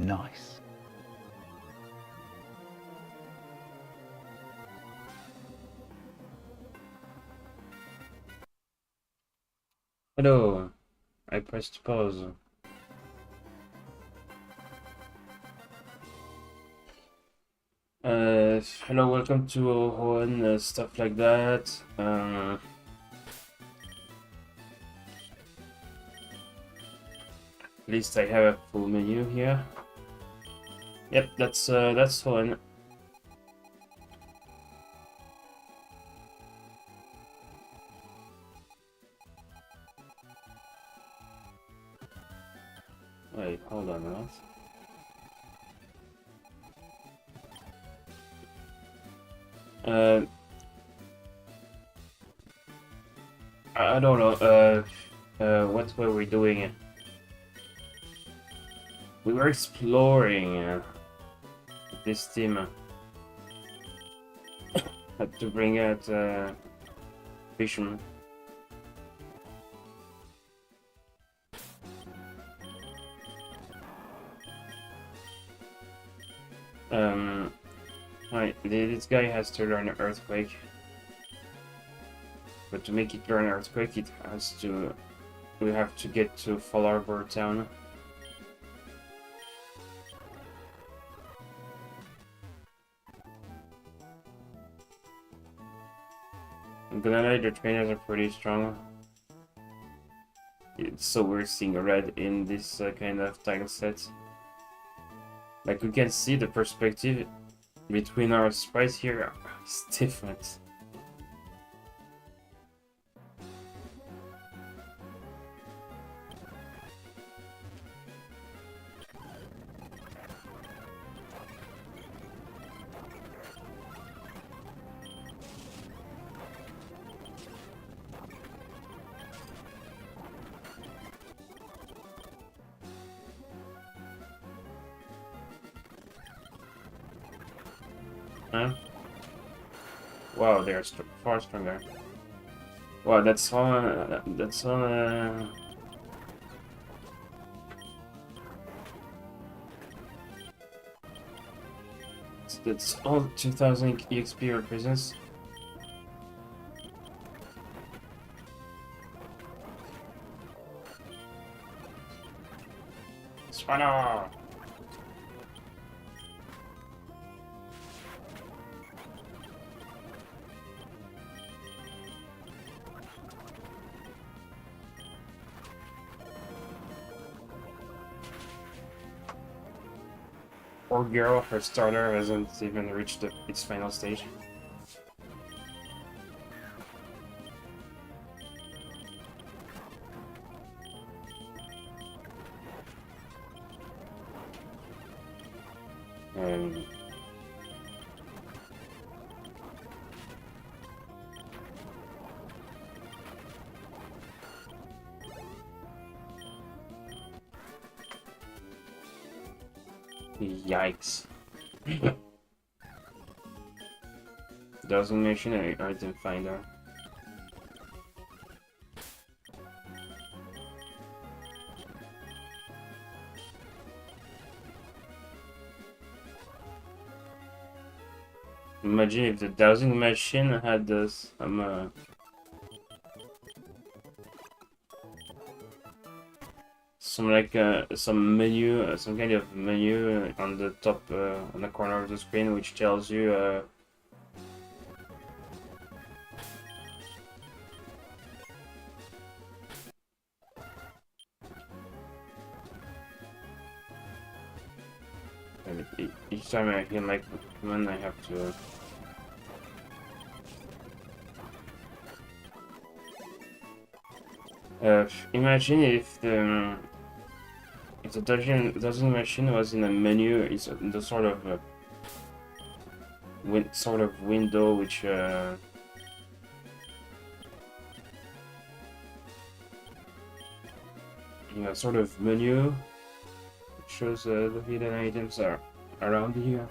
Nice. Hello, I pressed pause. Hello, welcome to Hoenn, stuff like that. At least I have a full menu here. Yep, that's Hoenn. Wait, hold on, what? I don't know. What were we doing? We were exploring this team. Had to bring out fishermen. Right, this guy has to learn Earthquake. But to make it learn Earthquake, it has to... We have to get to Fall Harbor Town. I'm gonna lie, the trainers are pretty strong. It's so weird seeing a red in this kind of tile set. Like, we can see the perspective between our sprites here is different. Huh? Wow, they're far stronger. Wow, that's all. That's all. That's all 2000 EXP represents. Spawner! Poor girl, her starter hasn't even reached its final stage. And yikes. Doesn't mention I didn't find her. Imagine if the dowsing machine had some menu, some kind of menu on the top, on the corner of the screen, which tells you and each time I heal my Pokémon, I have to. Imagine if the dodging machine was in a menu, it's the sort of window which sort of menu which shows the hidden items are around here.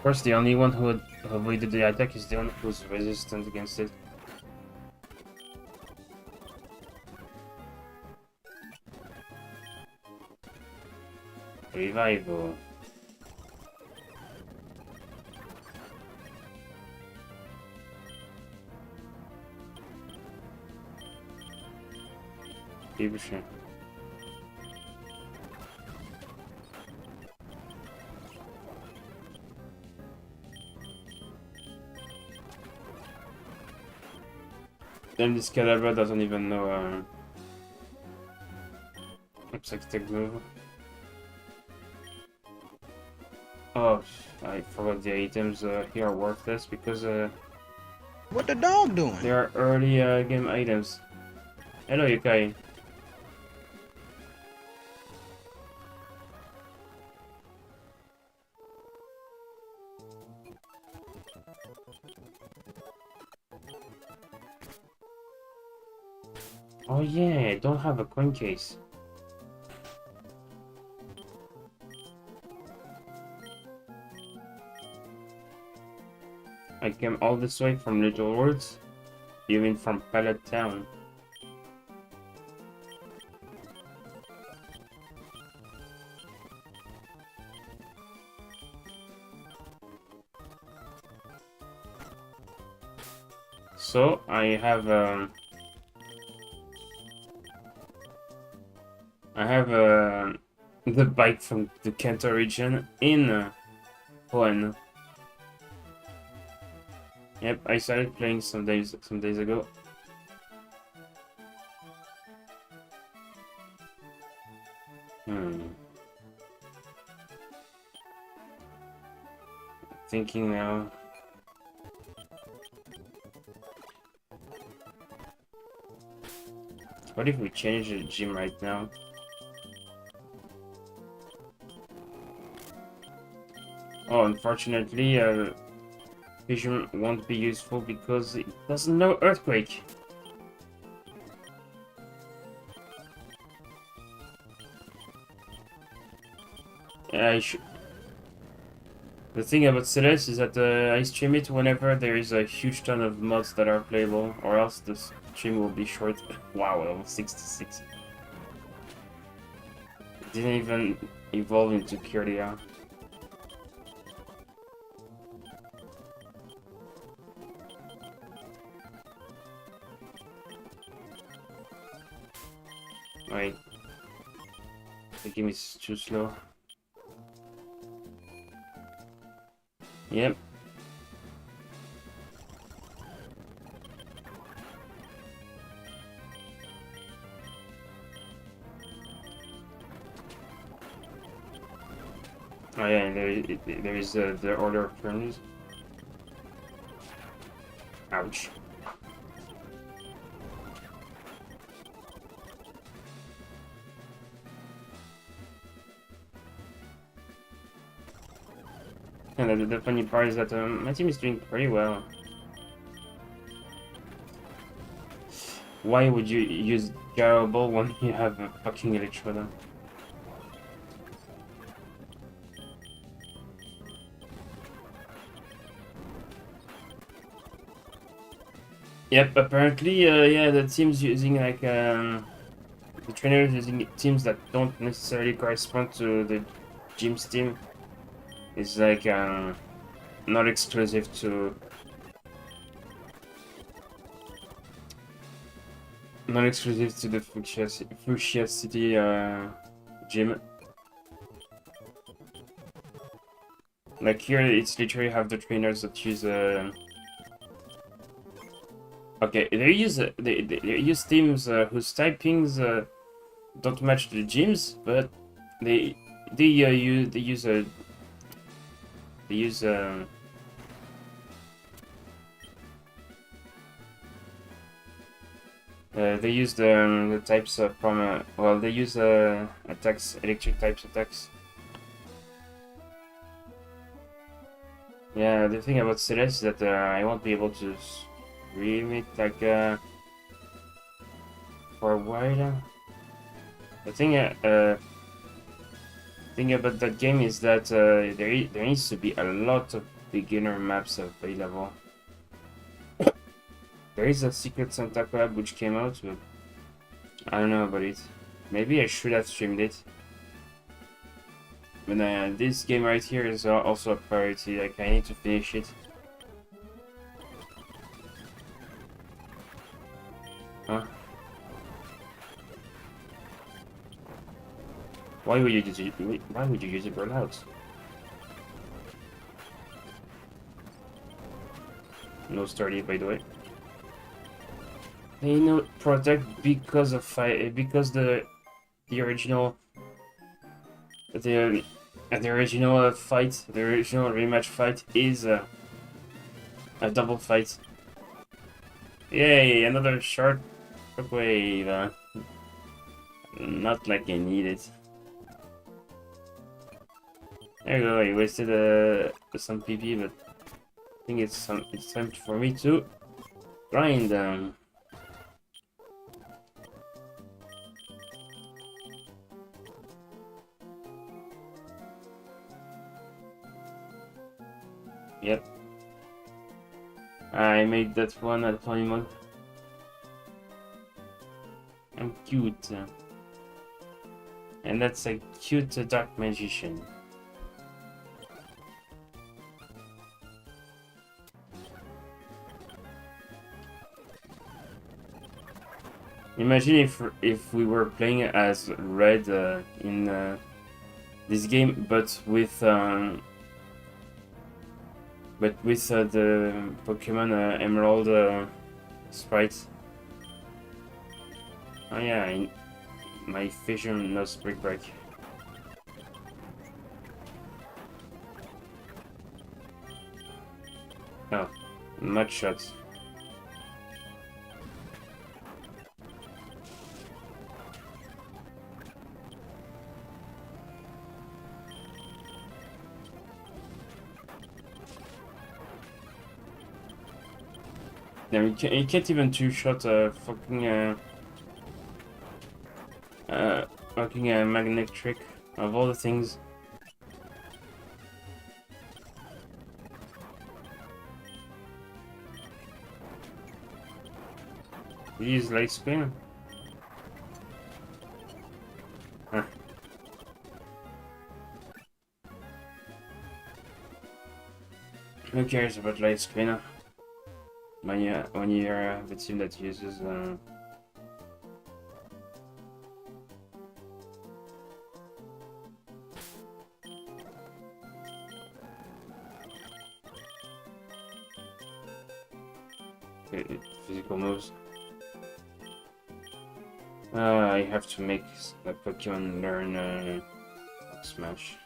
course, the only one who avoided the attack is the one who's resistant against it. Revival. Sure. Then this Calabra doesn't even know exact move. Oh, I forgot the items here are worthless because what the dog doing? they are early game items. Hello, Yukai. Oh yeah, I don't have a coin case. I came all this way from Little Woods, even from Pallet Town. So I have the bike from the Kanto region in Hoenn. Yep, I started playing some days ago. Thinking now. What if we change the gym right now? Oh, unfortunately, vision won't be useful because it doesn't know earthquake. I should. The thing about Celeste is that I stream it whenever there is a huge ton of mods that are playable, or else the stream will be short. Wow, level 66. It didn't even evolve into Kyria. Wait. The game is too slow. Yep. Oh yeah, there is the order of turns. Ouch. And the funny part is that my team is doing pretty well. Why would you use Gyro Ball when you have a fucking Electroda? Yep, apparently, yeah, the team's using like the trainers using teams that don't necessarily correspond to the gym's team. It's like not exclusive to the Fuchsia City gym. Like here, it's literally have the trainers that use okay, they use teams whose typings don't match the gyms, but they use the types from well, they use attacks, electric types attacks. Yeah, the thing about Celeste is that I won't be able to stream it like for a while. The thing about that game is that there needs to be a lot of beginner maps available. There is a Secret Santa collab which came out, but I don't know about it. Maybe I should have streamed it. But this game right here is also a priority, like I need to finish it. Huh? Why would you use it burnout? No sturdy, by the way. They know protect because of because the original the original fight, the original rematch fight is a double fight. Yay! Another short wave. Not like I need it. There you go. I wasted some PP, but I think it's time for me to grind. Yep. I made that one at Pokémon. I'm cute. And that's a cute dark magician. Imagine if we were playing as Red in this game, but with the Pokémon Emerald sprites. Oh yeah, my vision knows brick break. Oh, mud shots. Damn, you can't even two-shot a fucking magnetic trick of all the things. You use light spin? Huh. Who cares about light spin? When you're the team that uses physical moves. I have to make a Pokemon learn Smash.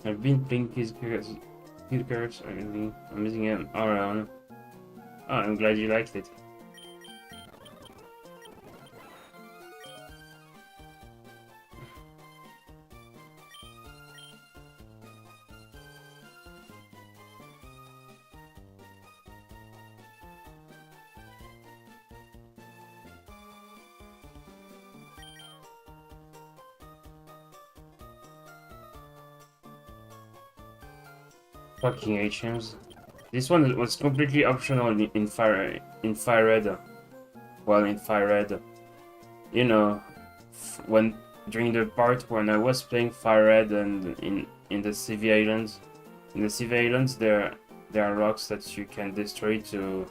I've been playing his characters. I'm using him all around. Oh, I'm glad you liked it. Fucking HMs. This one was completely optional in Fire Red. Well, in Fire Red, you know, when during the part when I was playing Fire Red and in the CV Islands, there are rocks that you can destroy to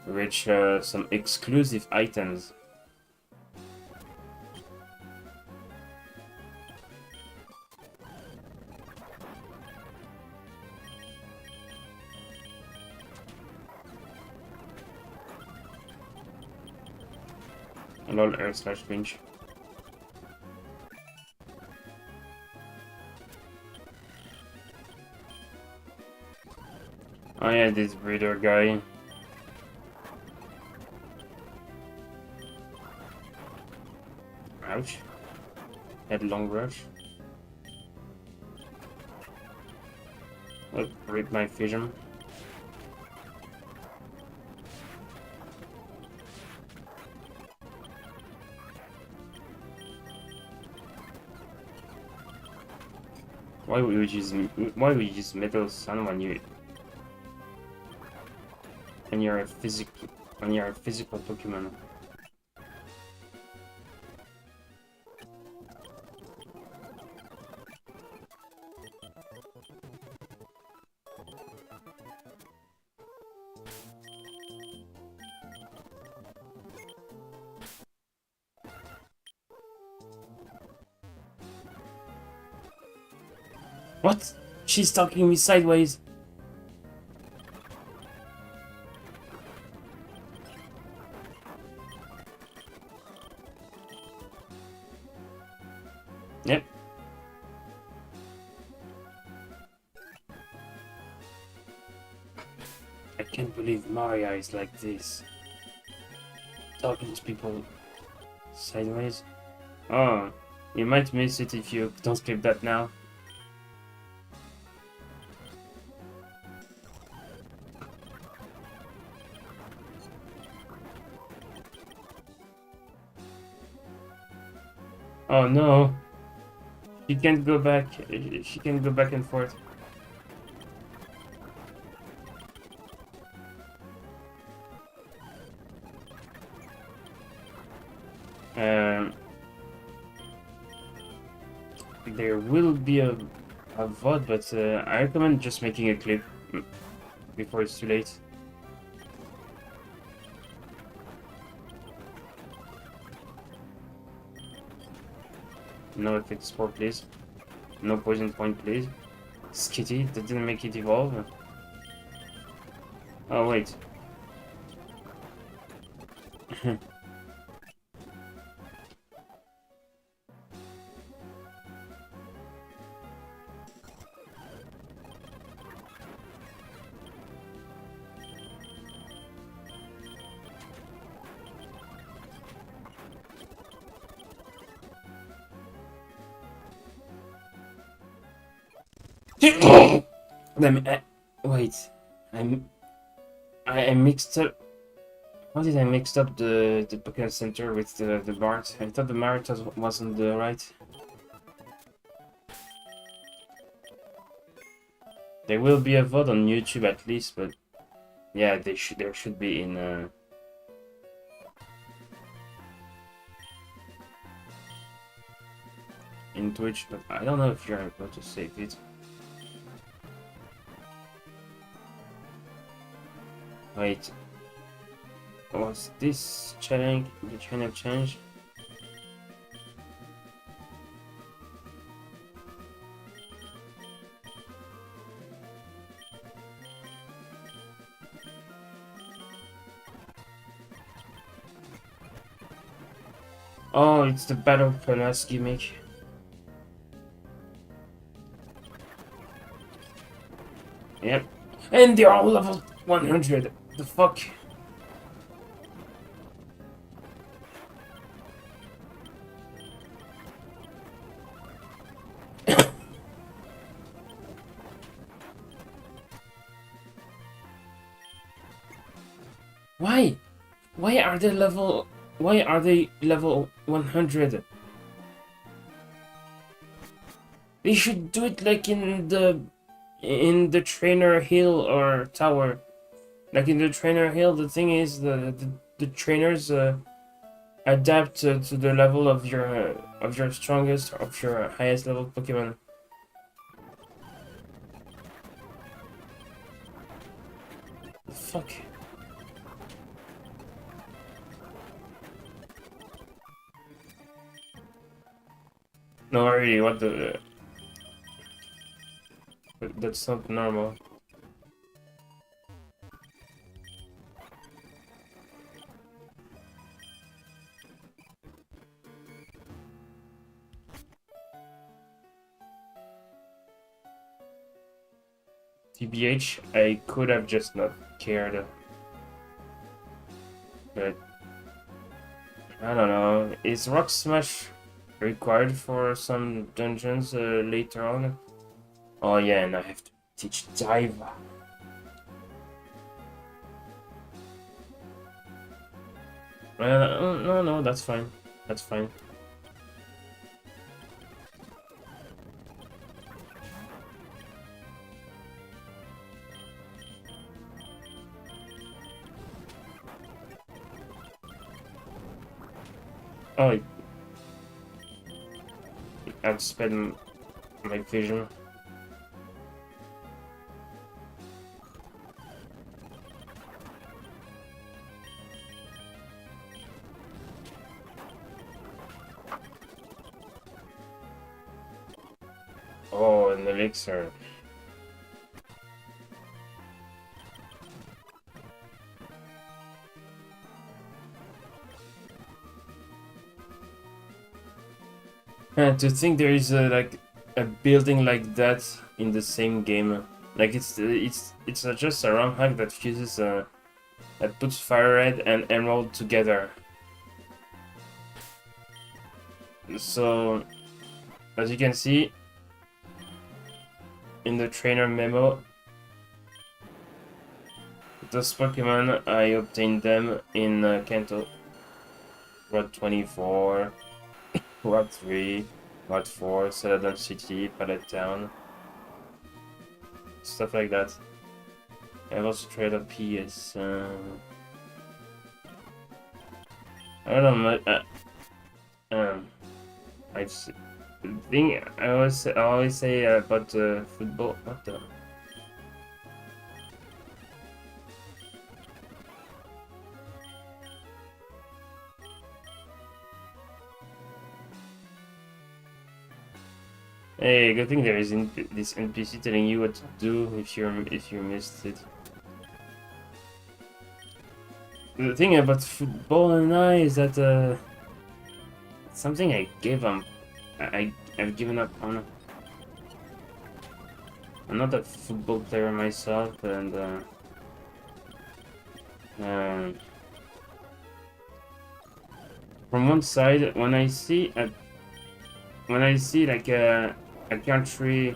reach some exclusive items. Lol r/winch. Oh yeah, this breeder guy. Ouch. Headlong rush. Look, rip my vision. Why would you use metal sun when you're a physical Pokemon? What? She's talking me sideways. Yep. I can't believe Maria is like this. Talking to people sideways. Oh, you might miss it if you don't skip that now. Oh no. She can't go back. She can go back and forth. Um, there will be a VOD, but I recommend just making a clip before it's too late. No effect spore, please. No poison point, please. Skitty, that didn't make it evolve. Oh, wait. Wait. I mixed up. How did I mix up the Pokemon Center with the Bart? I thought the Marathon was on the right. There will be a VOD on YouTube at least, but yeah, there should be in Twitch, but I don't know if you're able to save it. Wait, was this challenge the channel change? Oh, it's the Battle Palace gimmick. Yep. And they're all level 100. The fuck? Why? Why are they level 100? They should do it like in the trainer hill or tower. Like in the trainer hill, the thing is the trainers adapt to the level of your strongest, of your highest level Pokemon. Fuck. No, really, what the... That's not normal. TBH, I could have just not cared. But I don't know. Is Rock Smash required for some dungeons later on? Oh yeah, and I have to teach Dive. No, that's fine. That's fine. Oh, I've spent my vision. Oh, an elixir. To think there is like a building like that in the same game, like it's just a ROM hack that fuses that puts FireEmerald and Emerald together. So as you can see in the trainer memo, those Pokemon I obtained them in Kanto, Route 24. Route 3, Route 4, Celadon City, Pallet Town, stuff like that. I've also tried a PS. I don't know. I think I always say about football. What the? Hey, good thing there is this NPC telling you what to do if you missed it. The thing about football and I is that something I gave up. I've given up on. I'm not a football player myself, and from one side, when I see like a country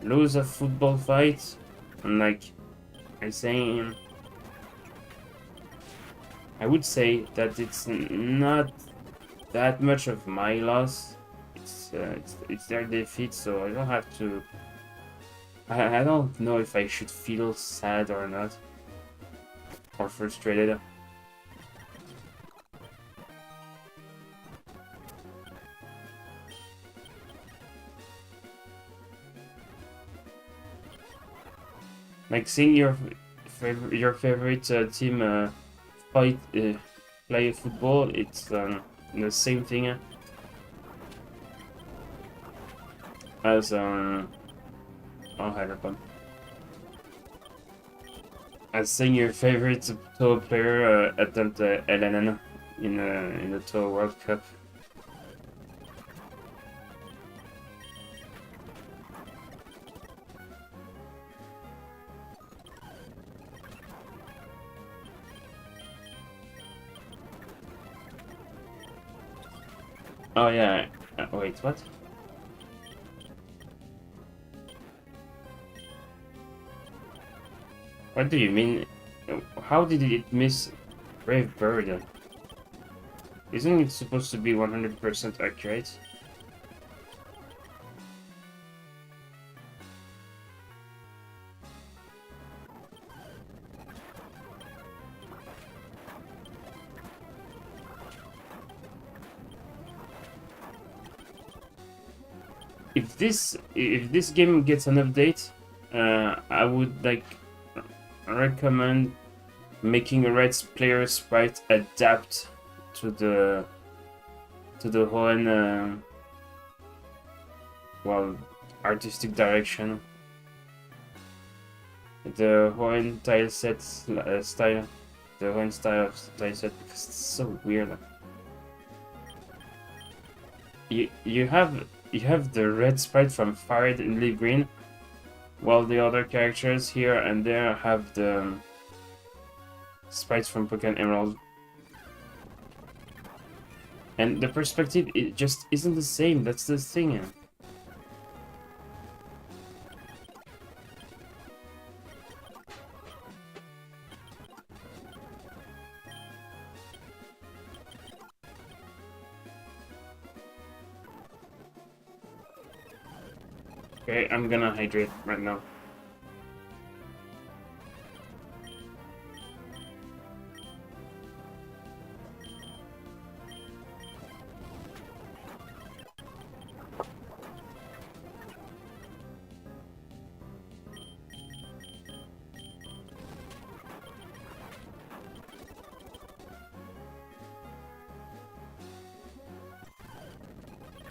lose a football fight, and like I would say that it's not that much of my loss. It's their defeat, so I don't have to. I don't know if I should feel sad or not, or frustrated. Like seeing your favorite team fight play football, it's the same thing as as seeing your favorite Toa player attempt LNN in the Toa World Cup. Oh yeah. Wait, what? What do you mean? How did it miss Brave Bird? Isn't it supposed to be 100% accurate? If this game gets an update, I would like recommend making a red player sprite adapt to the Hoenn well, artistic direction. The Hoenn tile set style, the Hoenn style of tile set, because it's so weird. You have the red sprite from Fire and Leaf Green, while the other characters here and there have the sprites from Pokémon Emerald. And the perspective, it just isn't the same, that's the thing. Okay, I'm gonna hydrate right now.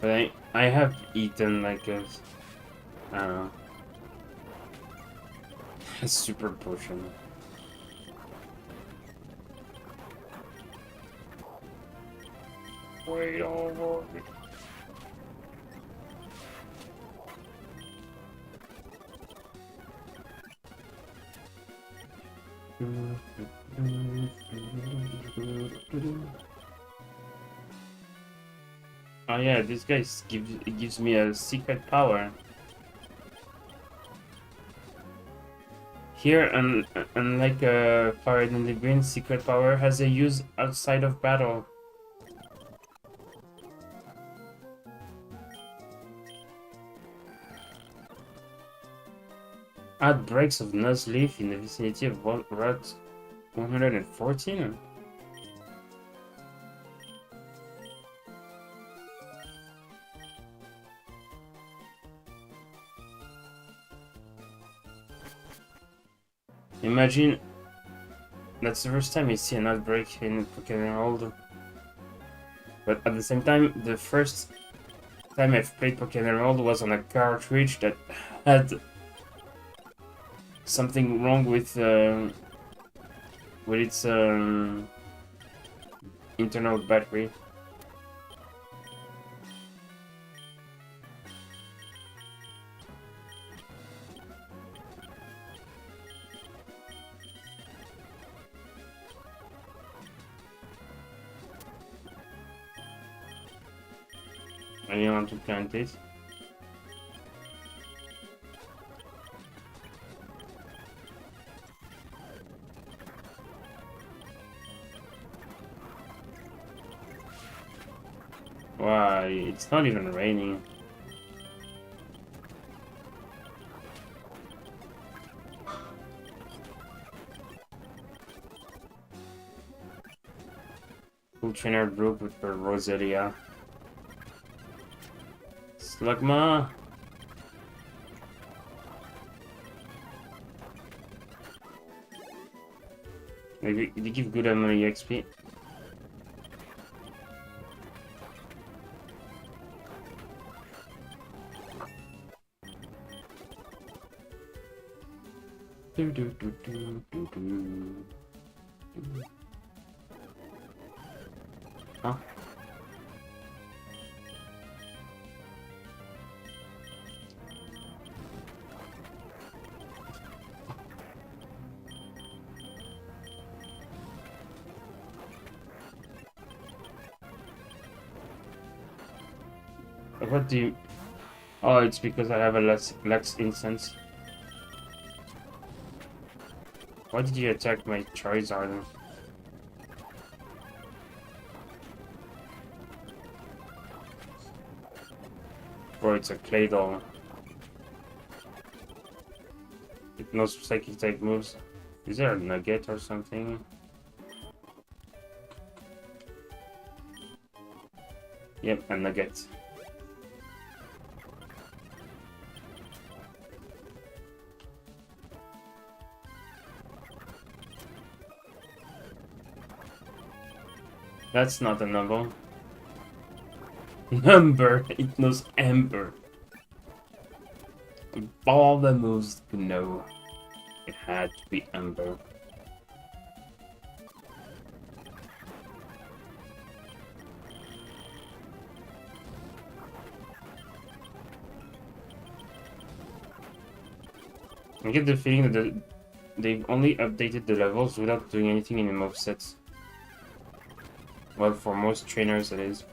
But I have eaten like a, I don't know, a super potion. Wait over it. Oh yeah, this guy gives me a secret power. Here, unlike Fire in the Green, secret power has a use outside of battle. Outbreaks of Nuzleaf in the vicinity of Route 114? Imagine that's the first time I see an outbreak in Pokémon Emerald. But at the same time, the first time I've played Pokémon Emerald was on a cartridge that had something wrong with its internal battery. And you want to plant it? Why? It's not even raining. Full trainer group with her Roselia. Slugma! They give good amount of XP. Huh? What do you... Oh, it's because I have a Lex instance. Why did you attack my Charizard? Bro, it's a clay doll. It knows psychic type moves. Is there a nugget or something? Yep, a nugget. That's not a number. Number! It knows Amber. Of all the moves to know, it had to be Amber. I get the feeling that they've only updated the levels without doing anything in the movesets. Well, for most trainers, that is.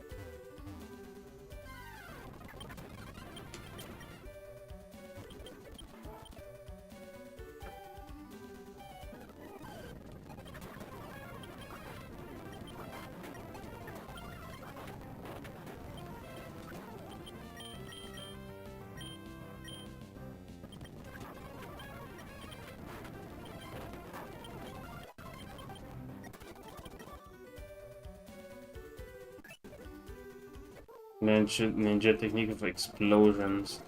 Ninja technique of explosions.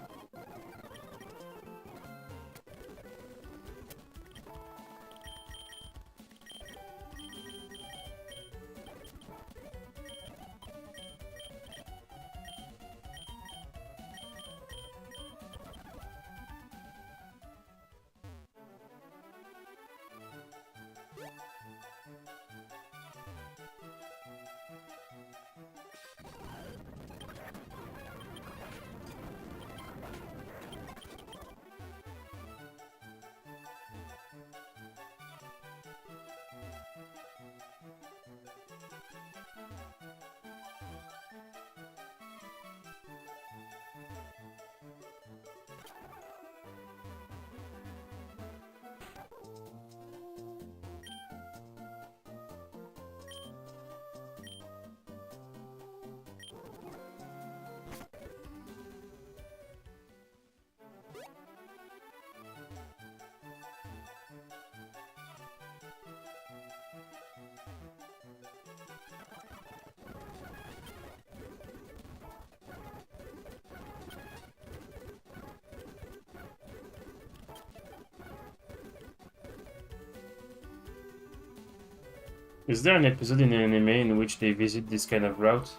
Is there an episode in the anime in which they visit this kind of route?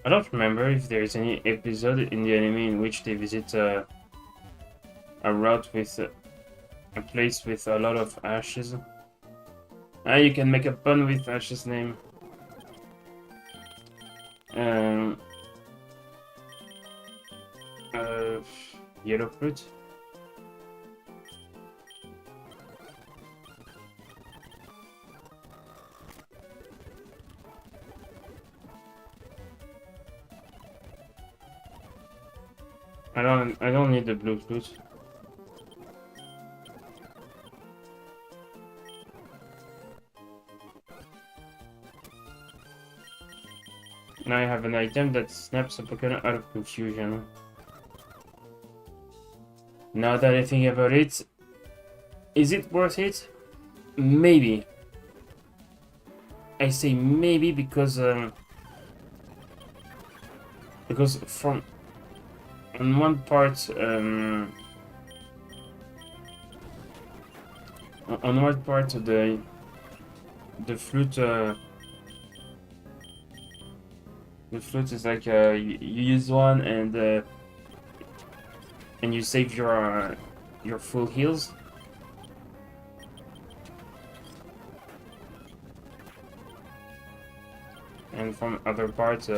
I don't remember if there is any episode in the anime in which they visit a route with a place with a lot of ashes. Ah, you can make a pun with Ash's name. Um, uh, Yellow fruit. I don't need the blue fruit. Now I have an item that snaps a Pokemon out of confusion. Now that I think about it, is it worth it? Maybe. I say maybe because from on one part on one part of the flute the flute is like you use one and you save your full heals. And from other parts,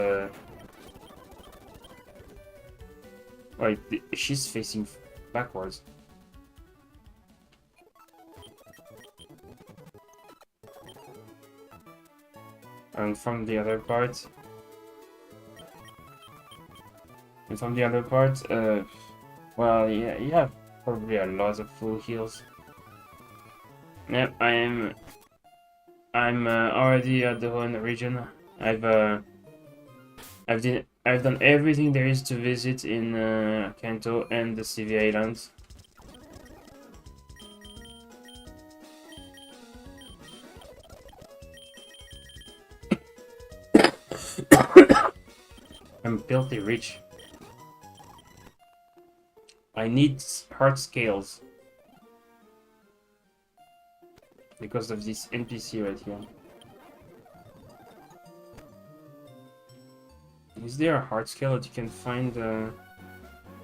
wait, she's facing backwards. And from the other part, well, yeah, you have probably a lot of full heals. Yep, I'm already at the Hoenn region. I've done everything there is to visit in Kanto and the CV Islands. I'm filthy rich. I need heart scales because of this NPC right here. Is there a hard scale that you can find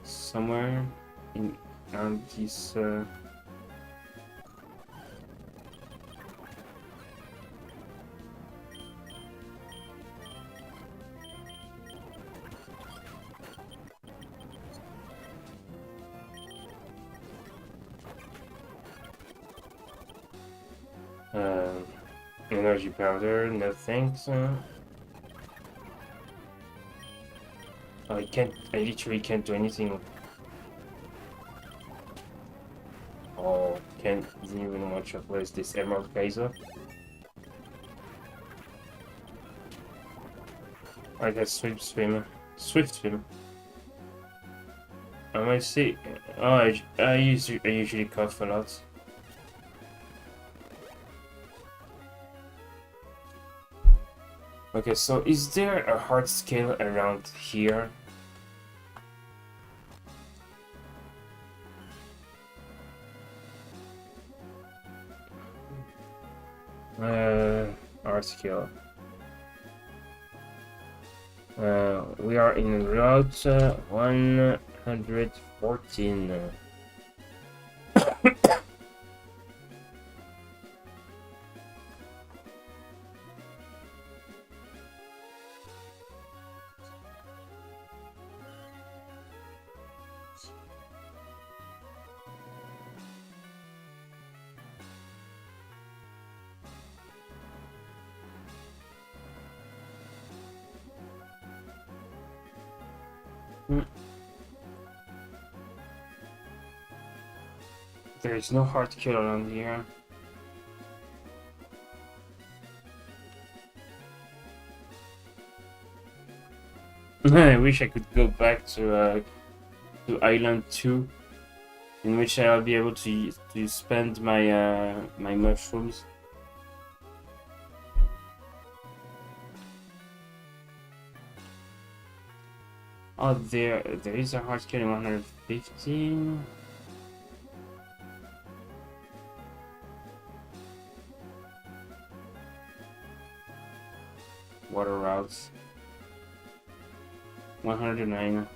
somewhere in on this? Energy powder, no thanks. Oh, I literally can't do anything. Oh, didn't even watch what was this Emerald Geyser. I got Swift Swim. Swift Swim. I might see. Oh, I usually cough a lot. Okay, so is there a hard scale around here? Hard scale. We are in route 114. There is no hard kill around here. I wish I could go back to Island 2, in which I'll be able to spend my my mushrooms. Oh, there is a hard kill in 115. Water routes. 109.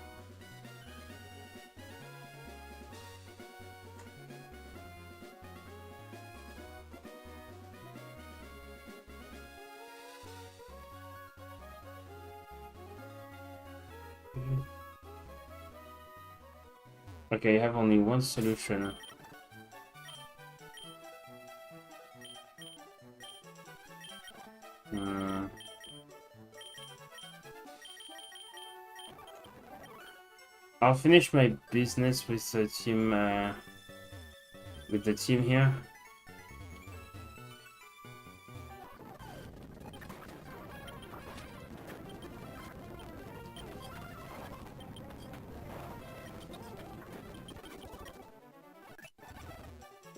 Okay, I have only one solution. I'll finish my business with the team. With the team here.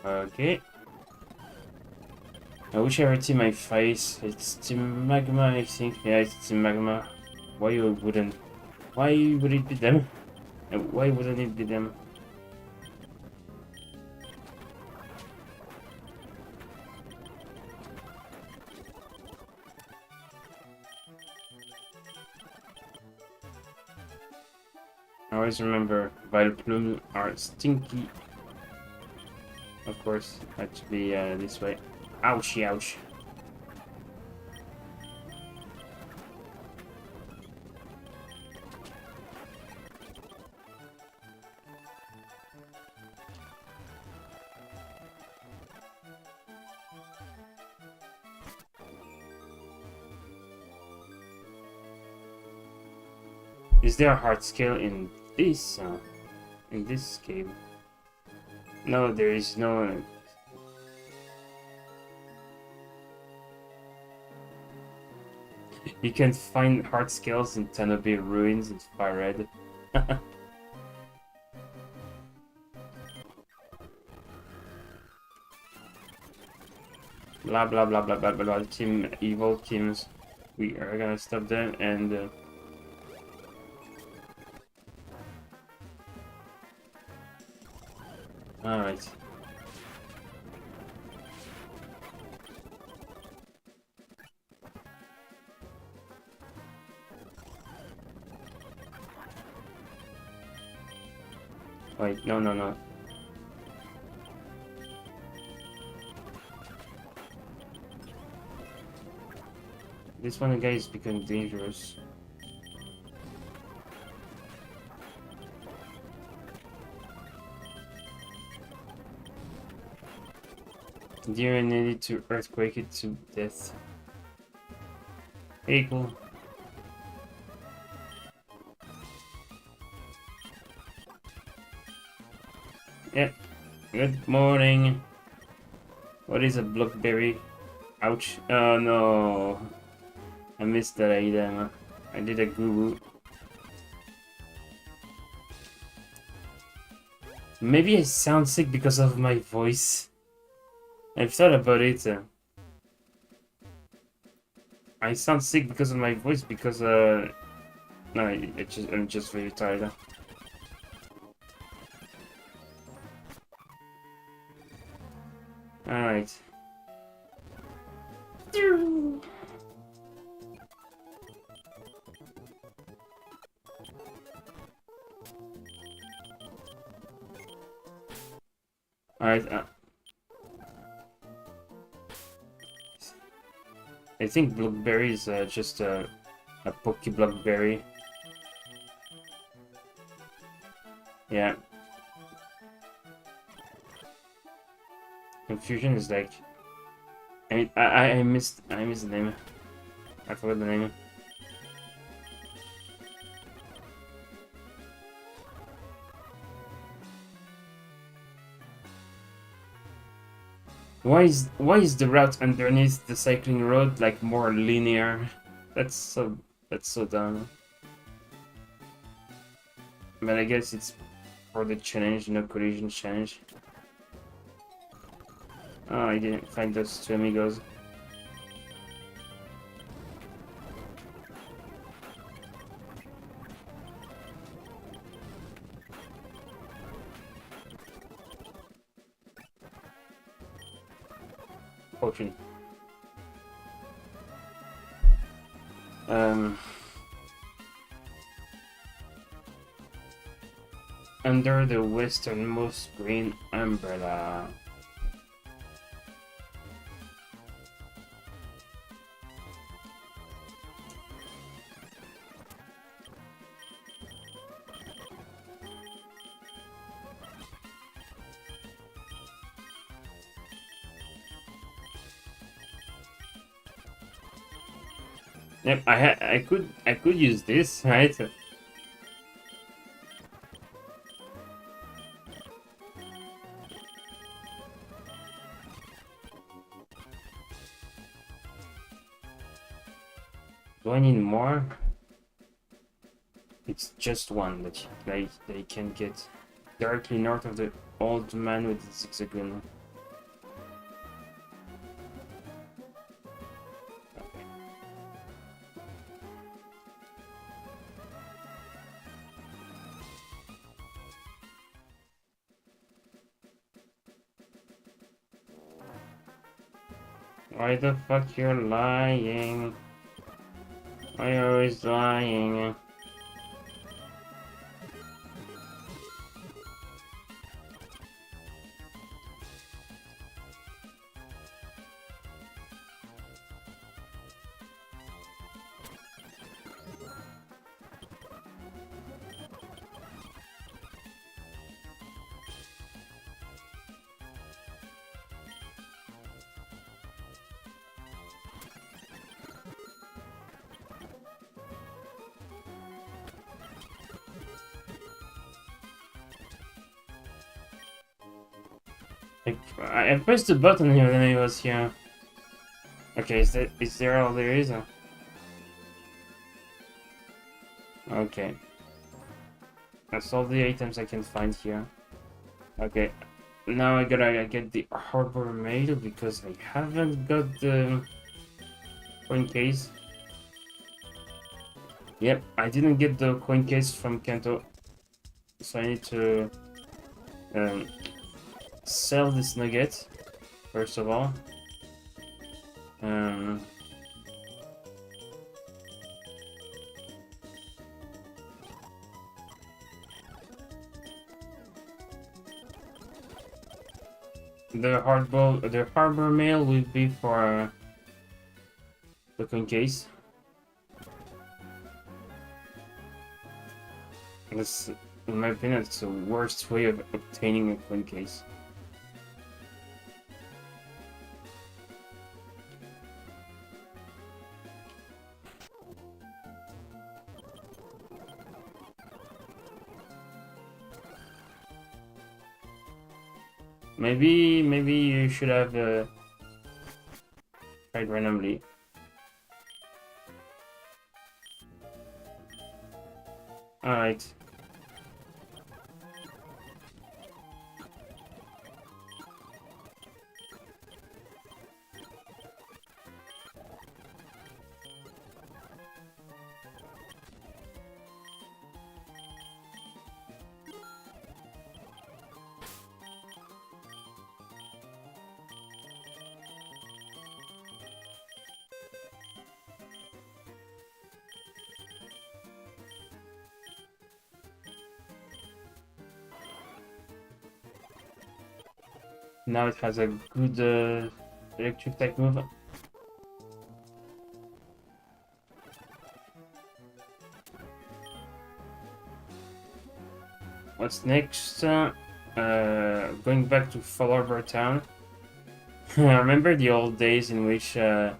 Okay. I wish every team I face. It's Team Magma, I think. Yeah, it's Team Magma. Why would it be them? Why wouldn't it be them? I always remember Vileplume are stinky. Of course, it had to be this way. Ouchie, ouch. Is there a hard scale in this game? No, there is no. You can find hard scales in Tanobe Ruins and FireEmerald. Blah blah blah blah blah blah. Team evil teams. We are gonna stop them and. Alright. Wait, no, no, no. This one guy is becoming dangerous. Deer needed to earthquake it to death. Hey, cool. Yep. Good morning. What is a blackberry? Ouch. Oh no. I missed that item. I did a goo. Maybe I sound sick because of my voice. I've thought about it. I sound sick because of my voice because no, I'm just very tired. Alright. Alright, I think Blackberry is just a Poke Blackberry. Yeah. Confusion is like... I mean, I missed the name. I forgot the name. Why is the route underneath the cycling road like more linear? That's so dumb. But I guess it's for the challenge, no collision challenge. Oh, I didn't find those two amigos. Potion. Under the westernmost green umbrella. Yep, I could use this, right? Do I need more? It's just one that they can get directly north of the old man with the zigzagoon. Why the fuck you're lying? Why you always lying? I pressed the button here when I was here. Okay, is there all there is? Okay. That's all the items I can find here. Okay. Now I gotta get the harbor mail because I haven't got the coin case. Yep, I didn't get the coin case from Kanto. So I need to sell this nugget, first of all. the harbor mail will be for the coin case. That's, in my opinion, it's the worst way of obtaining a coin case. Maybe you should have tried randomly. Alright. Now it has a good electric type move. What's next? Going back to Fall Harbor Town. I remember the old days in which oh,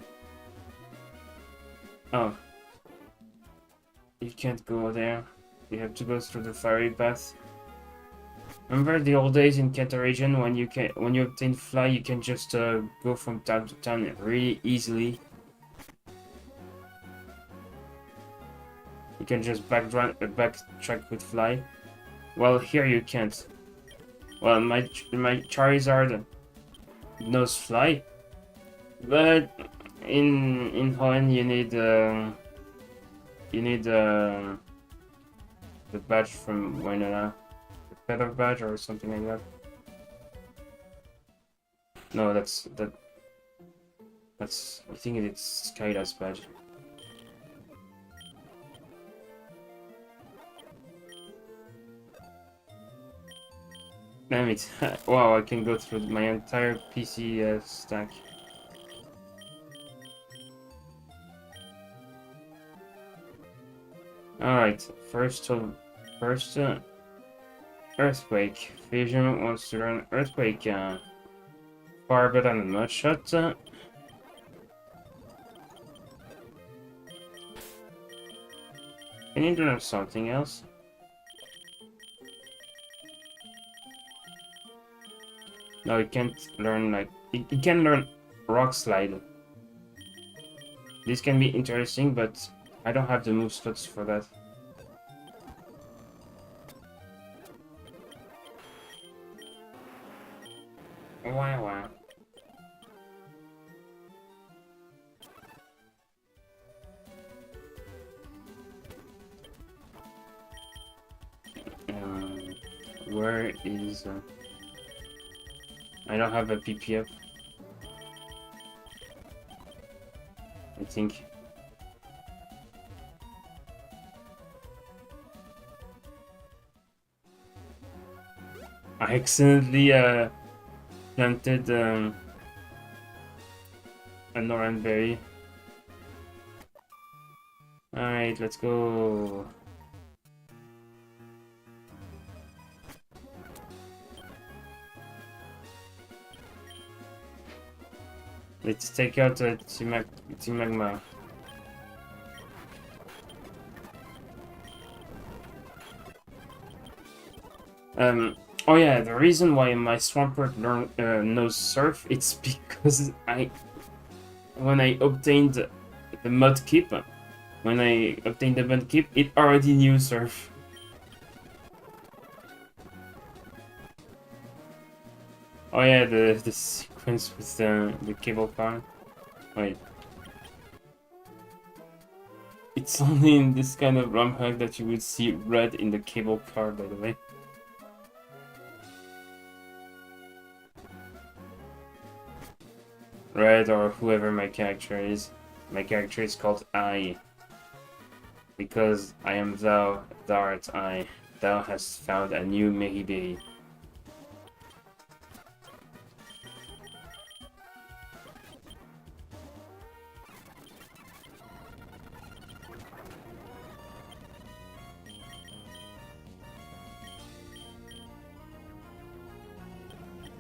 you can't go there. You have to go through the fiery path. Remember the old days in Kanto region when you obtain fly, you can just go from town to town really easily. You can just backtrack with fly. Well, here you can't. Well, my Charizard knows fly, but in Hoenn you need the badge from Winona. Feather badge or something like that. No, that's I think it's Skyla's badge. Damn it! Wow, I can go through my entire PC stack. All right, first. Earthquake. Fusion wants to run Earthquake. Far better than Mudshot. Can you learn something else? No, it can't learn like... It can learn Rock Slide. This can be interesting, but I don't have the move slots for that. Wow. Where is... I don't have a PP up. I think. I accidentally planted a Noran berry. Alright, let's go. Let's take out Team Magma. Oh yeah, the reason why my Swampert knows Surf, it's because when I obtained the Mudkip, it already knew Surf. Oh yeah, the sequence with the cable car. Wait. It's only in this kind of ROM hack that you would see red in the cable car, by the way. Red or whoever my character is. My character is called I. Because I am thou art I. Thou hast found a new Meriberi.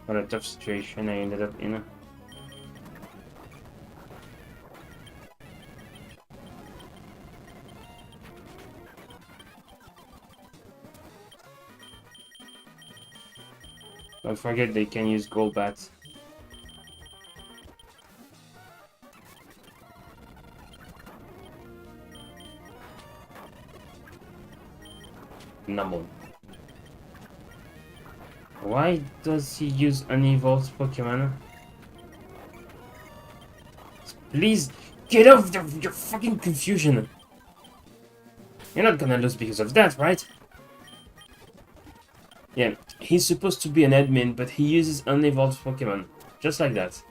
What a tough situation I ended up in. Don't forget they can use gold bats. Number. Why does he use unevolved Pokemon? Please get off your fucking confusion. You're not gonna lose because of that, right? Yeah, he's supposed to be an admin, but he uses unevolved Pokemon. Just like that.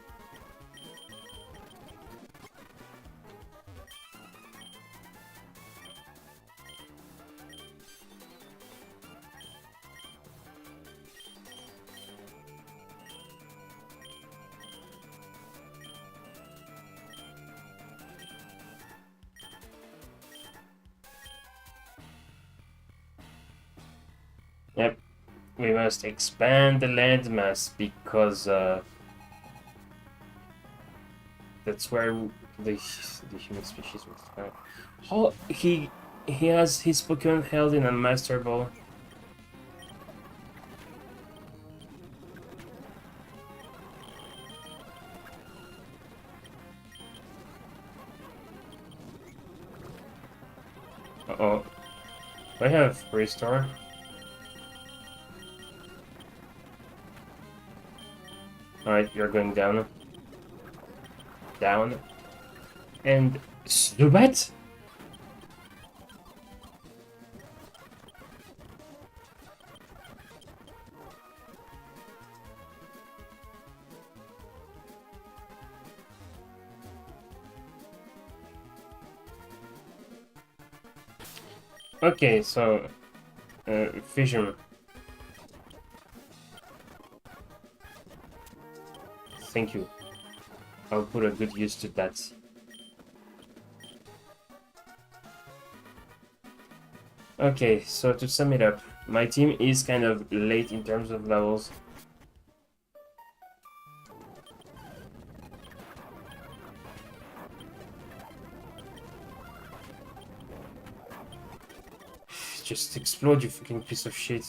Yep. We must expand the landmass because that's where the human species will thrive. How he has his Pokemon held in a Master Ball. Uh-oh. Do I have Restore? Alright, you're going down. Down. And Zubat? Okay, so Fission. Thank you. I'll put a good use to that. Okay, so to sum it up, my team is kind of late in terms of levels. Just explode, you fucking piece of shit.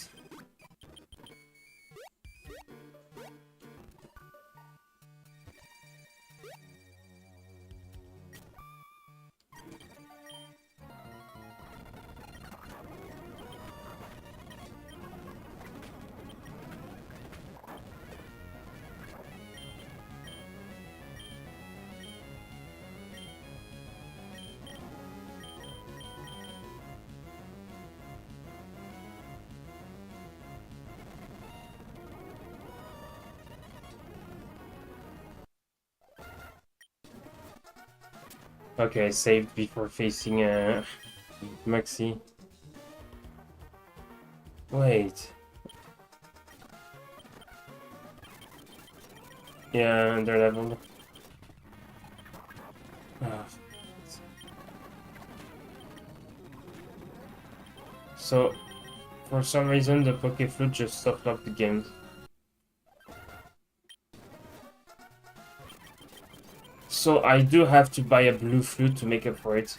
Okay, I saved before facing Maxi. Wait. Yeah, under level. So, for some reason, the Pokeflute just softlocked the game. So I do have to buy a blue flute to make up for it.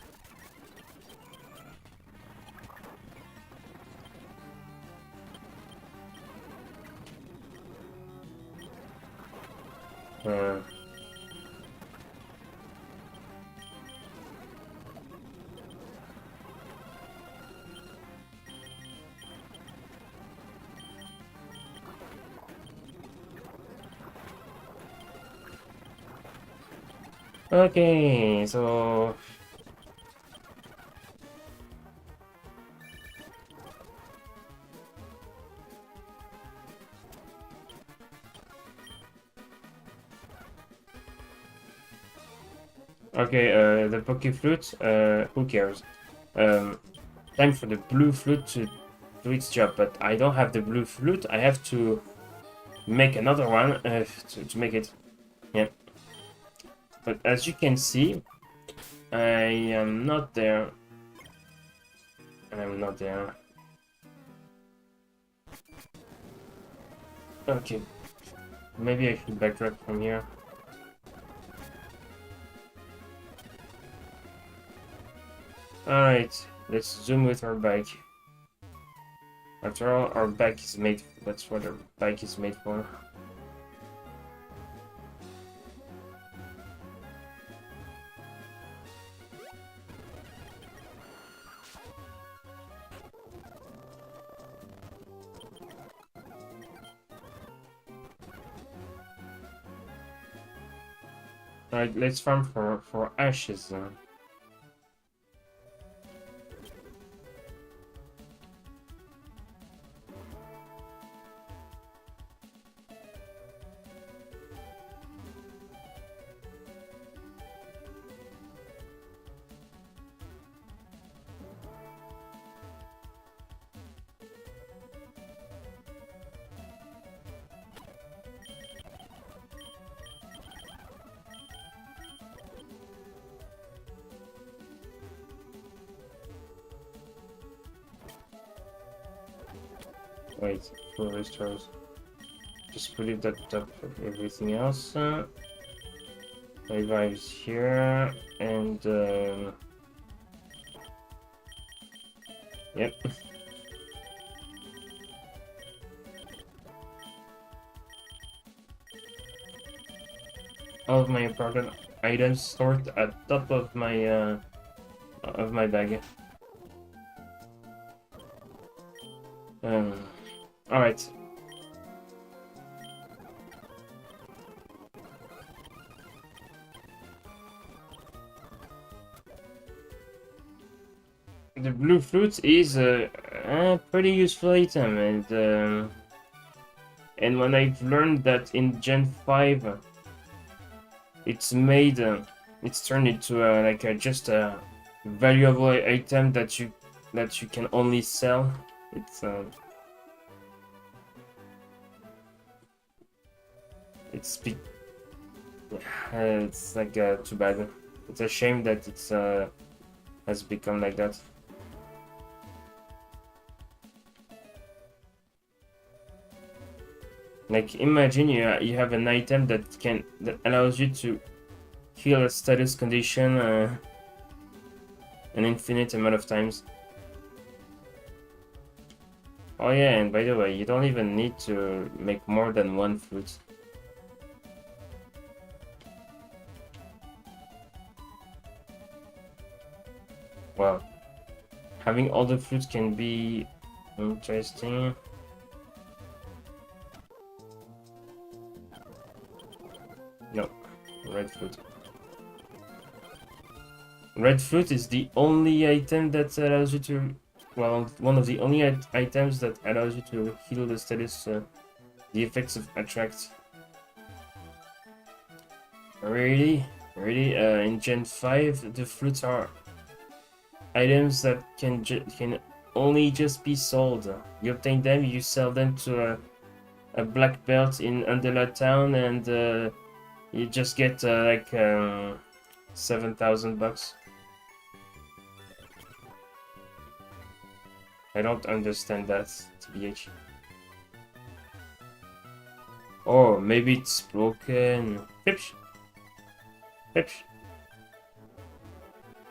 Okay, so okay, the Pokeflute, who cares? Time for the blue flute to do its job, but I don't have the blue flute. I have to make another one to make it. Yeah. But as you can see, I am not there. I'm not there. Okay. Maybe I should backtrack from here. Alright, let's zoom with our bike. After all, our bike is made. That's what our bike is made for. Alright, let's farm for ashes. Wait, full restores. Just put it at top of everything else. Revives here, and yep. All of my important items stored at top of my bag. All right. The blue fruit is a pretty useful item, and when I've learned that in Gen 5, it's made, it's turned into like just a valuable item that you can only sell. It's like too bad. It's a shame that it's has become like that. Like imagine you have an item that allows you to heal a status condition an infinite amount of times. Oh yeah, and by the way, you don't even need to make more than one fruit. Well, having all the fruits can be interesting. No, red fruit. Red fruit is the only item that allows you to... Well, one of the only items that allows you to heal the status, the effects of attract. Really? Really? In Gen 5, the fruits are items that can only just be sold. You obtain them, you sell them to a black belt in Underla Town, and you just get like 7,000 bucks. I don't understand that, TBH. Oh, maybe it's broken. Fipsh. Fipsh.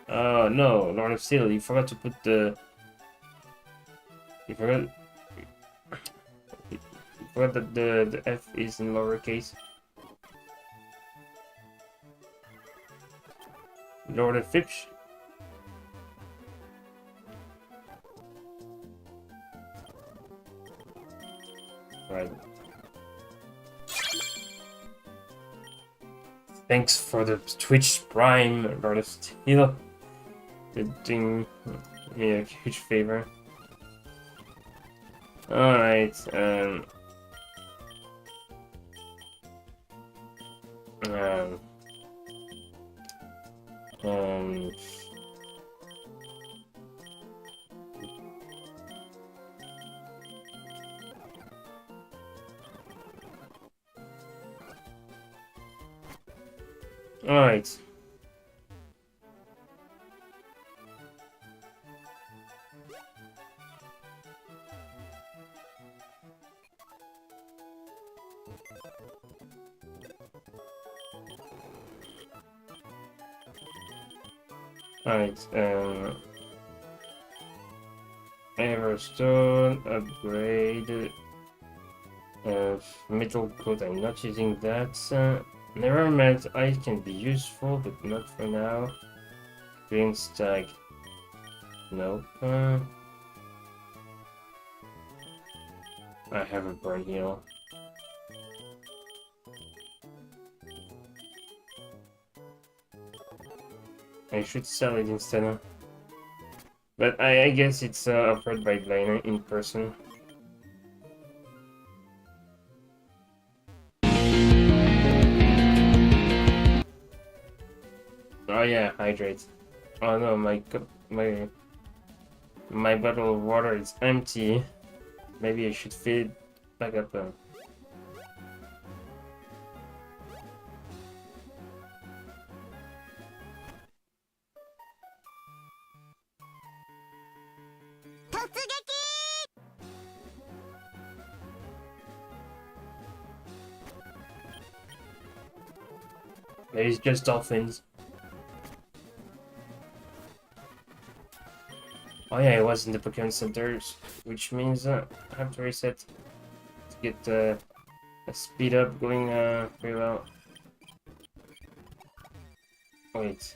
Oh no, Lord of Steel, you forgot to put the... You forgot that the F is in lowercase. Lord of Fipsh. Right. Thanks for the Twitch Prime, Lord of Steel. You're doing me a huge favor. Alright, alright. Alright, Everstone, upgrade, metal coat, I'm not using that. Never melt ice can be useful, but not for now. Green stag, nope. I have a burn heal. I should sell it instead. But I guess it's offered by Blina in person. Oh yeah, hydrate. Oh no, my cup, my bottle of water is empty. Maybe I should fill it back up. Maybe it's just dolphins. Oh yeah, I was in the Pokémon Centers, which means I have to reset to get a speed up going pretty well. Wait,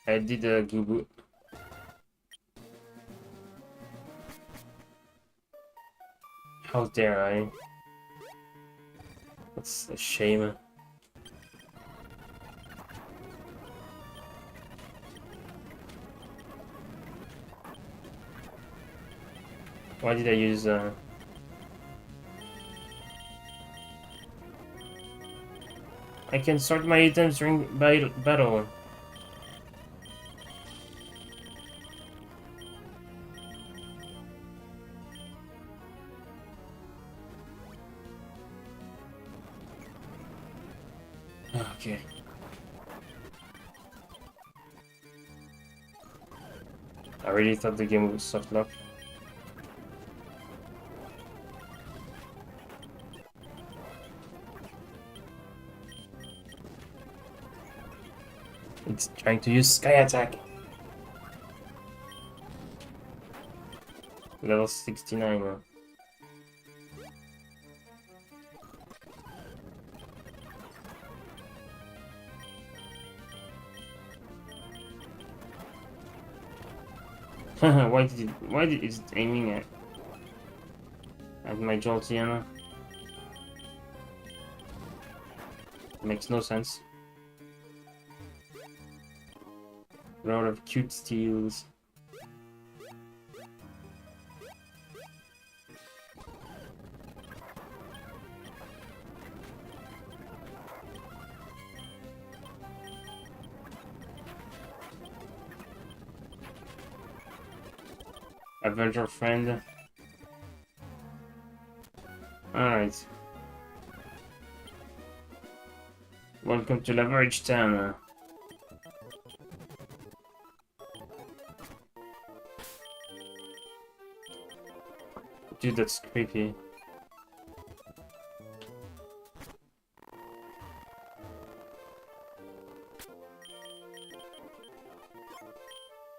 I did a Gugu. How dare I? That's a shame. Why did I use I can sort my items during battle. Okay. I really thought the game was soft lock. It's trying to use Sky Attack. Level 69 now. Why did it's aiming at my Jolteon? Makes no sense. Road of cute steals. Avenger friend. Alright. Welcome to Leverage Town. Dude, that's creepy.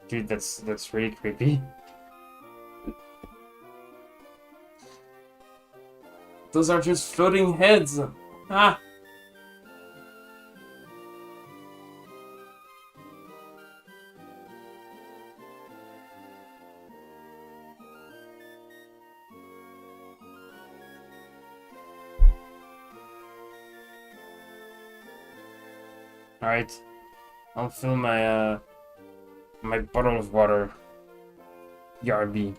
Dude, that's really creepy. Those are just floating heads. Ah. Alright. I'll fill my my bottle of water. Yarby.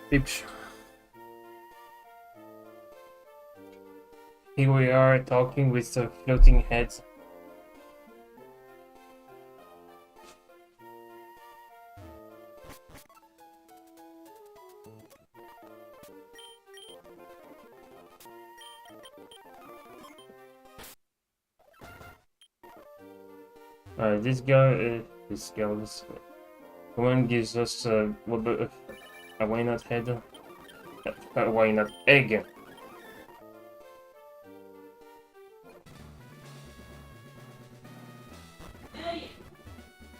Peeps. Here we are talking with the floating heads. This guy, Hoenn gives us a why not head? Why not egg?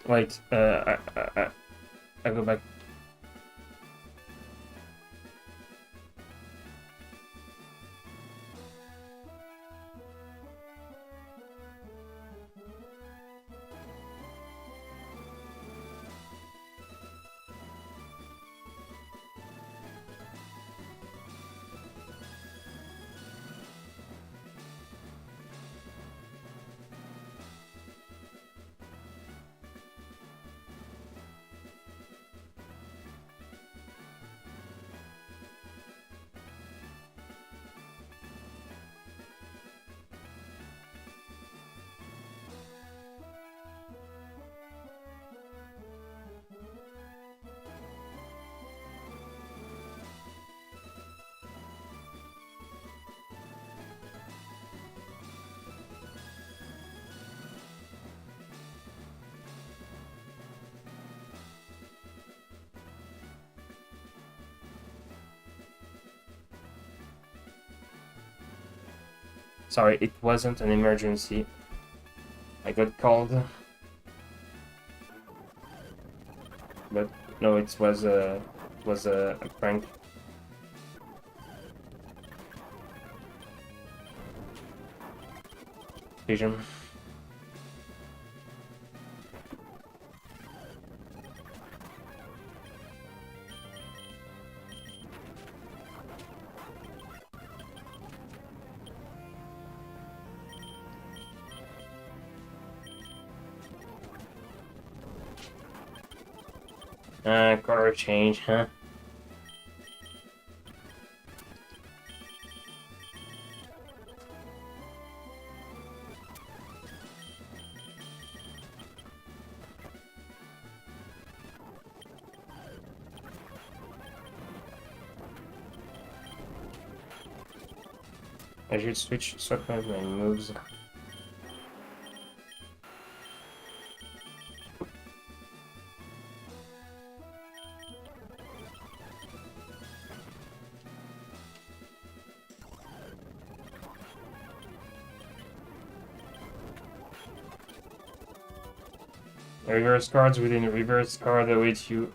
Wait, I go back. Sorry, it wasn't an emergency. I got called. But no, it was a prank. Vision. Color change, huh? I should switch sometimes my moves. Reverse cards within a reverse card awaits you.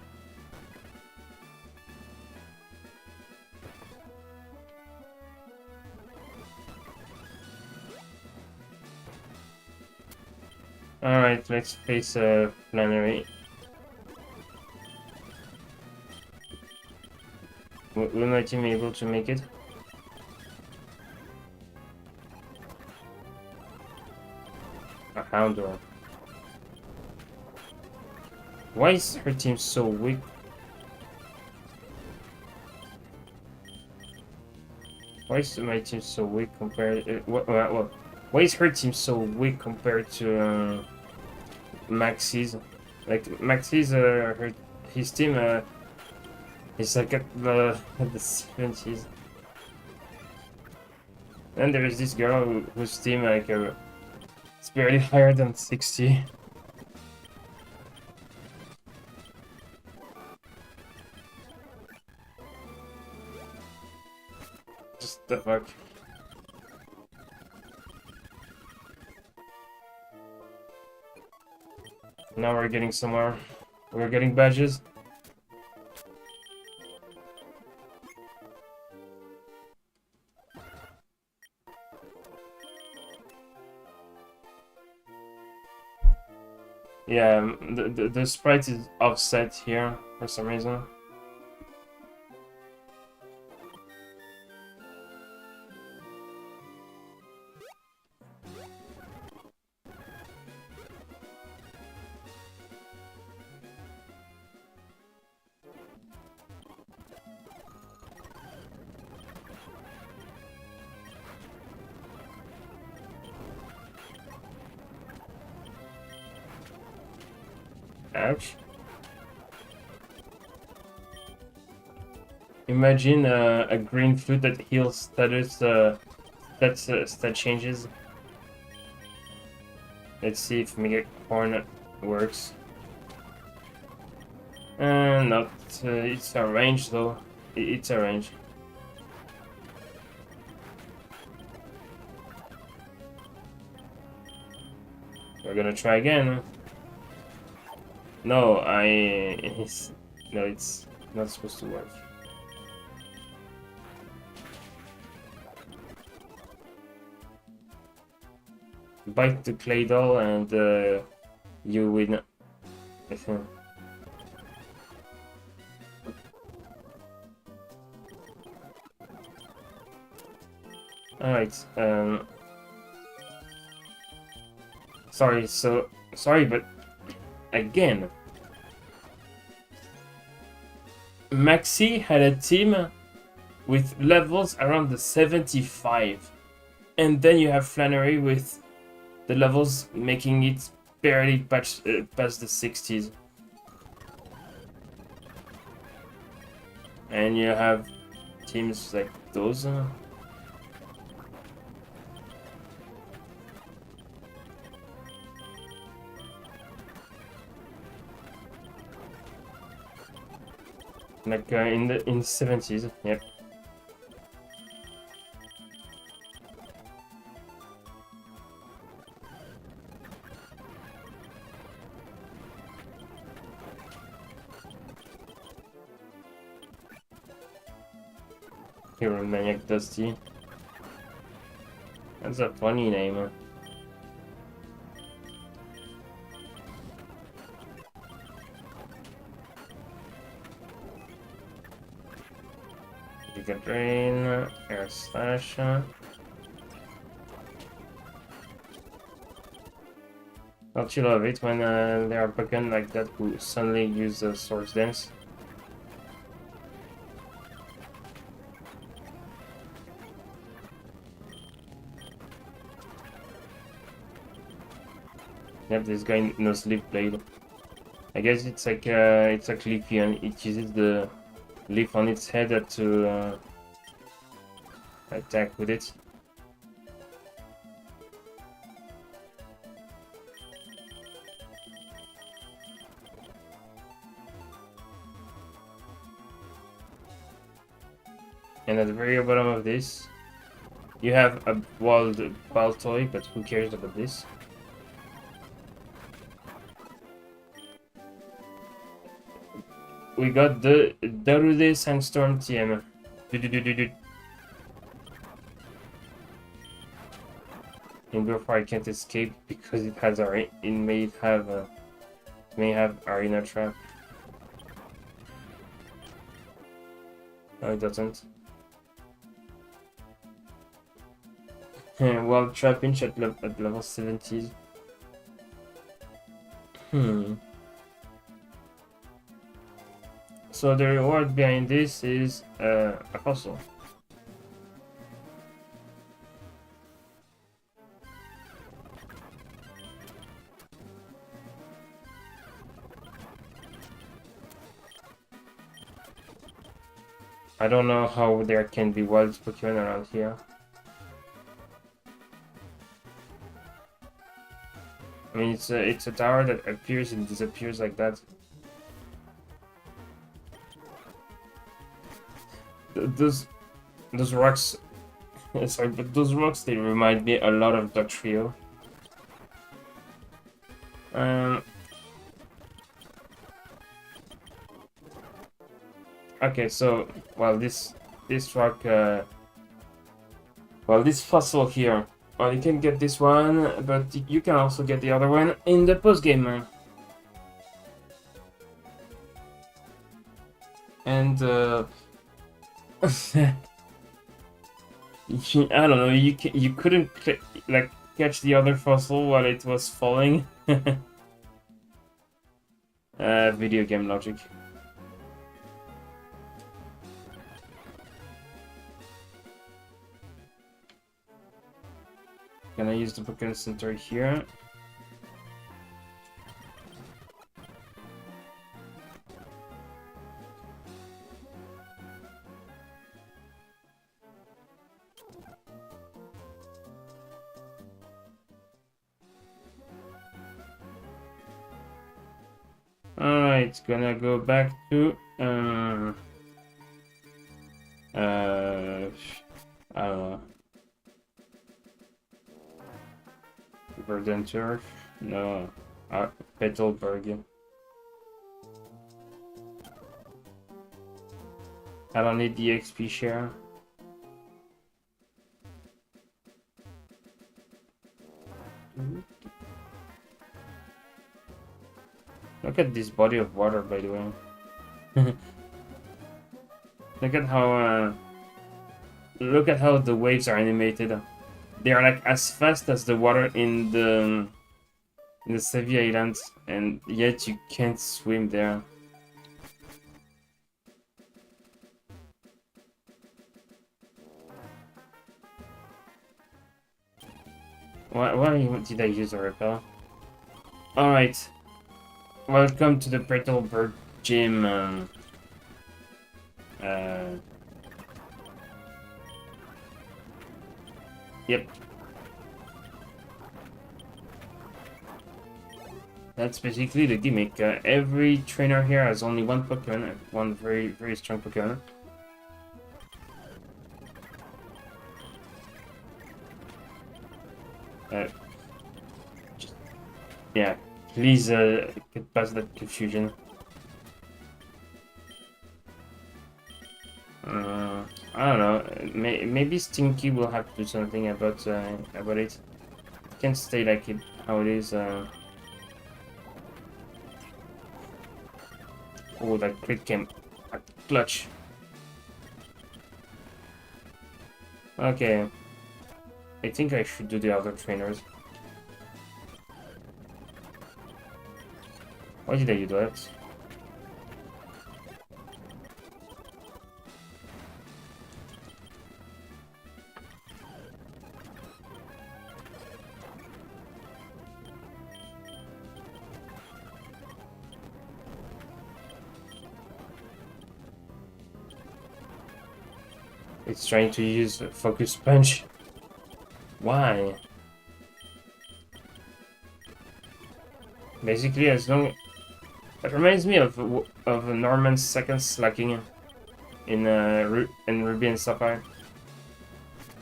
Alright, let's face a Flannery. Will my team be able to make it? A Houndour. Why is her team so weak? Why is my team so weak compared? Why is her team so weak compared to Max's? Like Max's, his team is like at the 70s. And there is this girl whose team like it's barely higher than 60. Just the fuck. Now we're getting somewhere. We're getting badges. Yeah, the sprite is offset here for some reason. Ouch. Imagine a green food that heals status, stat changes. Let's see if Mega Horn works. Not. It's a range though. It's a range. We're gonna try again. No, no, it's not supposed to work. Bite the clay doll and you win. Alright, sorry, but again, Maxi had a team with levels around the 75, and then you have Flannery with the levels making it barely past the 60s. And you have teams like those. Like in the 70s, yep. Hero Maniac Dusty. That's a funny name. Giga Drain, Air Slash. Don't you love it when there are Pokemon like that who suddenly use the Swords Dance? Yep, this guy knows Leaf Blade. I guess it's like Leafy and it uses the leaf on its head to attack with it. And at the very bottom of this, you have a wild Baltoy, but who cares about this? We got the Darude Sandstorm TM. And therefore I can't escape because it has it may have Arena Trap. No, it doesn't. Well, Trap Inch at level 70s. So the reward behind this is a fossil. I don't know how there can be wild Pokemon around here. I mean, it's a tower that appears and disappears like that. Those rocks, sorry, but those rocks, they remind me a lot of Dugtrio. Okay, so well, this rock, well, this fossil here. Well, you can get this one, but you can also get the other one in the post-game. And I don't know. You couldn't like catch the other fossil while it was falling. Video game logic. Can I use the Pokemon Center here? Alright, gonna go back to I don't know. Verdant Turf? No. Petalburg. I don't need the XP share. Look at this body of water, by the way. Look at how the waves are animated. They are like as fast as the water in the Seville Islands, and yet you can't swim there. Why did I use a repel? Alright. Welcome to the Petalburg gym. Yep. That's basically the gimmick. Every trainer here has only one Pokémon, one very, very strong Pokémon. Yeah, please get past that confusion. I don't know. Maybe Stinky will have to do something about it. It can't stay like it how it is. Oh, that crit came at clutch. Okay. I think I should do the other trainers. Why did I do that? It's trying to use Focus Punch. Why? Basically, as long... It reminds me of Norman's second slacking in Ruby and Sapphire.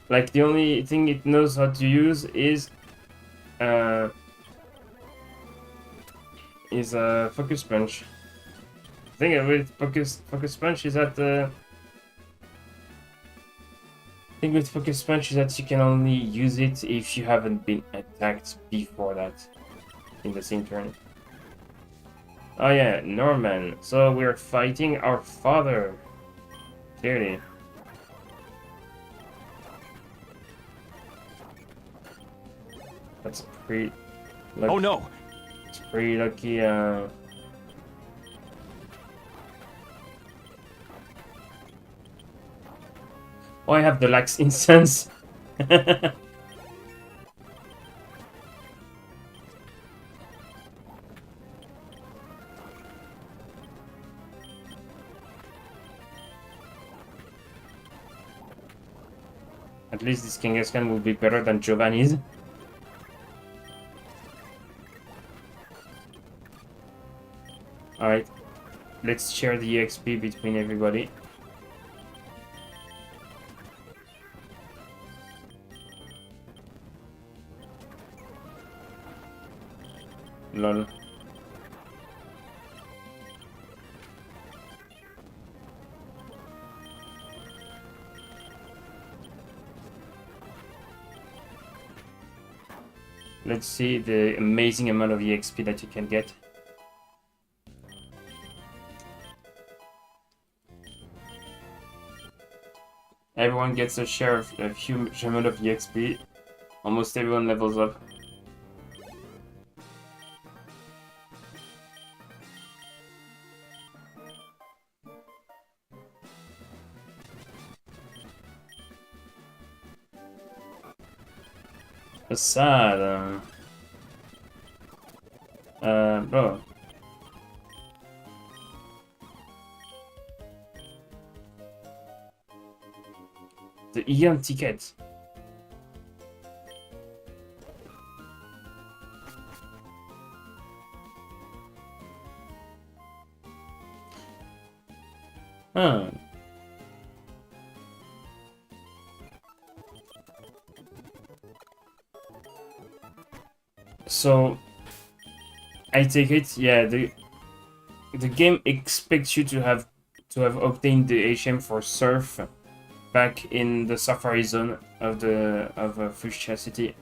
Like, the only thing it knows how to use is Focus Punch. The thing with Focus Punch is that you can only use it if you haven't been attacked before that in the same turn. Oh yeah, Norman. So we're fighting our father. Clearly. That's pretty lucky. Oh no! It's pretty lucky. Oh, I have the Lax Incense. At least this Kangaskhan will be better than Giovanni's. Alright, let's share the EXP between everybody. Lol. Let's see the amazing amount of EXP that you can get. Everyone gets a share of a huge amount of EXP. Almost everyone levels up. Sad. Bro. The Ian ticket. Huh. So I take it, yeah, the game expects you to have obtained the HM for Surf back in the Safari Zone of Fuchsia City.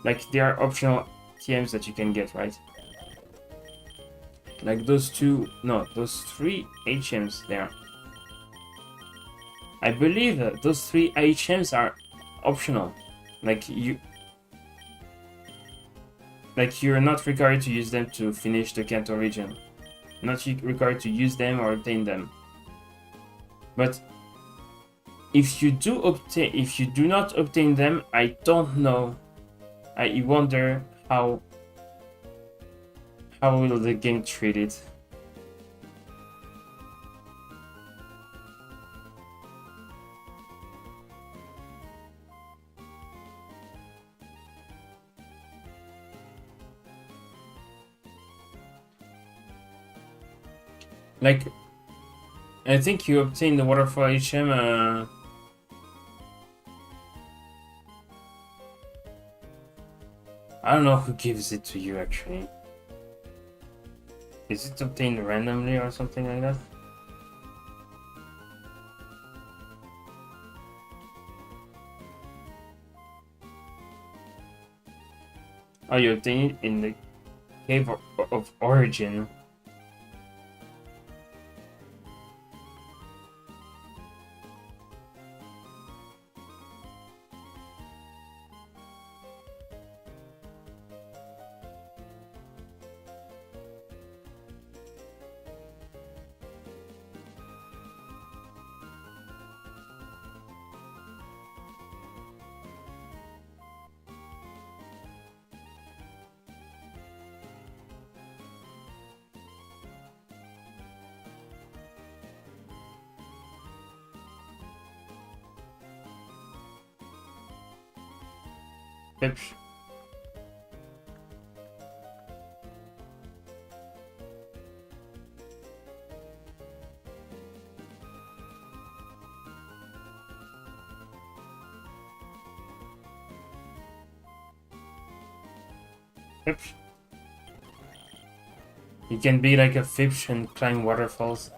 Like there are optional TMs that you can get, right? Like those those 3 HMs there. I believe that those 3 HMs are optional. Like you're not required to use them to finish the Kanto region. Not required to use them or obtain them. But if you do not obtain them, I don't know. I wonder how will the game treat it. Like, I think you obtain the Waterfall HM. I don't know who gives it to you actually. Is it obtained randomly or something like that? Oh, you obtain it in the Cave of Origin. Oops. Oops. You can be like a fish and climb waterfalls.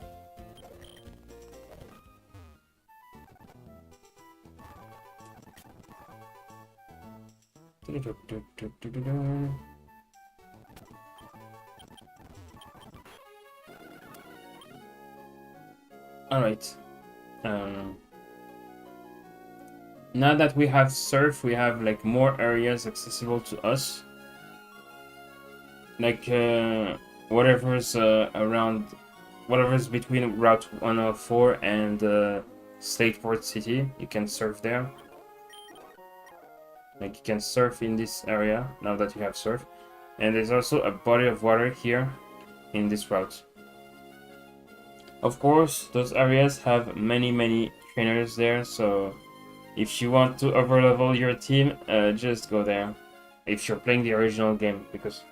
Alright. Now that we have surf, we have like more areas accessible to us. Like whatever's around, whatever's between Route 104 and Slateport City, you can surf there. Like you can surf in this area now that you have surf. And there's also a body of water here in this route. Of course, those areas have many trainers there, so if you want to overlevel your team, just go there. If you're playing the original game, because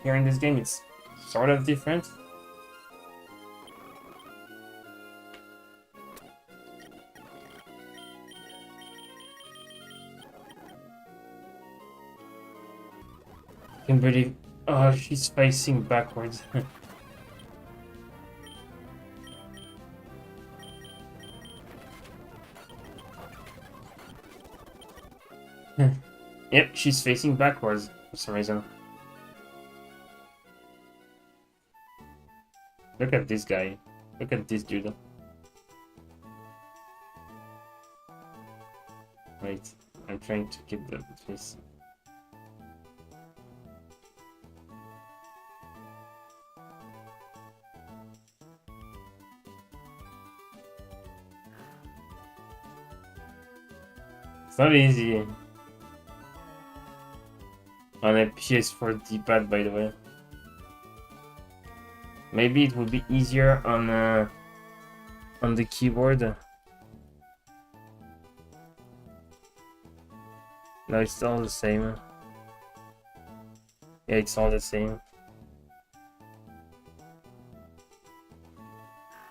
here in this game it's sort of different. I can believe... Oh, she's facing backwards. Yep, she's facing backwards for some reason. Look at this guy. Look at this dude. Wait, I'm trying to keep the face. It's not easy on a PS4 D-pad, by the way. Maybe it would be easier on the keyboard. No, it's all the same. Yeah, it's all the same.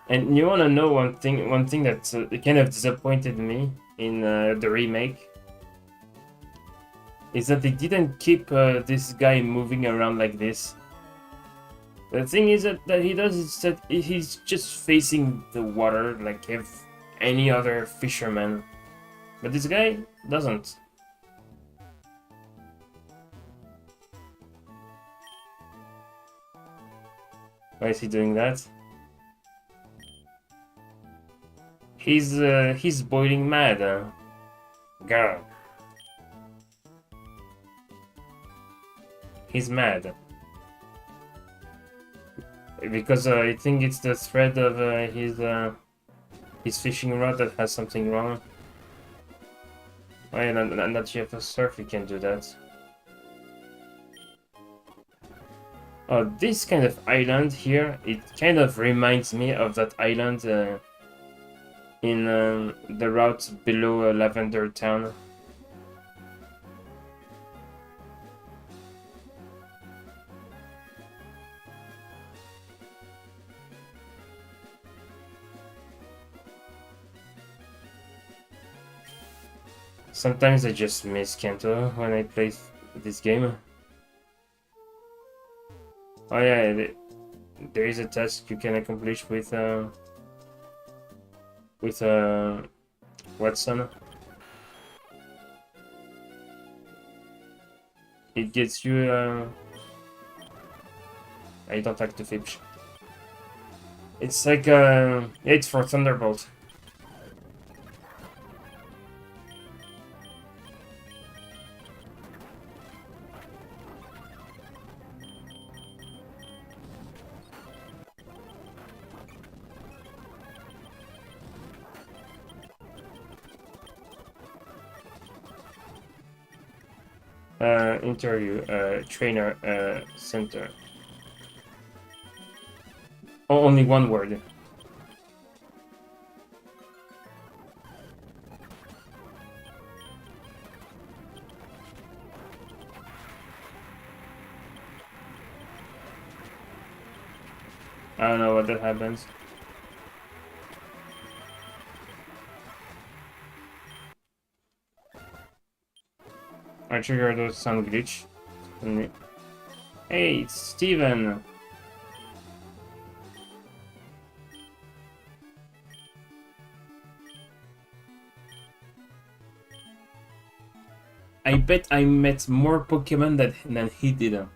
And you wanna know one thing? One thing that kind of disappointed me in the remake is that they didn't keep this guy moving around like this. The thing is that he does is that he's just facing the water like if any other fisherman, but this guy doesn't. Why is he doing that? He's boiling mad, girl. He's mad because I think it's the thread of his fishing rod that has something wrong. Oh, yeah, and that you have to surf, you can do that. Oh, this kind of island here, it kind of reminds me of that island in the route below Lavender Town. Sometimes I just miss Kanto when I play this game. Oh yeah, there is a task you can accomplish with Watson. It gets you I don't like to fish. It's like it's for Thunderbolt. Interview, trainer, center. Oh, only one word. I don't know what that happens. I triggered a sound glitch. Hey, it's Steven! I bet I met more Pokemon than he did.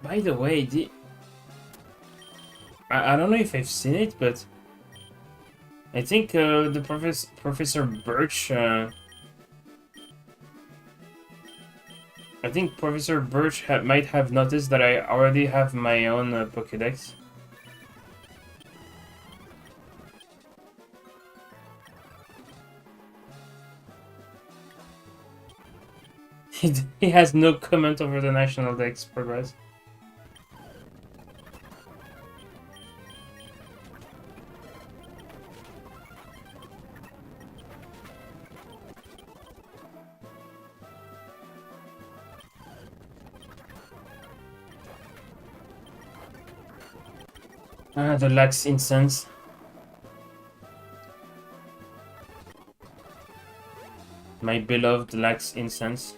By the way, I don't know if I've seen it, but I think the Professor Birch. I think Professor Birch might have noticed that I already have my own Pokédex. He has no comment over the National Dex progress. Ah, the lax incense. My beloved lax incense.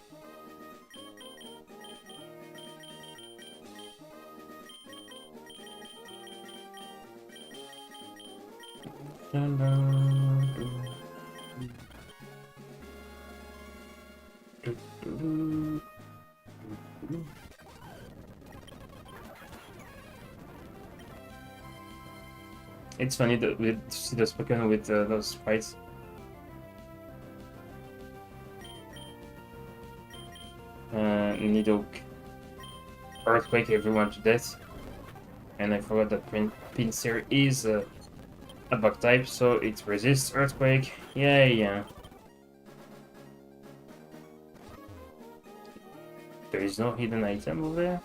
It's funny that we see those Pokemon with those sprites. Nidoke. Earthquake everyone to death. And I forgot that Pinsir is a bug type, so it resists Earthquake. Yay! There is no hidden item over there.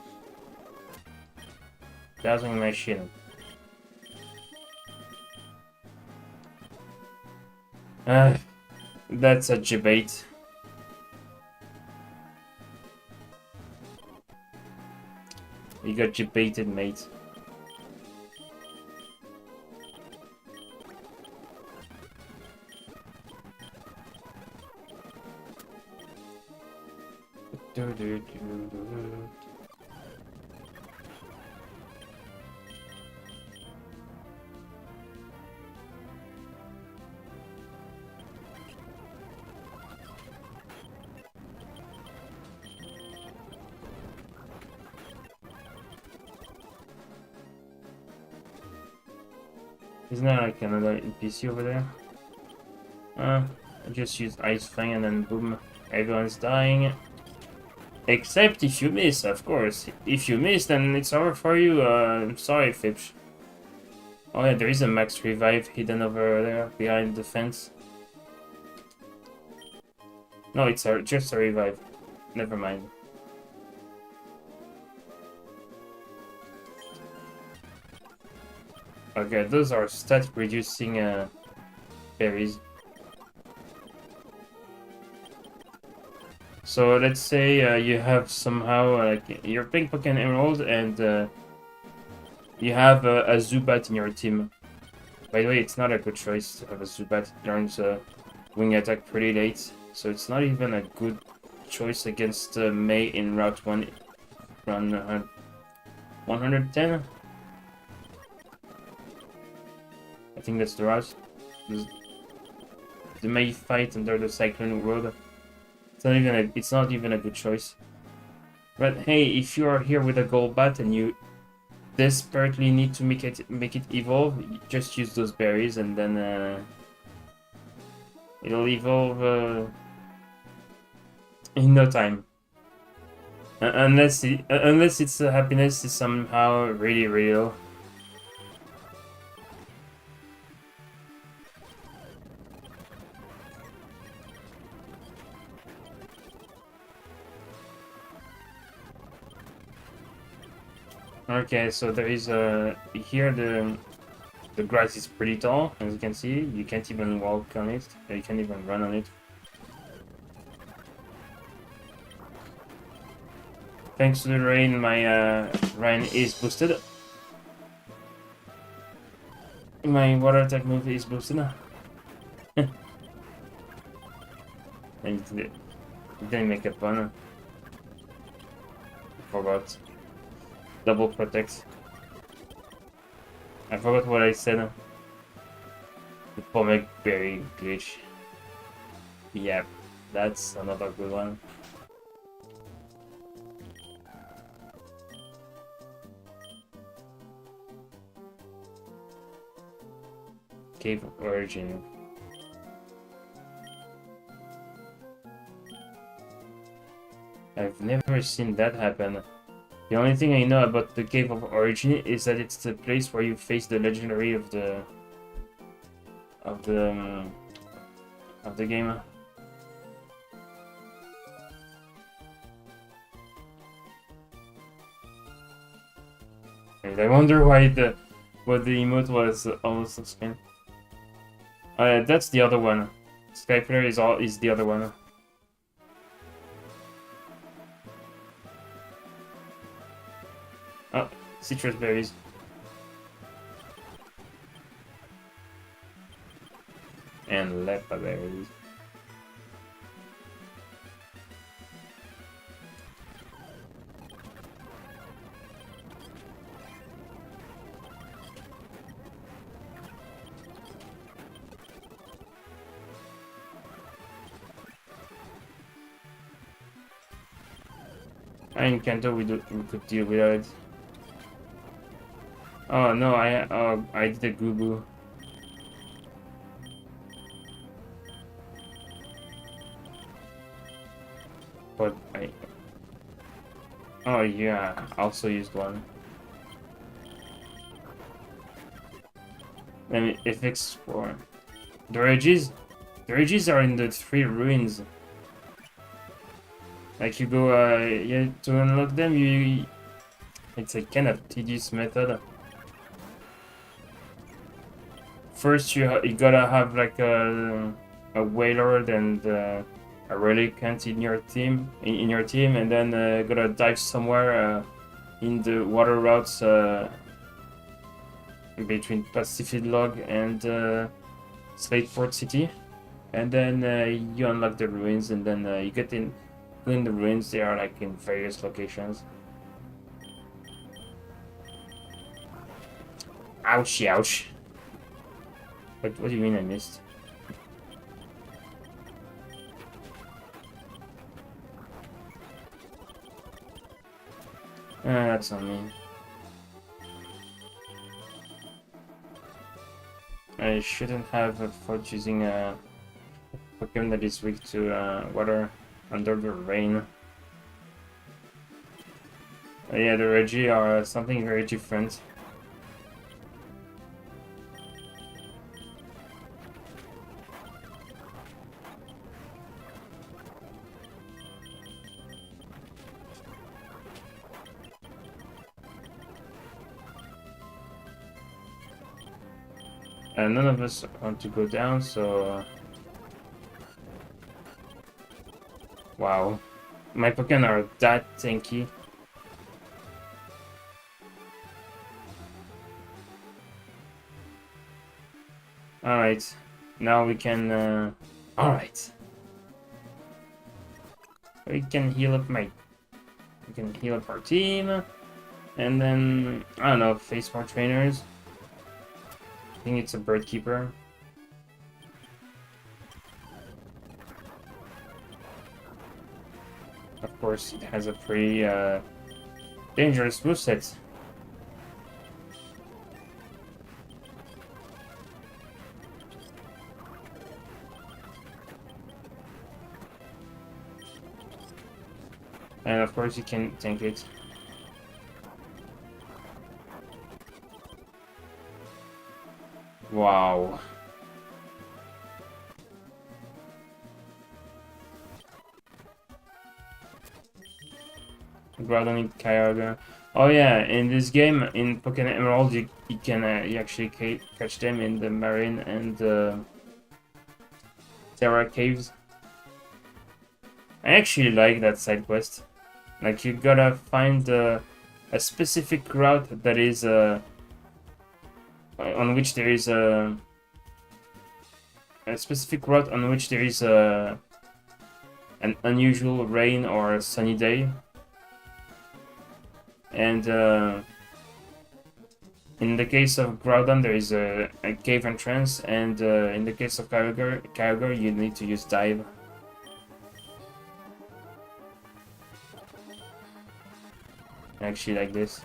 Dazzling my shield. That's a debate. You got baited, mate. Isn't there like another NPC over there? I just use Ice Fang and then boom, everyone's dying. Except if you miss, of course. If you miss, then it's over for you. I'm sorry, Fipsh. Oh yeah, there is a max revive hidden over there behind the fence. No, it's just a revive. Never mind. Okay, those are stat reducing berries. So let's say you have somehow like you're playing Pokémon Emerald and you have a Zubat in your team. By the way, it's not a good choice to have a Zubat. It learns wing attack pretty late, so it's not even a good choice against May in Route 1, run 110. I think that's the route. The May fight under the Cyclone Road. It's not even a good choice. But hey, if you are here with a Golbat and you desperately need to make it evolve, just use those berries and then it'll evolve in no time. Unless its happiness is somehow really real. Okay, so there is here the grass is pretty tall, as you can see. You can't even walk on it. You can't even run on it. Thanks to the rain, my rain is boosted. My water attack move is boosted. And it didn't make a pun. Forgot. Double protect. I forgot what I said. The Pomek Berry glitch. Yep, that's another good one. Cave of Origin. I've never seen that happen. The only thing I know about the Cave of Origin is that it's the place where you face the legendary of the game. And I wonder why what the emote was almost on screen. That's the other one. Skyflare is the other one. Oh, citrus berries. And lepa berries. In Kanto we could deal without it. Oh no, I did a Gubu. But oh yeah, I also used one. Let me explore. The Regis are in the 3 ruins. Like you go, yeah, to unlock them, it's a kind of tedious method. First, you gotta have like a Wailord and a Relicanth in your team, and then gotta dive somewhere in the water routes between Pacific Log and Slateport City, and then you unlock the ruins, and then you get in the ruins. They are like in various locations. Ouch! Ouch! What do you mean I missed? That's on me. I shouldn't have fought using a Pokemon that is weak to water under the rain. Yeah, the Regi are something very different. None of us want to go down, so... Wow. My Pokemon are that tanky. Alright. Now we can... Alright. We can heal up my... We can heal up our team. And then... I don't know, face more trainers. I think it's a bird keeper. Of course, it has a pretty dangerous moveset. And of course, you can tank it. Wow. Groudon Kyogre. Oh yeah, in this game, in Pokémon Emerald, you can you actually catch them in the Marine and Terra caves. I actually like that side quest. Like, you gotta find a specific route that is on which there is a specific route on which there is an unusual rain or a sunny day. And in the case of Groudon, there is a cave entrance, and in the case of Kyogre, you need to use Dive. I actually like this.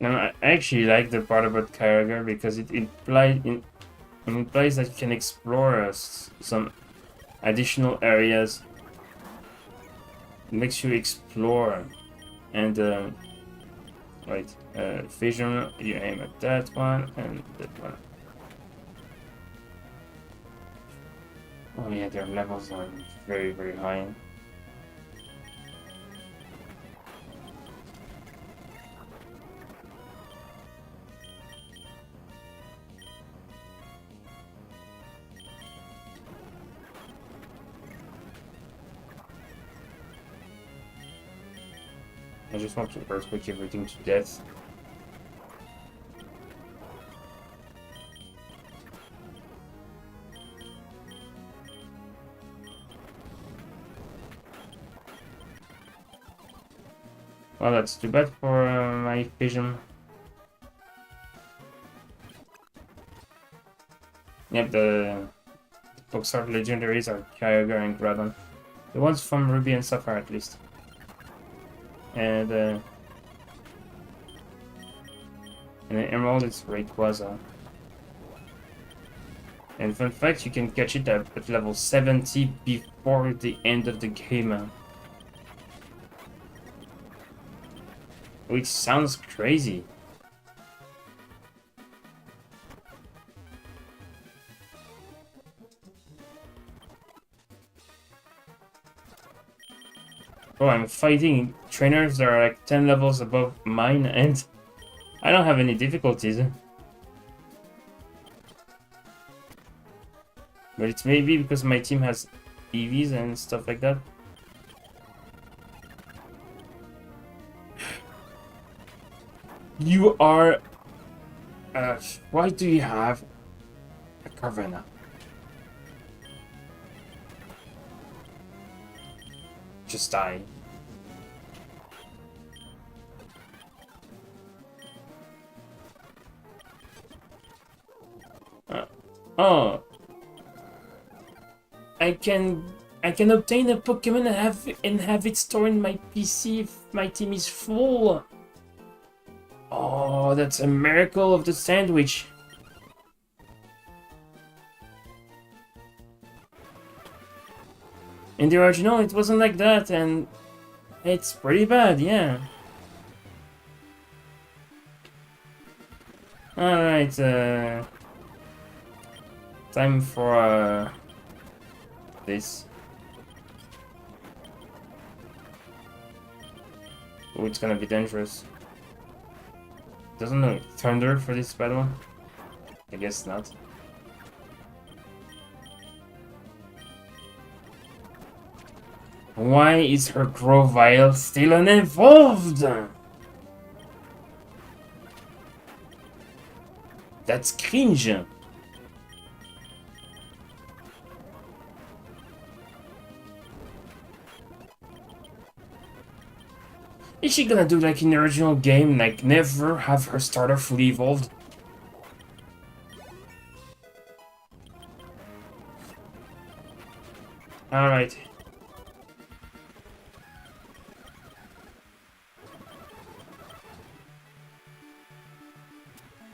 Now, I actually like the part about Kyogre because it implies that you can explore some additional areas. It makes you explore, and wait, vision. You aim at that one and that one. Oh yeah, their levels are very, very high. I just want to earthquake everything to death. Well, that's too bad for my vision. Yep, the Boxart legendaries are Kyogre and Groudon. The ones from Ruby and Sapphire, at least. And in Emerald, it's Rayquaza. And fun fact, you can catch it at level 70 before the end of the game. Which sounds crazy. Bro, I'm fighting trainers that are like 10 levels above mine, and I don't have any difficulties. But it's maybe because my team has EVs and stuff like that. You are... why do you have a Carvana? Just die. Oh. I can obtain a Pokémon and have it stored in my PC if my team is full. Oh, that's a miracle of the sandwich. In the original, it wasn't like that, and it's pretty bad, yeah. Alright, time for, this. Oh, it's gonna be dangerous. Doesn't know thunder for this battle? I guess not. Why is her Grovyle still unevolved? That's cringe. Is she gonna do like in the original game, like never have her starter fully evolved? Alright.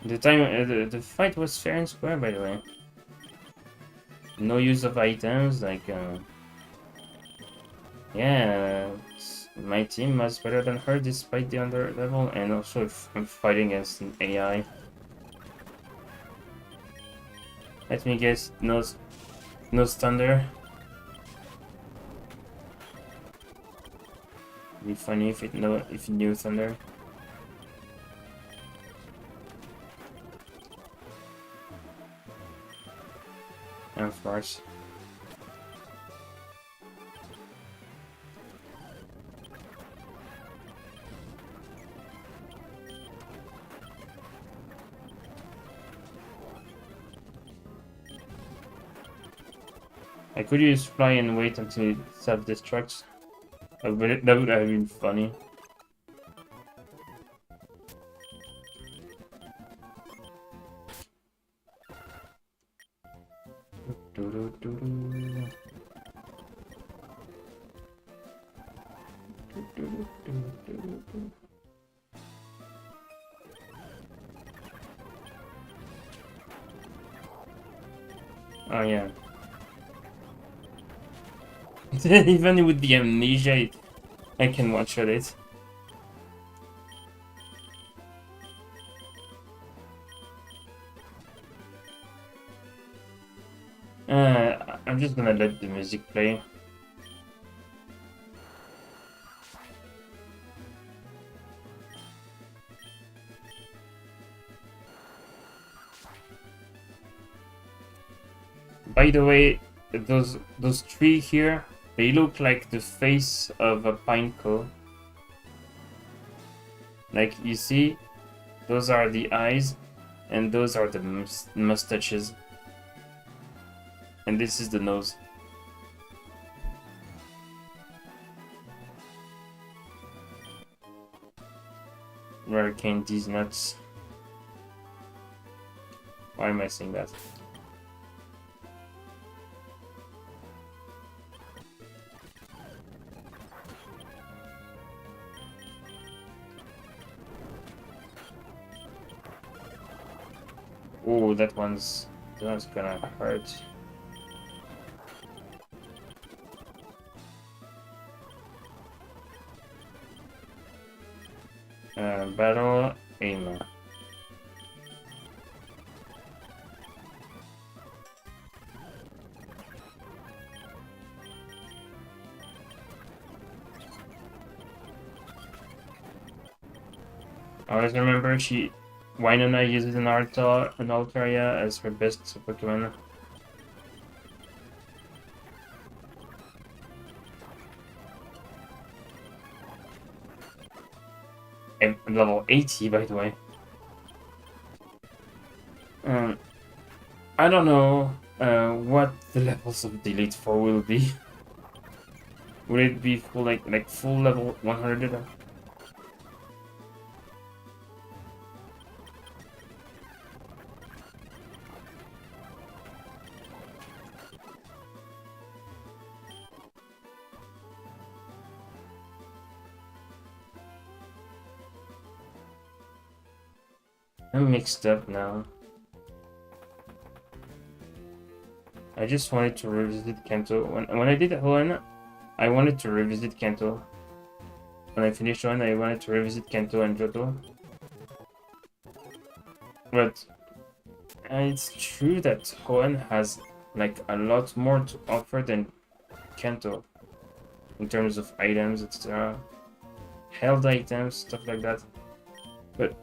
The fight was fair and square, by the way. No use of items, like, yeah, my team was better than her despite the under level, and also if I'm fighting against an AI. Let me guess, no thunder. It'd be funny if it knew thunder. Of course. I could use fly and wait until it self-destructs. That would have been funny. Oh yeah. Even with the amnesia, I can watch it. I'm just gonna let the music play. By the way, those three here, they look like the face of a pineco. Like, you see, those are the eyes, and those are the mustaches. And this is the nose. Where can these nuts? Why am I saying that? Oh, that's gonna hurt. Battle aim. always remember Winona uses an Altaria as her best Pokemon. And level 80, by the way. I don't know what the levels of the Elite Four will be. Will it be full like full level 100? I'm mixed up now. I just wanted to revisit Kanto. When I did Hoenn, I wanted to revisit Kanto. When I finished Hoenn, I wanted to revisit Kanto and Johto. But it's true that Hoenn has like a lot more to offer than Kanto in terms of items, etc. Held items, stuff like that. But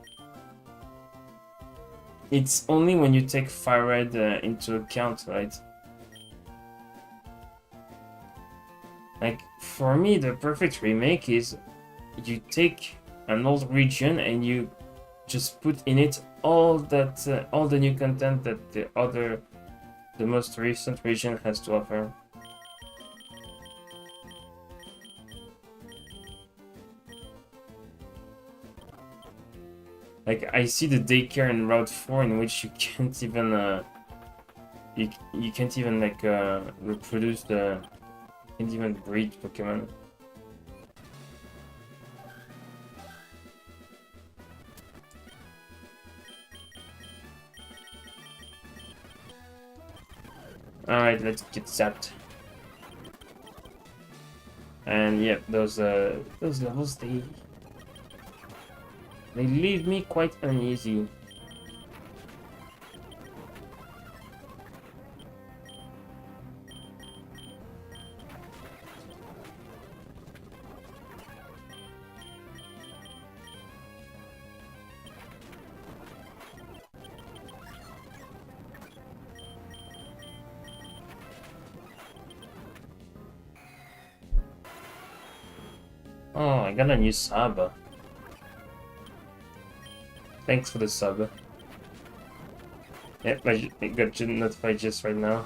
it's only when you take FireEmerald into account, right? Like, for me, the perfect remake is you take an old region and you just put in it all the new content that the most recent region has to offer. Like, I see the daycare in Route 4 in which you can't even you can't even like reproduce the you can't even breed Pokemon. Alright, let's get zapped. And yeah, those levels they leave me quite uneasy. Oh, I got a new sub. Thanks for the sub. Yep, I got notified just right now.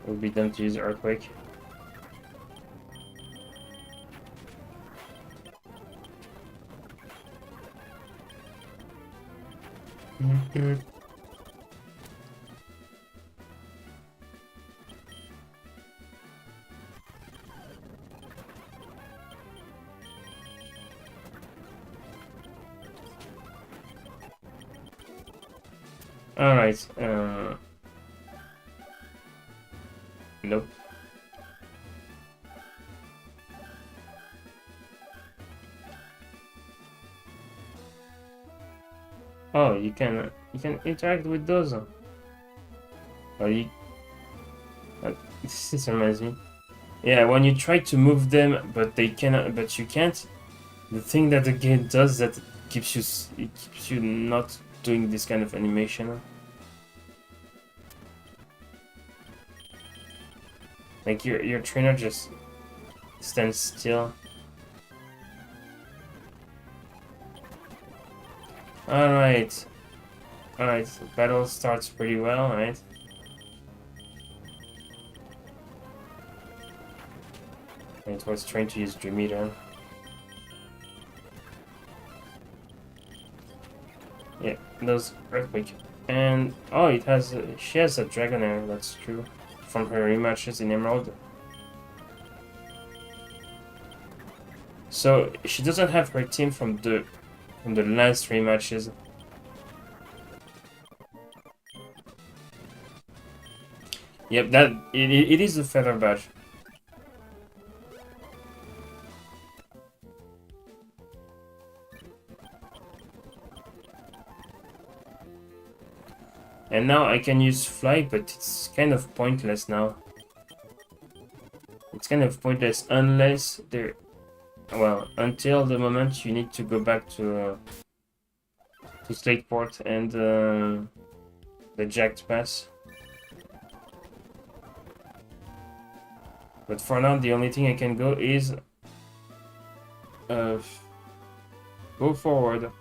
We'll be done to use Earthquake. Alright, nope. Oh, you can interact with those. Oh, you. This reminds me. Yeah, when you try to move them, but you can't. The thing that the game does that it keeps you not doing this kind of animation. Like your trainer just stands still. Alright. Alright, battle starts pretty well, right? And it was trying to use Dream Eater. Yeah, those Earthquake. And oh, she has a Dragonair, that's true. From her rematches in Emerald. So she doesn't have her team from the last rematches. Yep, it is a feather badge. And now I can use fly, but it's kind of pointless now. It's kind of pointless unless there... Well, until the moment you need to go back to Slateport and the Jacked Pass. But for now, the only thing I can go is go forward.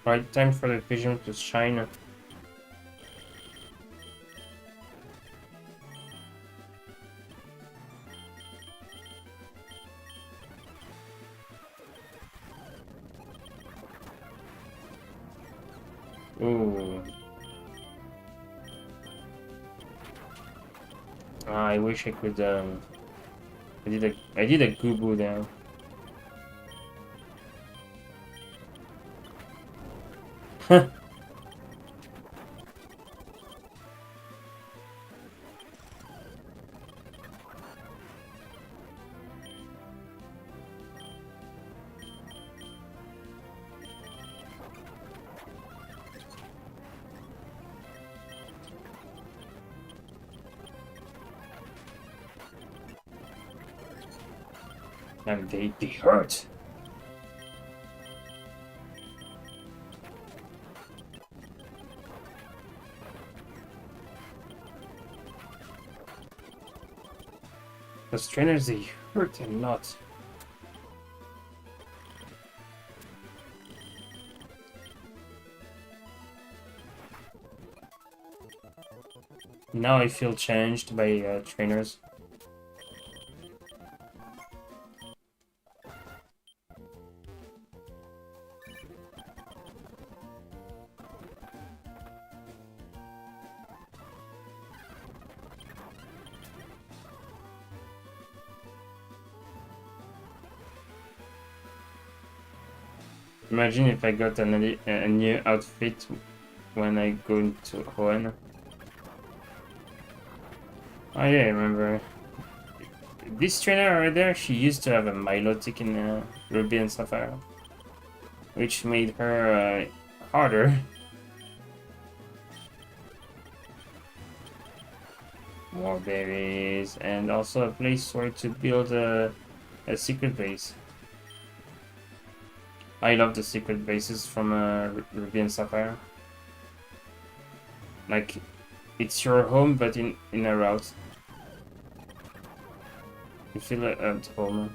Right, time for the vision to shine. Ooh. I wish I could I did a Gubu there. And they hurt. Those trainers, they hurt a lot. Now I feel challenged by trainers. Imagine if I got a new outfit when I go into Hoenn. Oh yeah, I remember. This trainer right there, she used to have a Milotic in Ruby and Sapphire, which made her harder. More berries, and also a place where to build a secret base. I love the secret bases from Ruby and Sapphire. Like, it's your home, but in a route. You feel at home.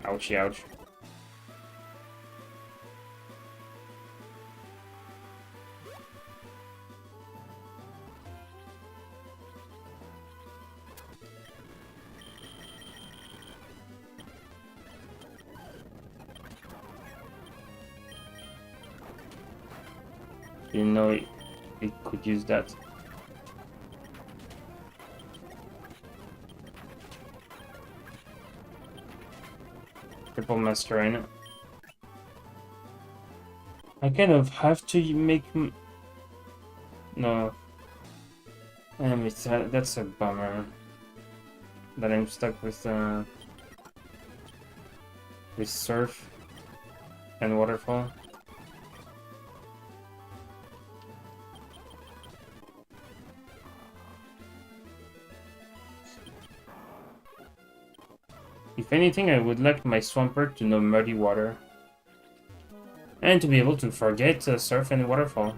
Ouchie, ouch. You know it could use that. Triple Masquerade. I kind of have to make... No. That's a bummer. That I'm stuck with Surf and Waterfall. If anything, I would like my Swampert to know Muddy Water. And to be able to forget Surf and Waterfall.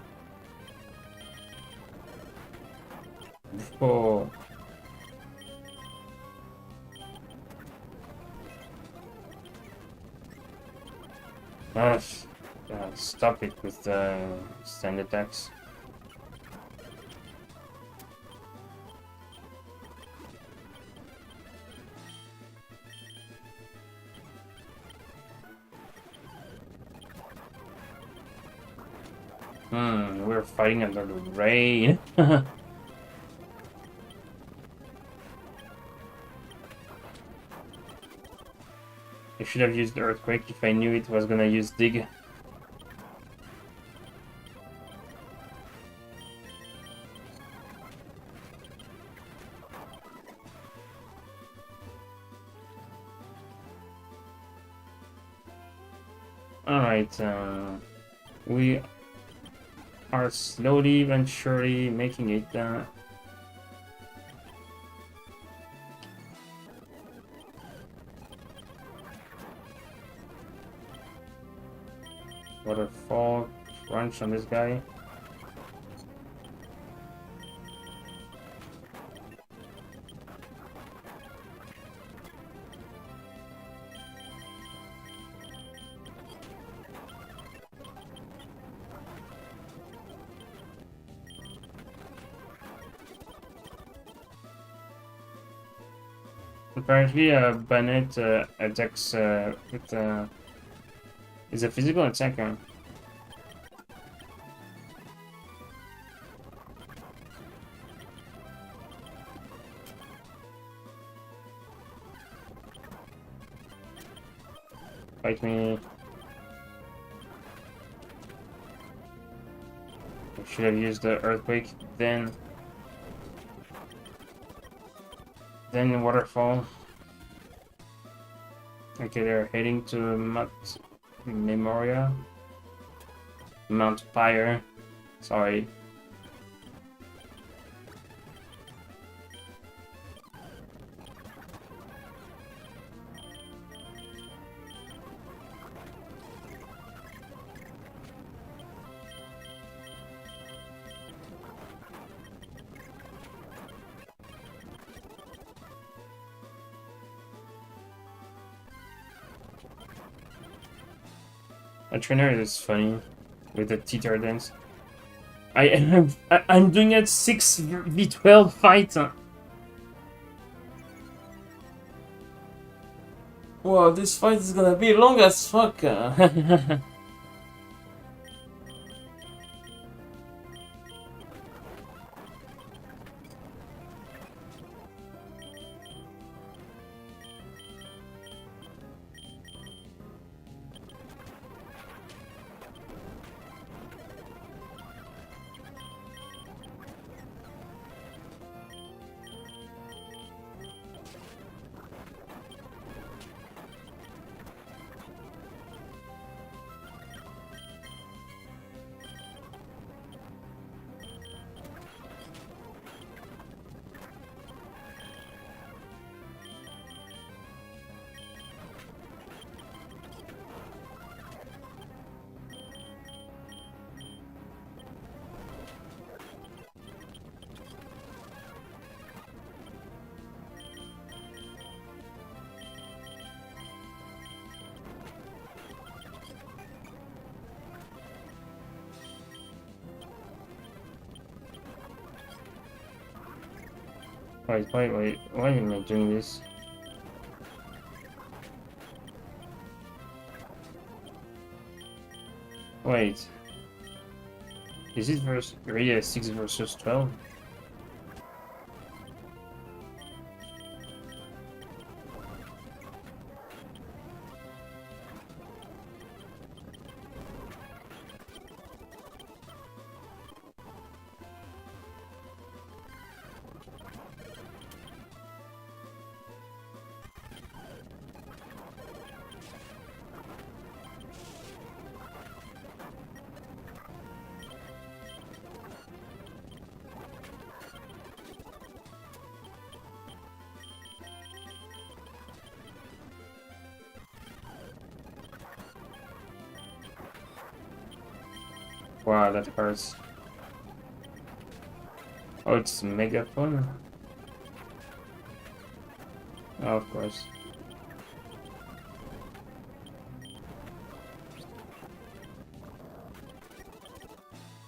Oh. Stop it with the stand attacks. We're fighting under the rain. I should have used Earthquake if I knew it was gonna use Dig. Alright, we are slowly and surely making it. Waterfall, crunch on this guy. Apparently, Bannet attacks with is a physical attacker. Fight me. I should have used the earthquake then. Then waterfall. Okay, they're heading to Mount Memoria. Mount Fire. Sorry. A trainer is funny with the teeter dance. I'm doing a 6v12 fight. Wow, this fight is gonna be long as fuck. Wait, why am I doing this? Wait. Is it really a 6 versus 12? Wow, that hurts. Oh, it's mega fun. Oh, of course.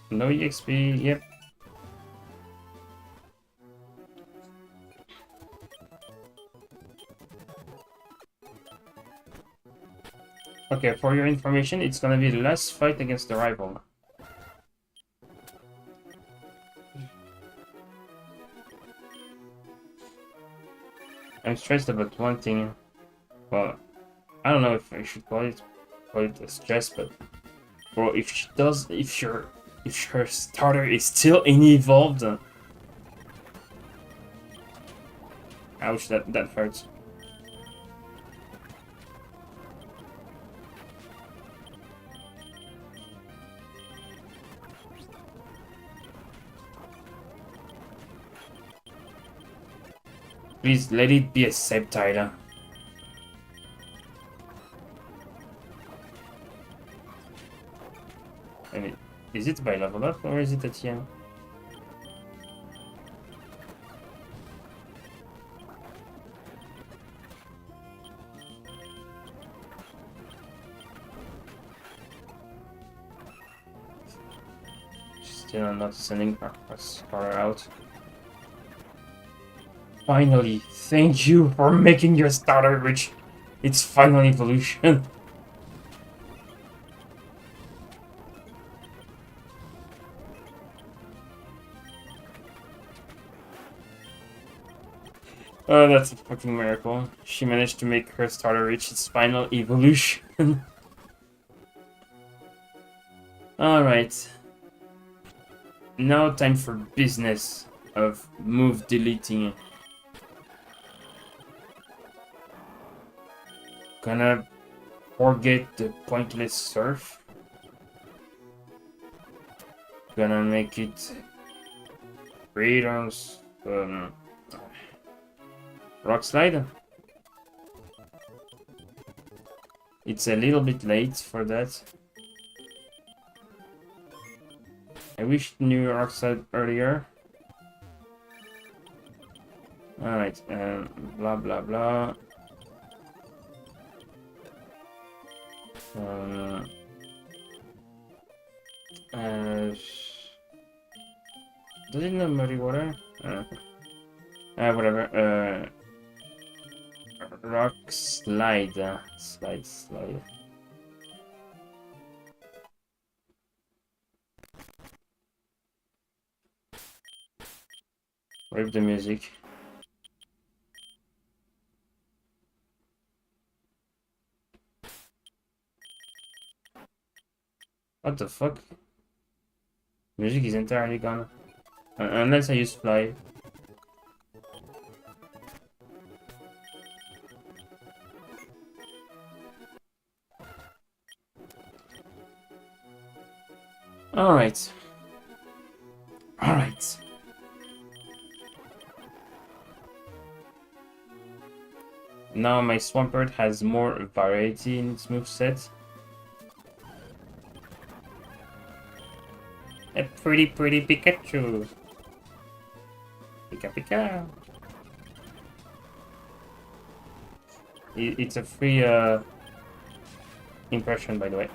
No EXP, yep. Okay, for your information, it's gonna be the last fight against the rival. I'm stressed about one thing. Well, I don't know if I should call it a stress, but bro, if she does, if her starter is still unevolved, ouch, that hurts. Please let it be a subtitle. I mean, is it by level up or is it at the end? Still not sending her starter out. Finally, thank you for making your starter reach its final evolution. Oh, that's a fucking miracle. She managed to make her starter reach its final evolution. Alright. Now time for business of move deleting. Gonna forget the pointless surf. Gonna make it freedoms. Rock slide. It's a little bit late for that. I wish knew rock slide earlier. Alright, blah blah blah. Does it know muddy water? Whatever. Rock slide. Slide. Rip the music. What the fuck? Music is entirely gone. Unless I use fly. Alright. Now my Swampert has more variety in its moveset. A pretty Pikachu. Pika. It's a free impression, by the way.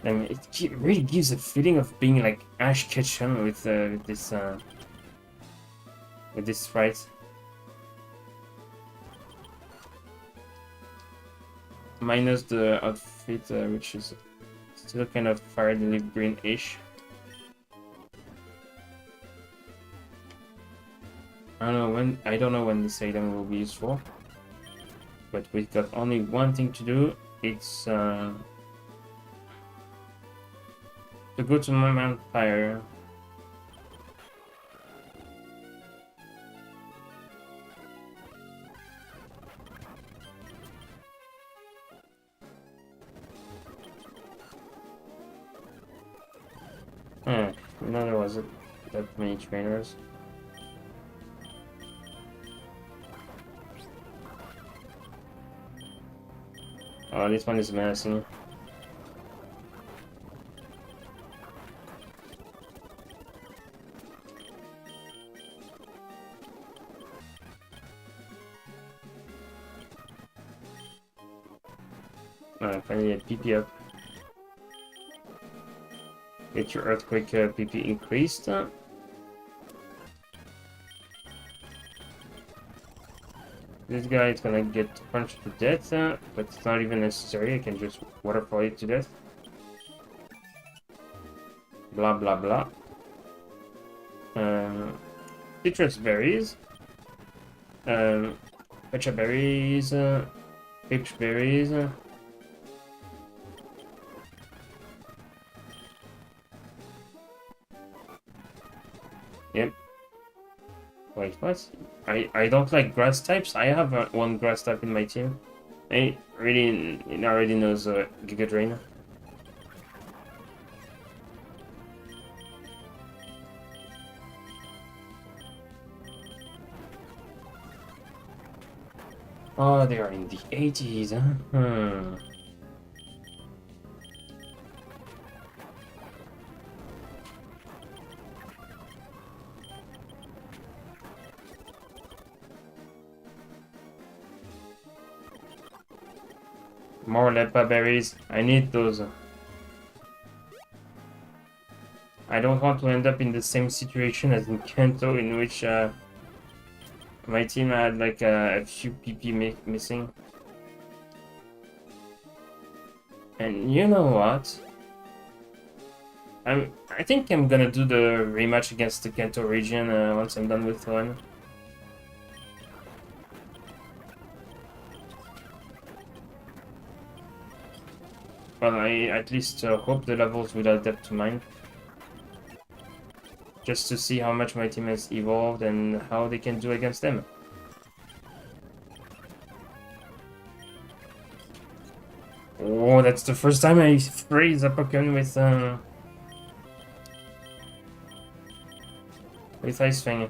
I mean, it really gives a feeling of being like Ash Ketchum with this sprite. Minus the outfit, which is still kind of fire leaf green-ish. I don't know when this item will be useful, but we've got only one thing to do. It's to go to my Mount Fire. No, there wasn't that many trainers. Oh, this one is menacing. Finally a PP up. Get your Earthquake PP increased. This guy is gonna get punched to death, but it's not even necessary. I can just waterfall it to death. Blah blah blah. citrus berries, matcha berries, peach berries. Yep. Wait, what? I don't like grass types. I have one grass type in my team. I really already knows Giga Drain. Oh, they are in the 80s, huh? Hmm. More Lepa berries. I need those. I don't want to end up in the same situation as in Kanto, in which my team had like a few PP missing. And you know what? I think I'm gonna do the rematch against the Kanto region once I'm done with Hoenn. Well, I at least hope the levels will adapt to mine. Just to see how much my team has evolved and how they can do against them. Oh, that's the first time I freeze a Pokémon with Ice Fang.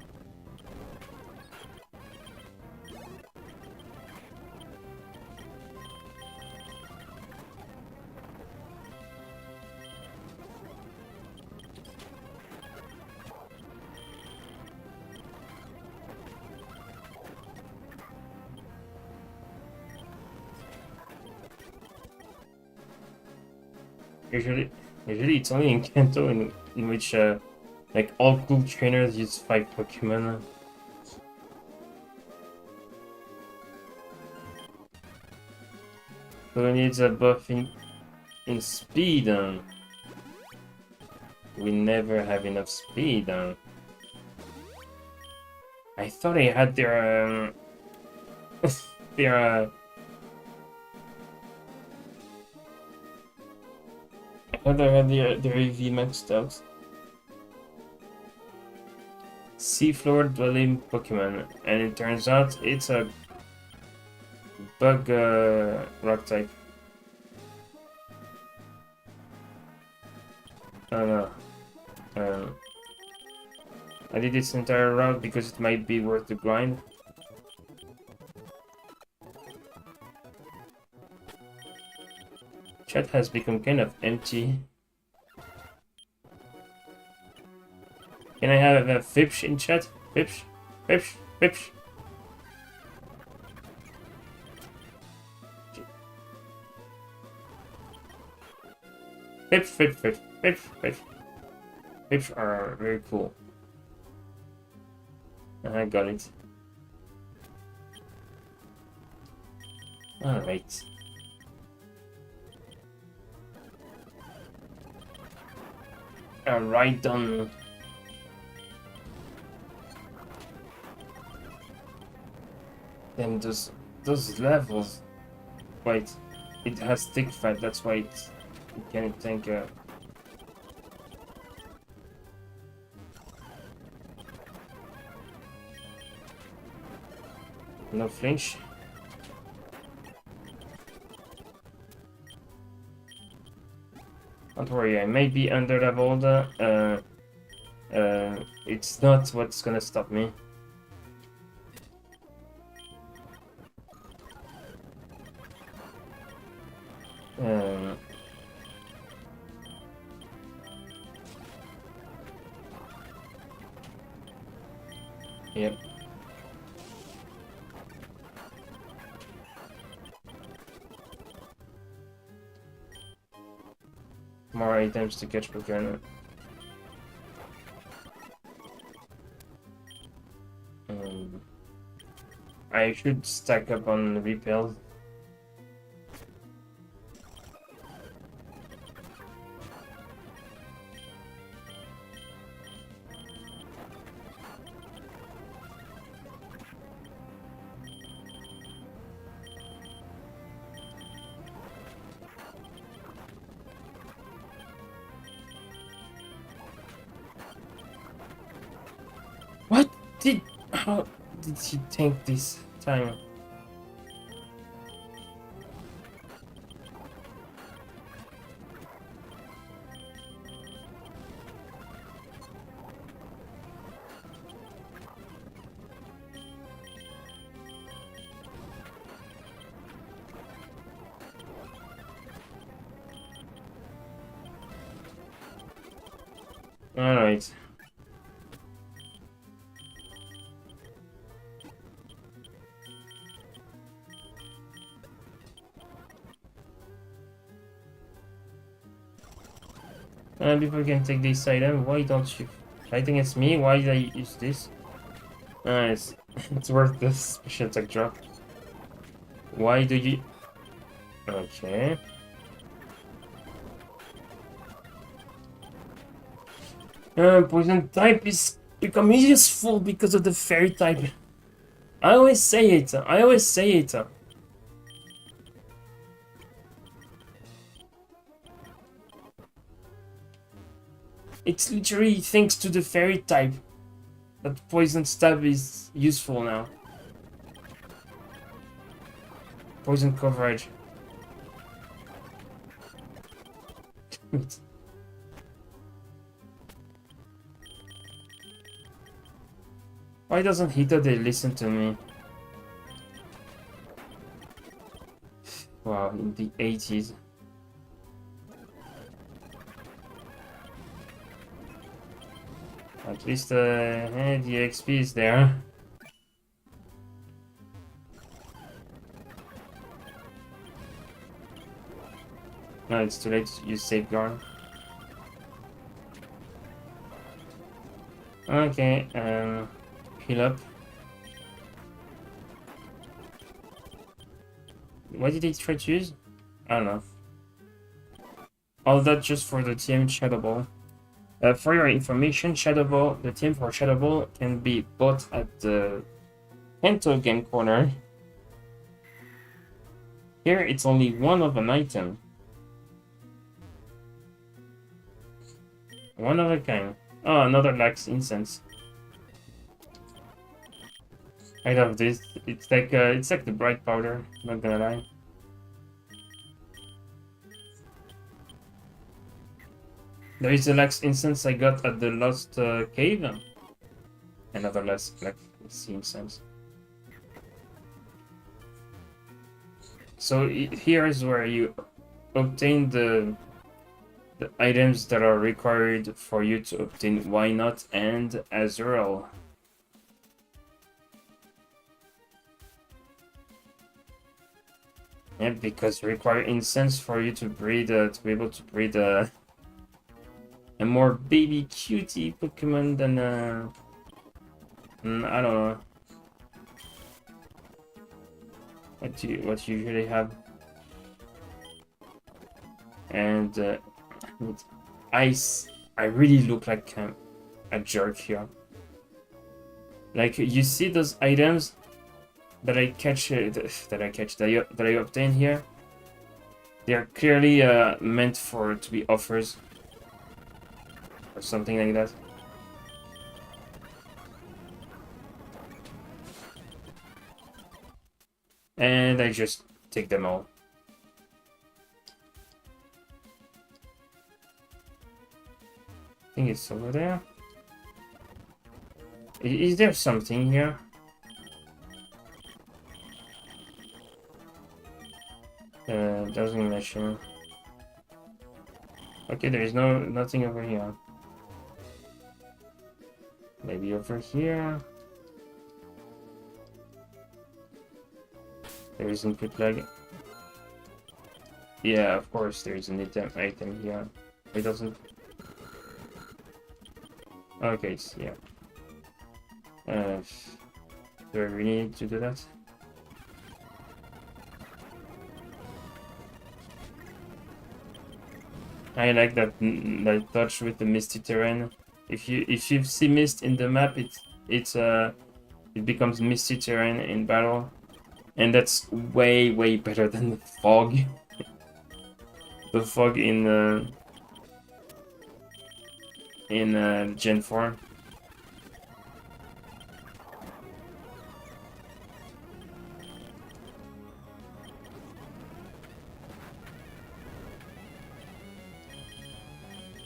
Usually it's only in Kanto in which like all cool trainers use 5 Pokemon. Who needs a buff in speed? We never have enough speed. I thought I had their their I thought I had their EV maxed out. Seafloor dwelling Pokemon, and it turns out it's a bug rock type. Oh no. I did this entire route because it might be worth the grind. Chat has become kind of empty. Can I have a Fipsh in chat? Fipsh? Fipsh? Fipsh? Fipsh, Fipsh, Fipsh, Fipsh, Fipsh. Fipsh are very cool. I got it. Alright. Alright, done. Then those levels. Wait, it has thick fat, that's why it can't tank no flinch. Don't worry, I may be under leveled. It's not what's gonna stop me. Yep. More items to catch Pokemon. I should stack up on repel. How did he think this time? Alright. Before you can take this item, why don't you fight against me? Why did I use this? It's, it's worth the special attack drop. Why do you... Okay. Poison type is becoming useful because of the fairy type. I always say it. I always say it. It's literally thanks to the fairy type that poison stab is useful now. Poison coverage. Why doesn't Hitode listen to me? Wow, in the 80s. At least the XP is there. No, it's too late to use safeguard. Okay, heal up. What did he try to use? I don't know. All that just for the TM Shadow Ball. For your information, Shadow Ball, the TM for Shadow Ball can be bought at the Kanto game corner. Here it's only one of an item. One of a kind. Oh, another Lax Incense. I love this. It's like the bright powder, not gonna lie. There is a Lax Incense I got at the Lost Cave. Another Lax Incense. So here is where you obtain the items that are required for you to obtain Why Not and Azrael. Yeah, because you require incense for you to breed, to be able to breed a more baby cutie Pokemon than I don't know what you usually have. And with ice, I really look like a jerk here. Like, you see those items that I catch, that I obtain here? They are clearly meant to be offers. Or something like that. And I just take them all. I think it's over there. Is there something here? Doesn't mention. Okay, there is nothing over here. Maybe over here. There is input lag. Yeah, of course there is an item here. It doesn't. Okay, so yeah. Do I really need to do that? I like that touch with the misty terrain. If you see mist in the map, it becomes misty terrain in battle, and that's way better than the fog. The fog in Gen 4.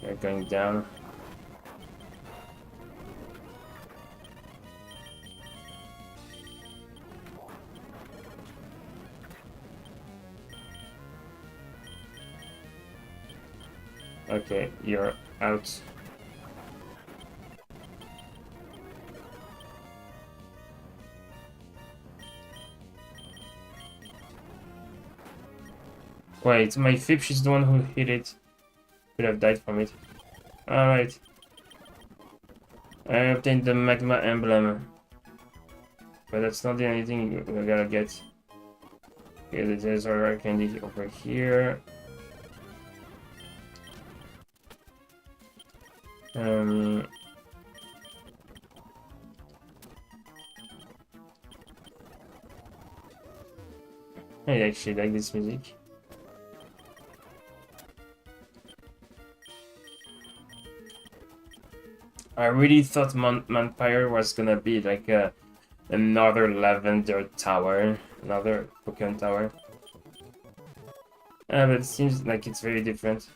We're going down. Okay, you're out. Wait, my Fipsh is the one who hit it. Could have died from it. Alright. I obtained the magma emblem. But that's not the only thing we're gonna get. Okay, there's our candy over here. I actually like this music. I really thought Manpire was gonna be like another lavender tower, another Pokémon tower. But it seems like it's very different.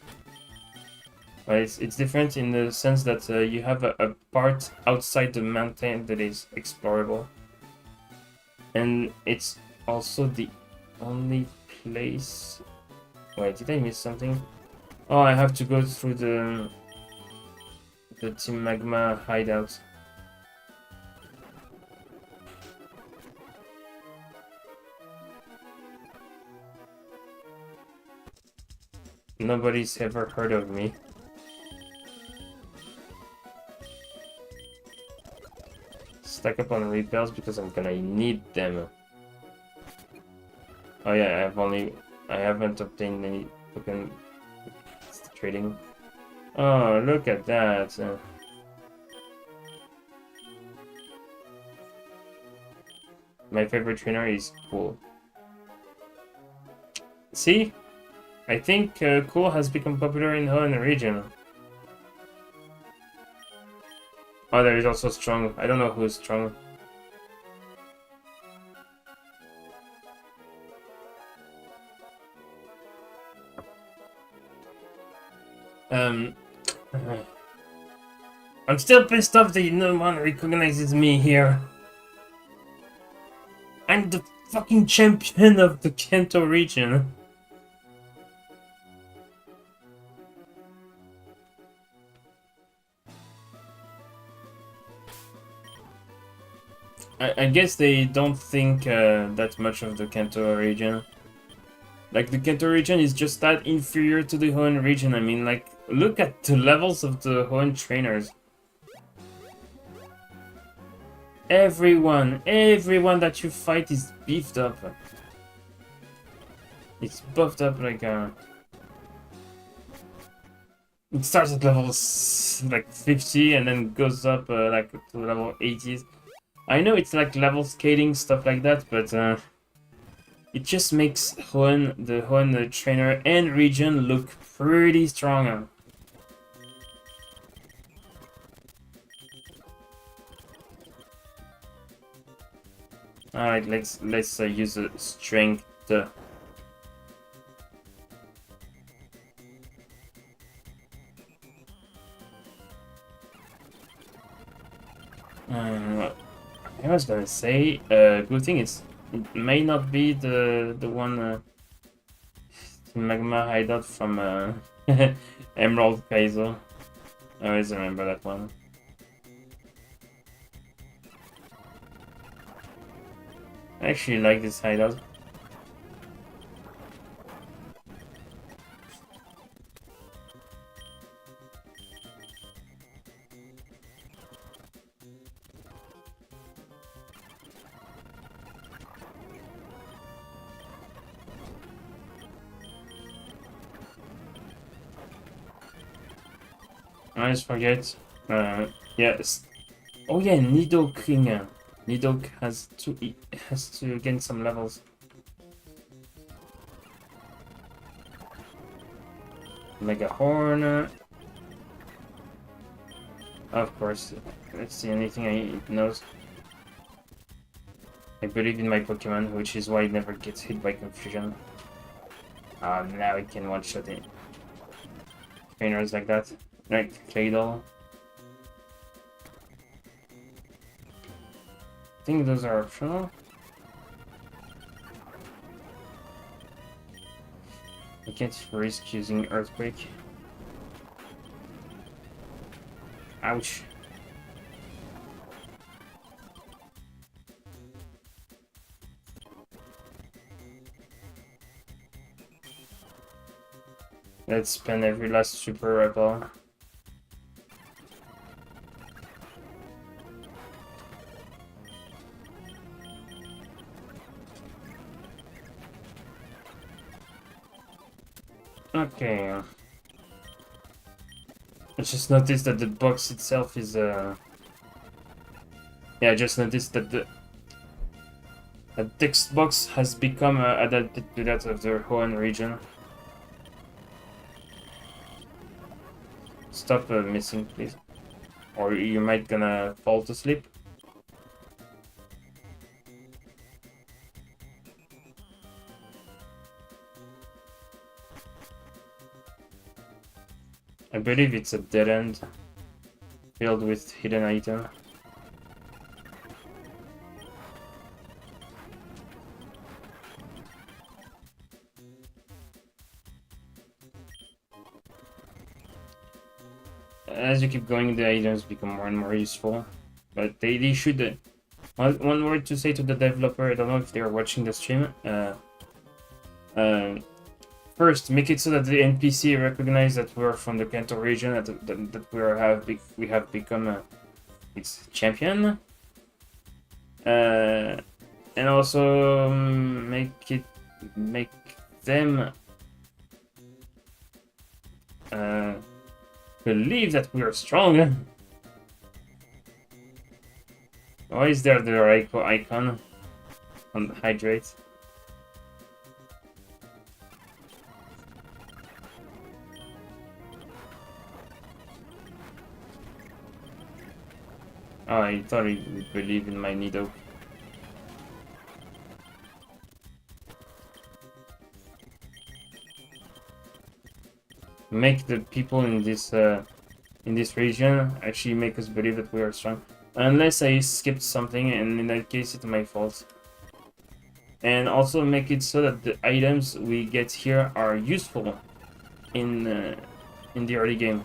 It's different in the sense that you have a part outside the mountain that is explorable. And it's also the only place... Wait, did I miss something? Oh, I have to go through the Team Magma hideout. Nobody's ever heard of me. Stack up on repels because I'm gonna need them. Oh yeah, I haven't obtained any Pokémon trading. Oh, look at that. My favorite trainer is Cool. See? I think Cool has become popular in Hoenn region. Oh, there is also Strong. I don't know who's Strong. I'm still pissed off that no one recognizes me here. I'm the fucking champion of the Kanto region. I guess they don't think that much of the Kanto region. Like, the Kanto region is just that inferior to the Hoenn region. I mean, like, look at the levels of the Hoenn trainers. Everyone that you fight is beefed up. It's buffed up like it starts at level like 50 and then goes up like to level 80s. I know it's like level scaling, stuff like that, but it just makes Hoenn, the Hoenn trainer and region look pretty strong. Alright, let's use a strength. I was gonna say, good thing is it may not be the one magma hideout from Emerald Kaizo. I always remember that one. I actually like this hideout. I always forget. Yes. Oh yeah, Nidoking. Nidok has to gain some levels. Mega Hoenn. Of course, that's the only thing it knows. I believe in my Pokemon, which is why it never gets hit by confusion. Now it can one-shot it. Trainers like that. Right, Claydol. I think those are optional. I can't risk using Earthquake. Ouch. Let's spend every last super rebel. Okay. I just noticed that the box itself is yeah, I just noticed that the text box has become adapted to that of the Hoenn region. Stop missing, please. Or you might gonna fall to sleep. I believe it's a dead end filled with hidden item. As you keep going, the items become more and more useful. But they should... one word to say to the developer, I don't know if they're watching the stream. First, make it so that the NPC recognize that we're from the Kanto region, that we have become its champion. And also make them believe that we are strong. Why is there the Raiko icon on the hydrate? Oh, I thought he would believe in my Nido. Make the people in this region actually make us believe that we are strong. Unless I skipped something, and in that case it's my fault. And also make it so that the items we get here are useful in the early game.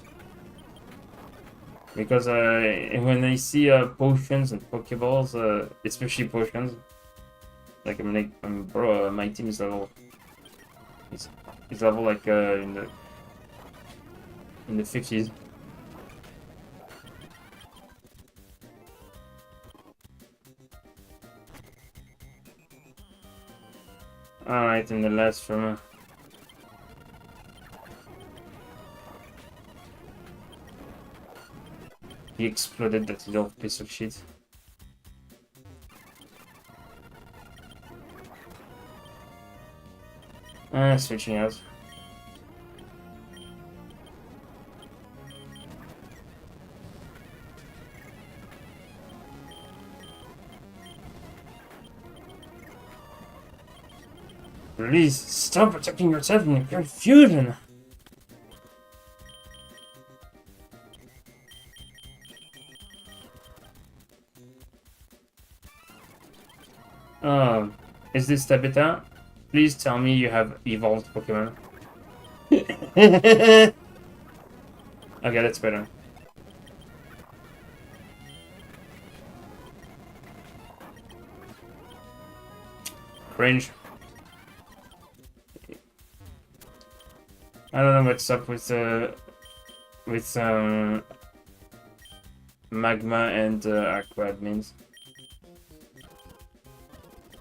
Because when I see potions and Pokeballs, especially potions, like bro, my team is level, it's level like in the 50s. Alright, and the last from he exploded, that little piece of shit. Switching out. Please stop protecting yourself in confusion. Is this Tabitha? Please tell me you have evolved Pokemon. Okay, that's better. Cringe. I don't know what's up with Magma and Aqua admins.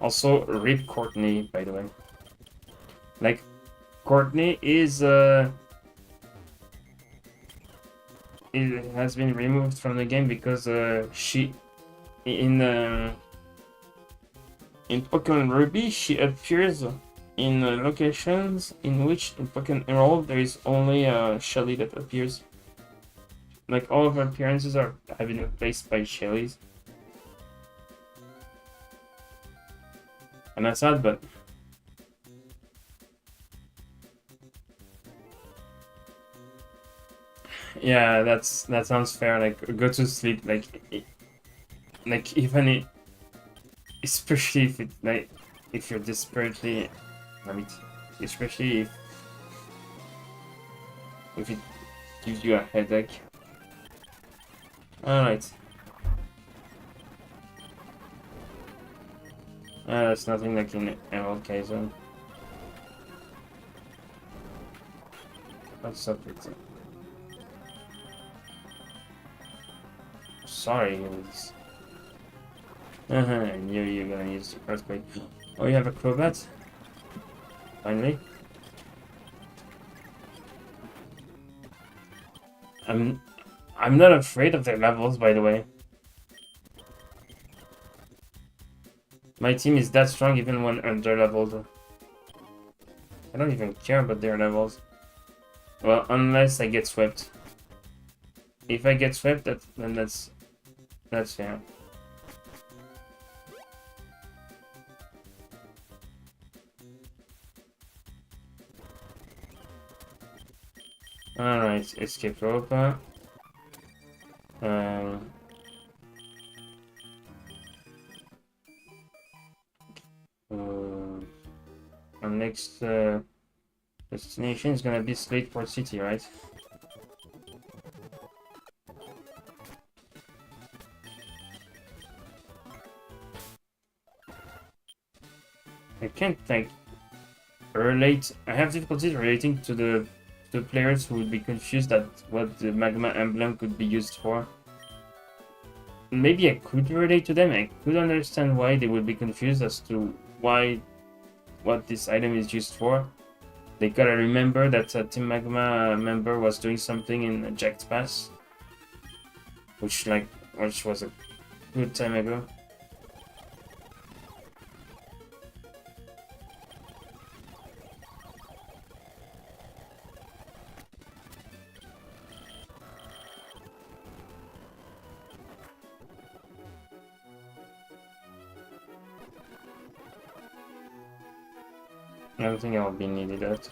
Also, rip Courtney, by the way. Like, Courtney is it has been removed from the game because she in Pokemon Ruby she appears in locations in which in Pokémon Emerald there is only Shelly that appears. Like all of her appearances have been replaced by Shelly's. And that's sad, but Yeah, that sounds fair. Like go to sleep. Like even especially if it like if you're desperately, I mean, especially if it gives you a headache. All right. That's nothing like in Emerald Kaizen. What's up with it? Sorry, guys. I knew you were gonna use Earthquake. Oh, you have a Crobat? Finally. I'm not afraid of their levels, by the way. My team is that strong even when under leveled. I don't even care about their levels. Well, unless I get swept. If I get swept, then that's fair. Alright, escape rope. Um, our next destination is gonna be Slateport City, right? I can't like relate. I have difficulties relating to the players who would be confused at what the magma emblem could be used for. Maybe I could relate to them. I could understand why they would be confused as to what this item is used for. They gotta remember that a Team Magma member was doing something in Jacked Pass, which was a good time ago. I don't think I'll be needed that.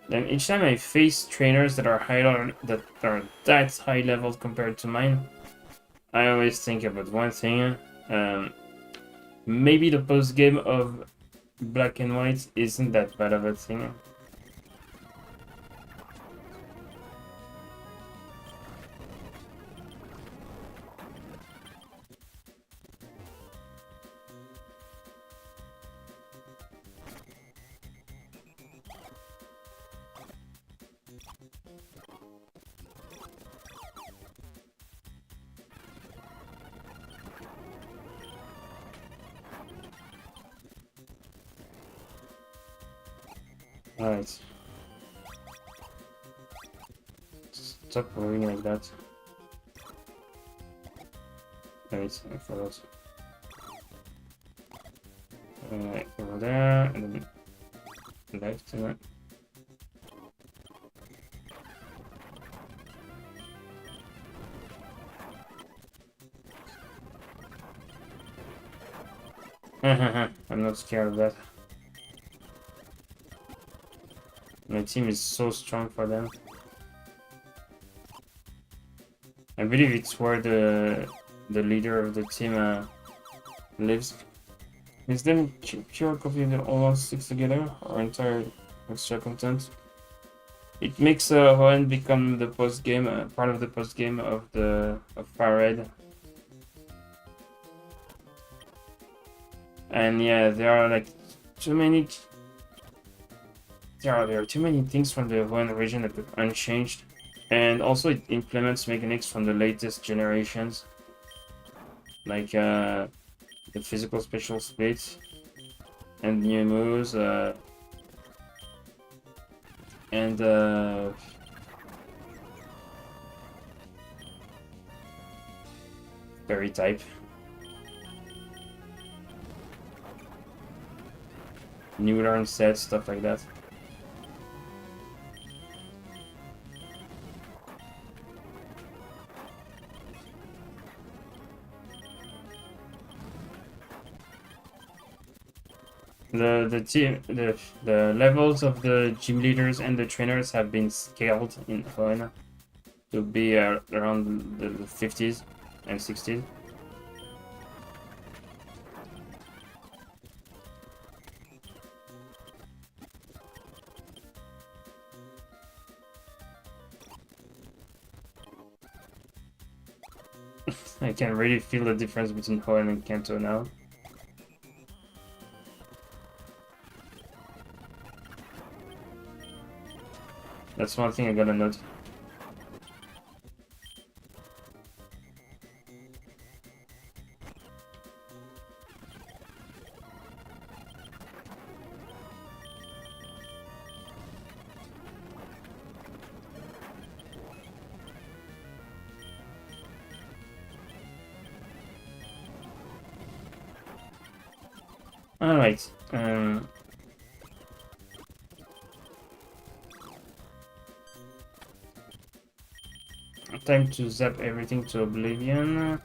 Then each time I face trainers that are that high level compared to mine, I always think about one thing. Maybe the post game of Black and White isn't that bad of a thing. Alright. Stop moving like that. Wait, I forgot. Over there, and then left, and then... I'm not scared of that. My team is so strong for them. I believe it's where the leader of the team lives. Is them pure copy of all six together or entire extra content? It makes Hoenn become the post game, part of the post game of FireEmerald. And yeah, there are like too many. There are too many things from the Hoenn region that are unchanged, and also it implements mechanics from the latest generations, like the physical special splits and new moves, and fairy type. New learn sets, stuff like that. the levels of the gym leaders and the trainers have been scaled in Hoenn to be around the 50s and 60s. I can really feel the difference between Hoenn and Kanto now. That's one thing I gotta note. Alright, time to zap everything to oblivion.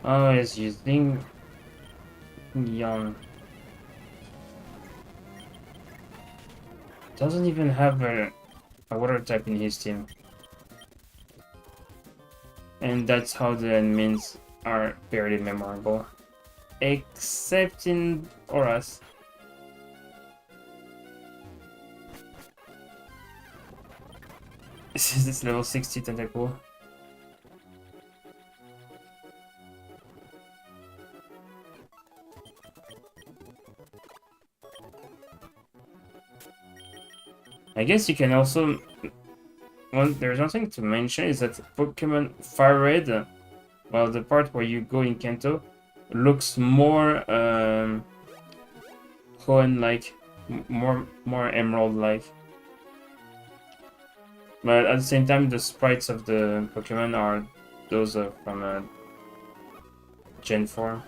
Oh, it's using Young. Doesn't even have a water type in his team. And that's how the enemies are very memorable. Except in Auras. This is this level 60 tentacle. I guess you can also... there's one thing to mention is that Pokemon FireEmerald, well, the part where you go in Kanto, looks more Hoenn-like, more Emerald-like. But at the same time, the sprites of the Pokemon are those from Gen 4.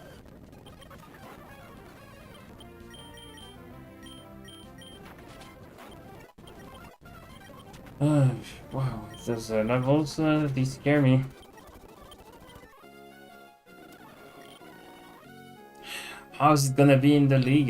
Wow, those levels, these scare me. How's it gonna be in the league?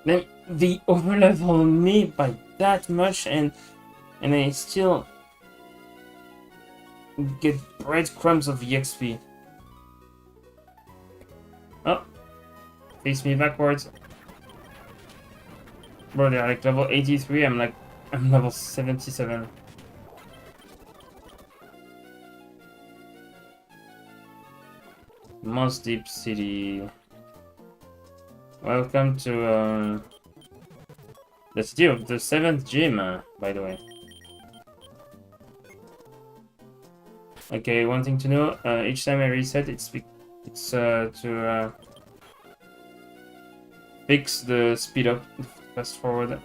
Then they overlevel me by that much, and I still get breadcrumbs of EXP. Oh, face me backwards. Bro, they're like level 83. I'm level 77. Most Deep City. Welcome to the city of the 7th gym, by the way. Okay, one thing to know, each time I reset, it's to fix the speed up, fast forward.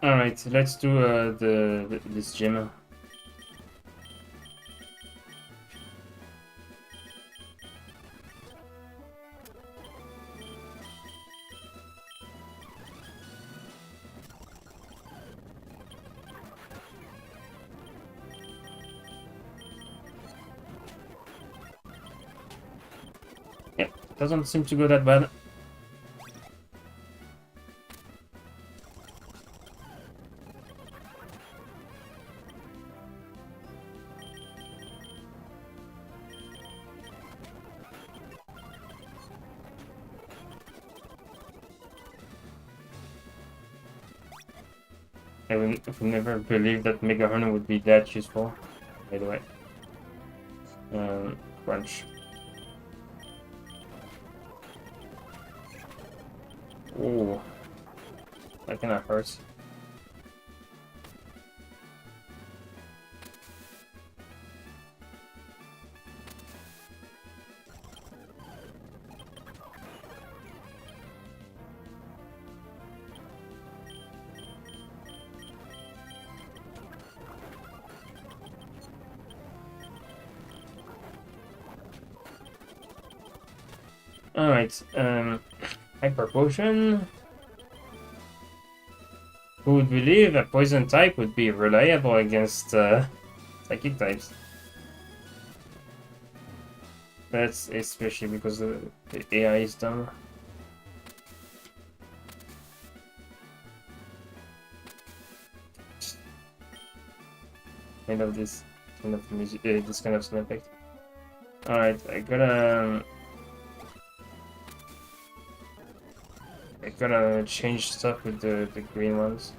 Alright, let's do this gym. Yeah, doesn't seem to go that bad. I would never believe that Mega Hoenn would be that useful, by the way. Crunch. Ooh. That kinda hurts. Alright, Hyper Potion. Who would believe a poison type would be reliable against psychic types? That's especially because the AI is dumb. I love this kind of music, this kind of sound effect. Alright, I gotta change stuff with the green ones.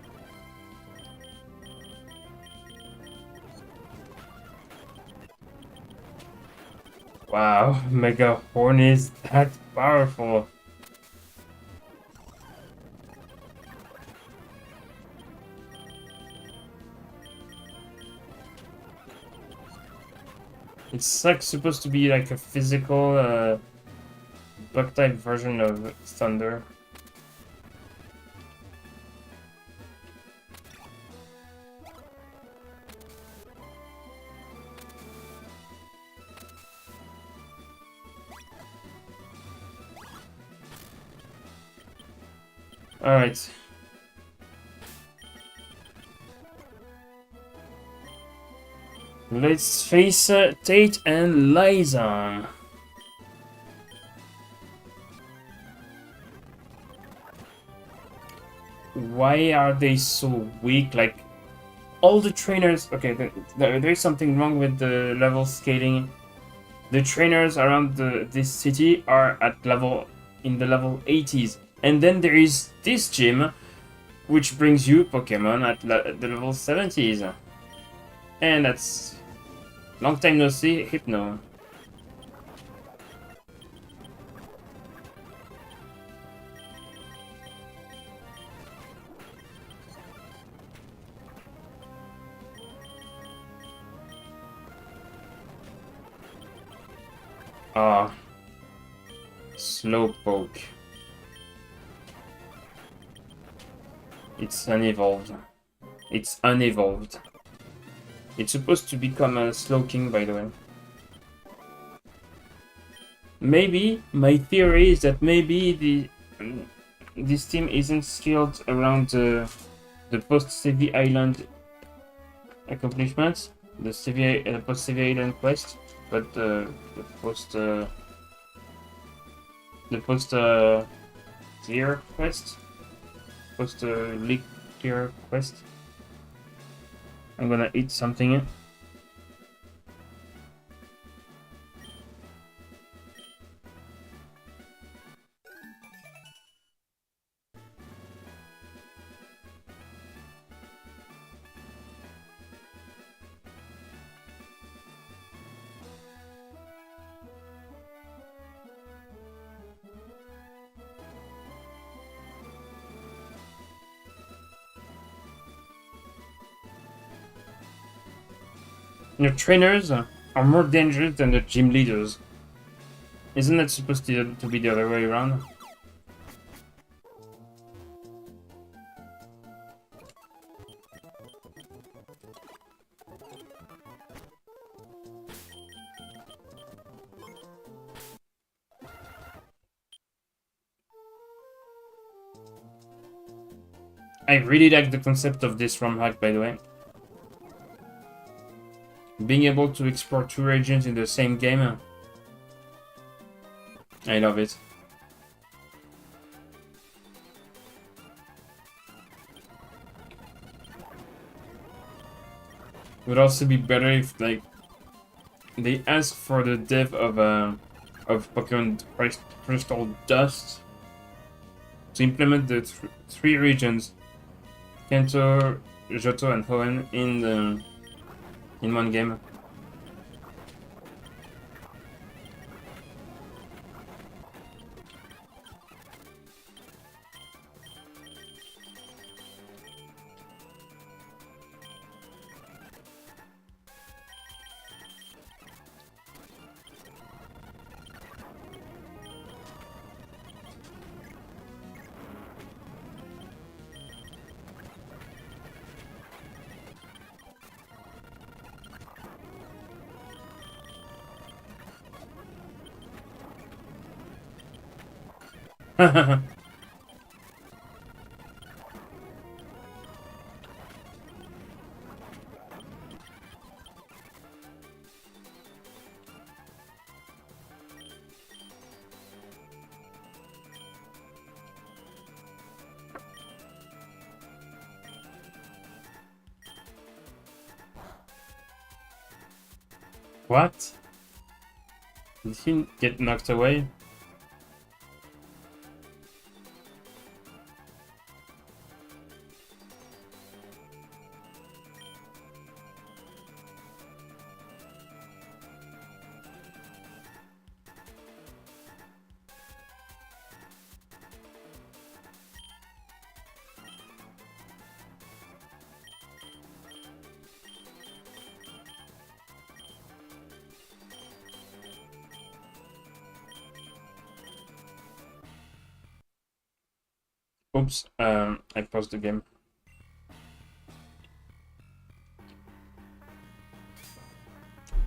Wow, Mega Hoenn is that powerful. It's like supposed to be like a physical bug type version of Thunder. Alright. Let's face Tate and Liza. Why are they so weak? Like, all the trainers... Okay, there's something wrong with the level scaling. The trainers around this city are at in the level 80s. And then there is this gym, which brings you Pokemon at the level 70s. And that's... Long time no see, Hypno. Ah. Slowpoke. It's unevolved. It's unevolved. It's supposed to become a Slowking, by the way. Maybe, my theory is that maybe this team isn't skilled around the post-Sevii Island accomplishments, the post-Sevii Island quest, but the post-clear quest, post-league clear quest. I'm gonna eat something. Your trainers are more dangerous than the gym leaders. Isn't that supposed to be the other way around? I really like the concept of this ROM hack, by the way. Being able to explore two regions in the same game. I love it. Would also be better if, like, they ask for the dev of Pokemon Crystal Dust to implement the three regions, Kanto, Johto, and Hoenn, in one game. What? Did he get knocked away? Oops, I paused the game.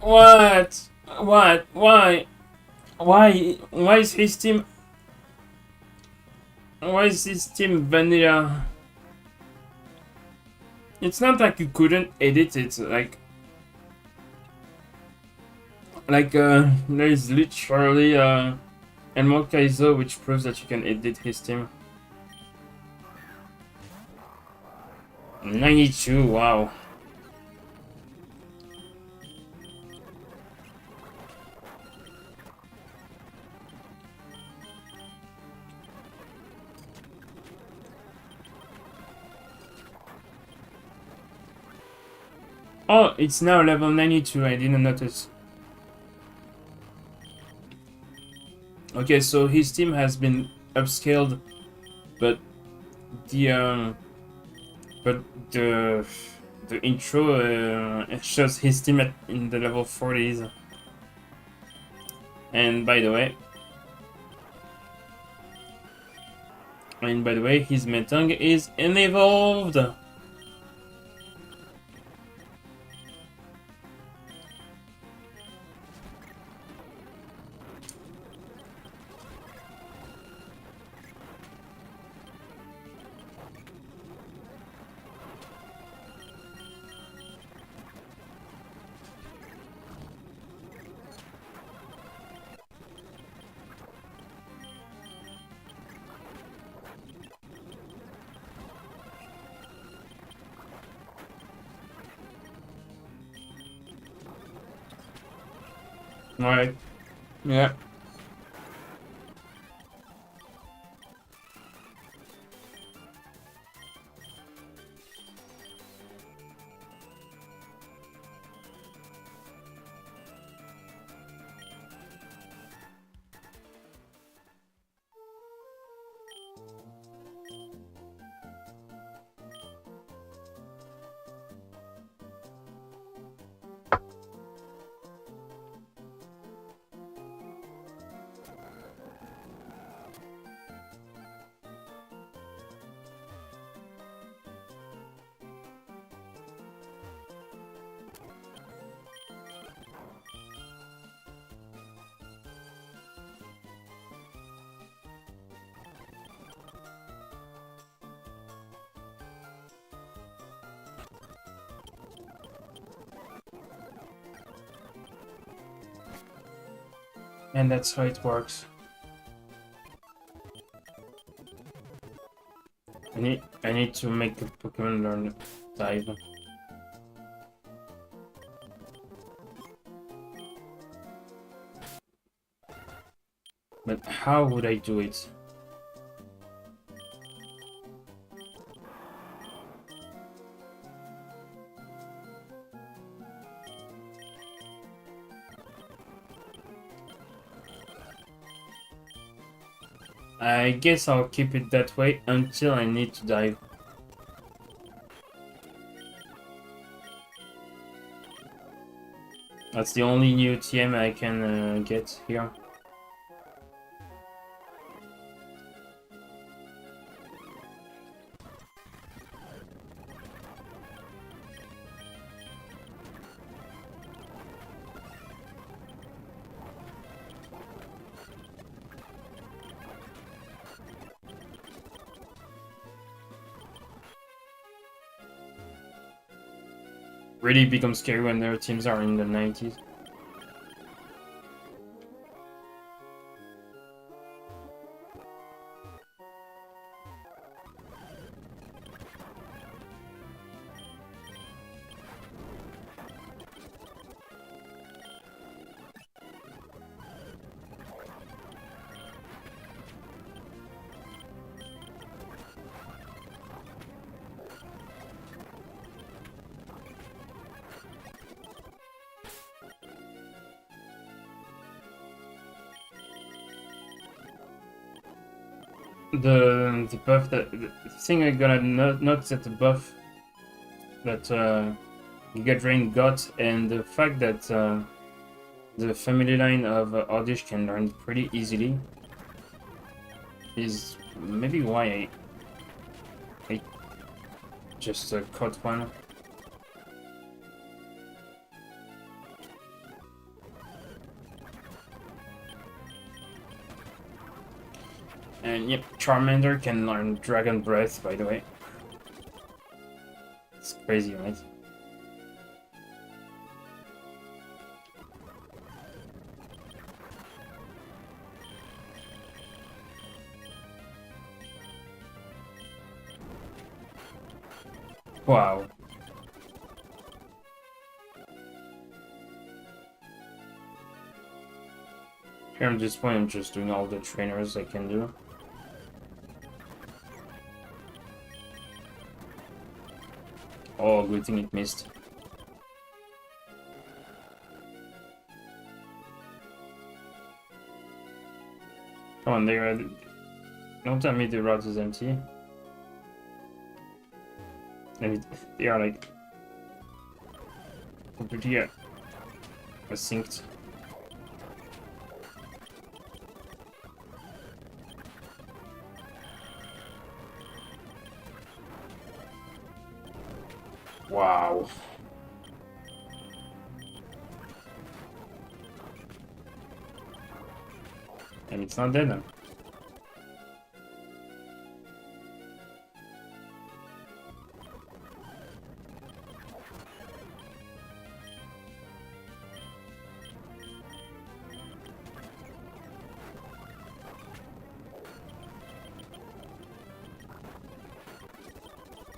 What? What? Why? Why? Why is his team? Why is his team vanilla? It's not like you couldn't edit it. There is literally Emerald Kaizo, which proves that you can edit his team. 92. Wow. Oh, it's now level 92. I didn't notice. Okay, so his team has been upscaled, but the but the intro shows his team in the level 40s. And by the way, his Metang is unevolved. Right. Yeah. And that's how it works. I need to make the Pokemon learn dive. But how would I do it? I guess I'll keep it that way until I need to dive. That's the only new TM I can get here. really becomes scary when their teams are in the 90s. The buff that the thing I gotta note that the buff that Giga Drain got, and the fact that the family line of Oddish can learn pretty easily is maybe why I just caught one. And yep, Charmander can learn Dragon Breath, by the way. It's crazy, right? Wow. Here at this point, I'm just doing all the trainers I can do. Oh, good thing it missed. Come on, don't tell me the route is empty. And they are like completely synced. Wow. And it's not dead then.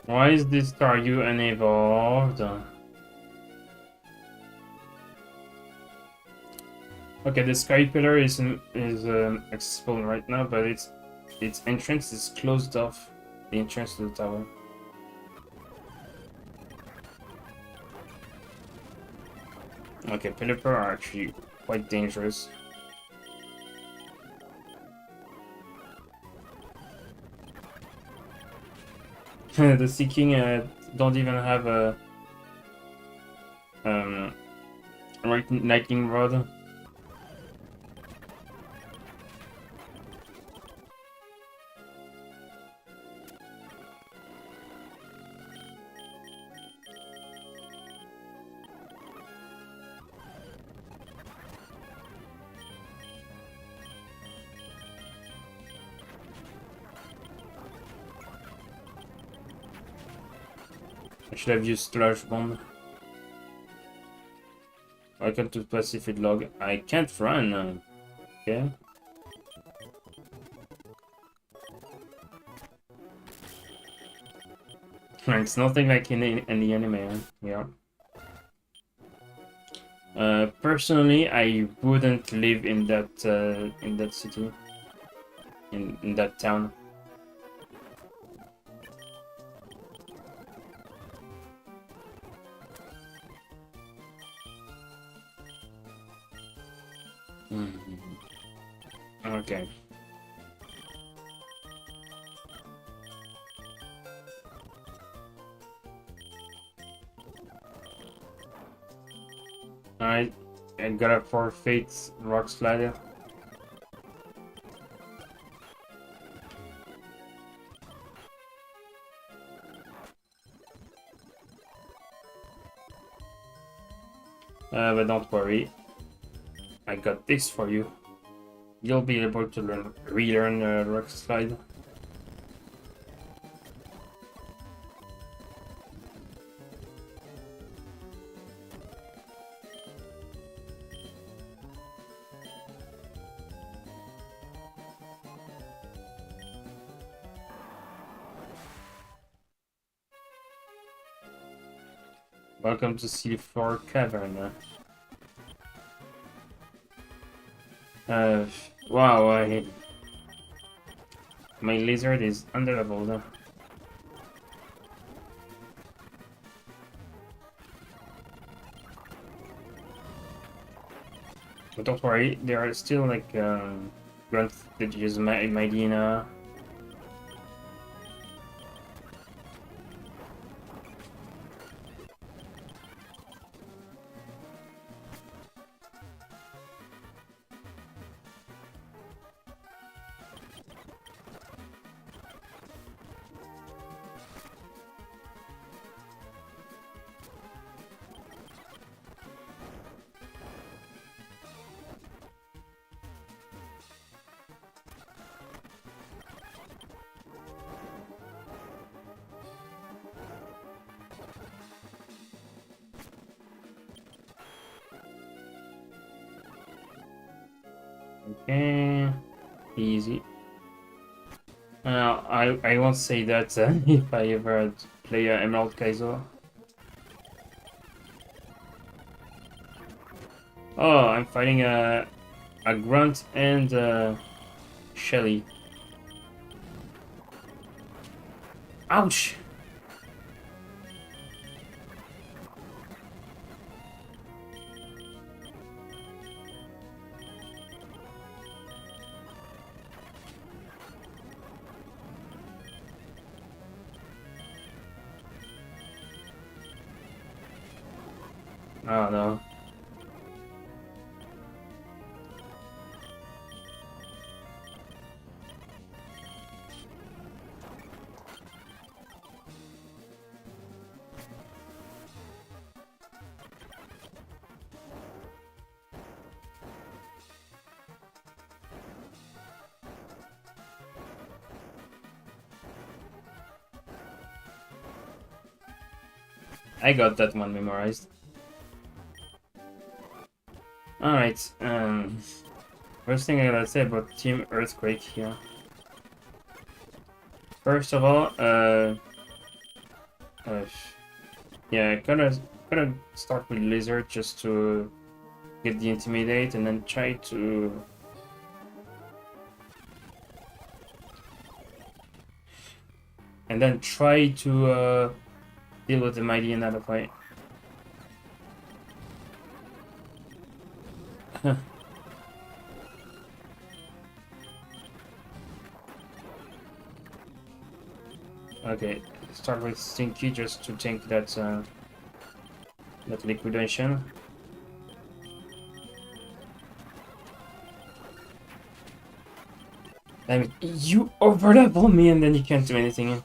Why is this Staryu unevolved? Okay, the Sky Pillar is accessible right now, but its entrance is closed off. The entrance to the tower. Okay, Pelipper are actually quite dangerous. The Sea King don't even have a lightning rod. I should have used Slash Bomb. Welcome to Pacific Log. I can't run. Okay. It's nothing like in the anime. Yeah. Personally, I wouldn't live in that city, in that town. Okay. I gotta forfeit Rock Slider. But don't worry, I got this for you. You'll be able to relearn Rock Slide. Welcome to C4 Cavern. Wow, my lizard is underleveled. But don't worry, there are still like grunts that use Medina. Okay, easy. I won't say that if I ever play Emerald Kaizo. Oh, I'm fighting a grunt and Shelly. Ouch! Oh no. I got that one memorized. Alright, first thing I gotta say about Team Earthquake here. First of all, yeah, gotta start with Lizard just to get the Intimidate and then try to... And then try to deal with the Mighty in that fight. Okay, start with Stinky just to tank that that liquidation. Damn it, you overlevel me and then you can't do anything.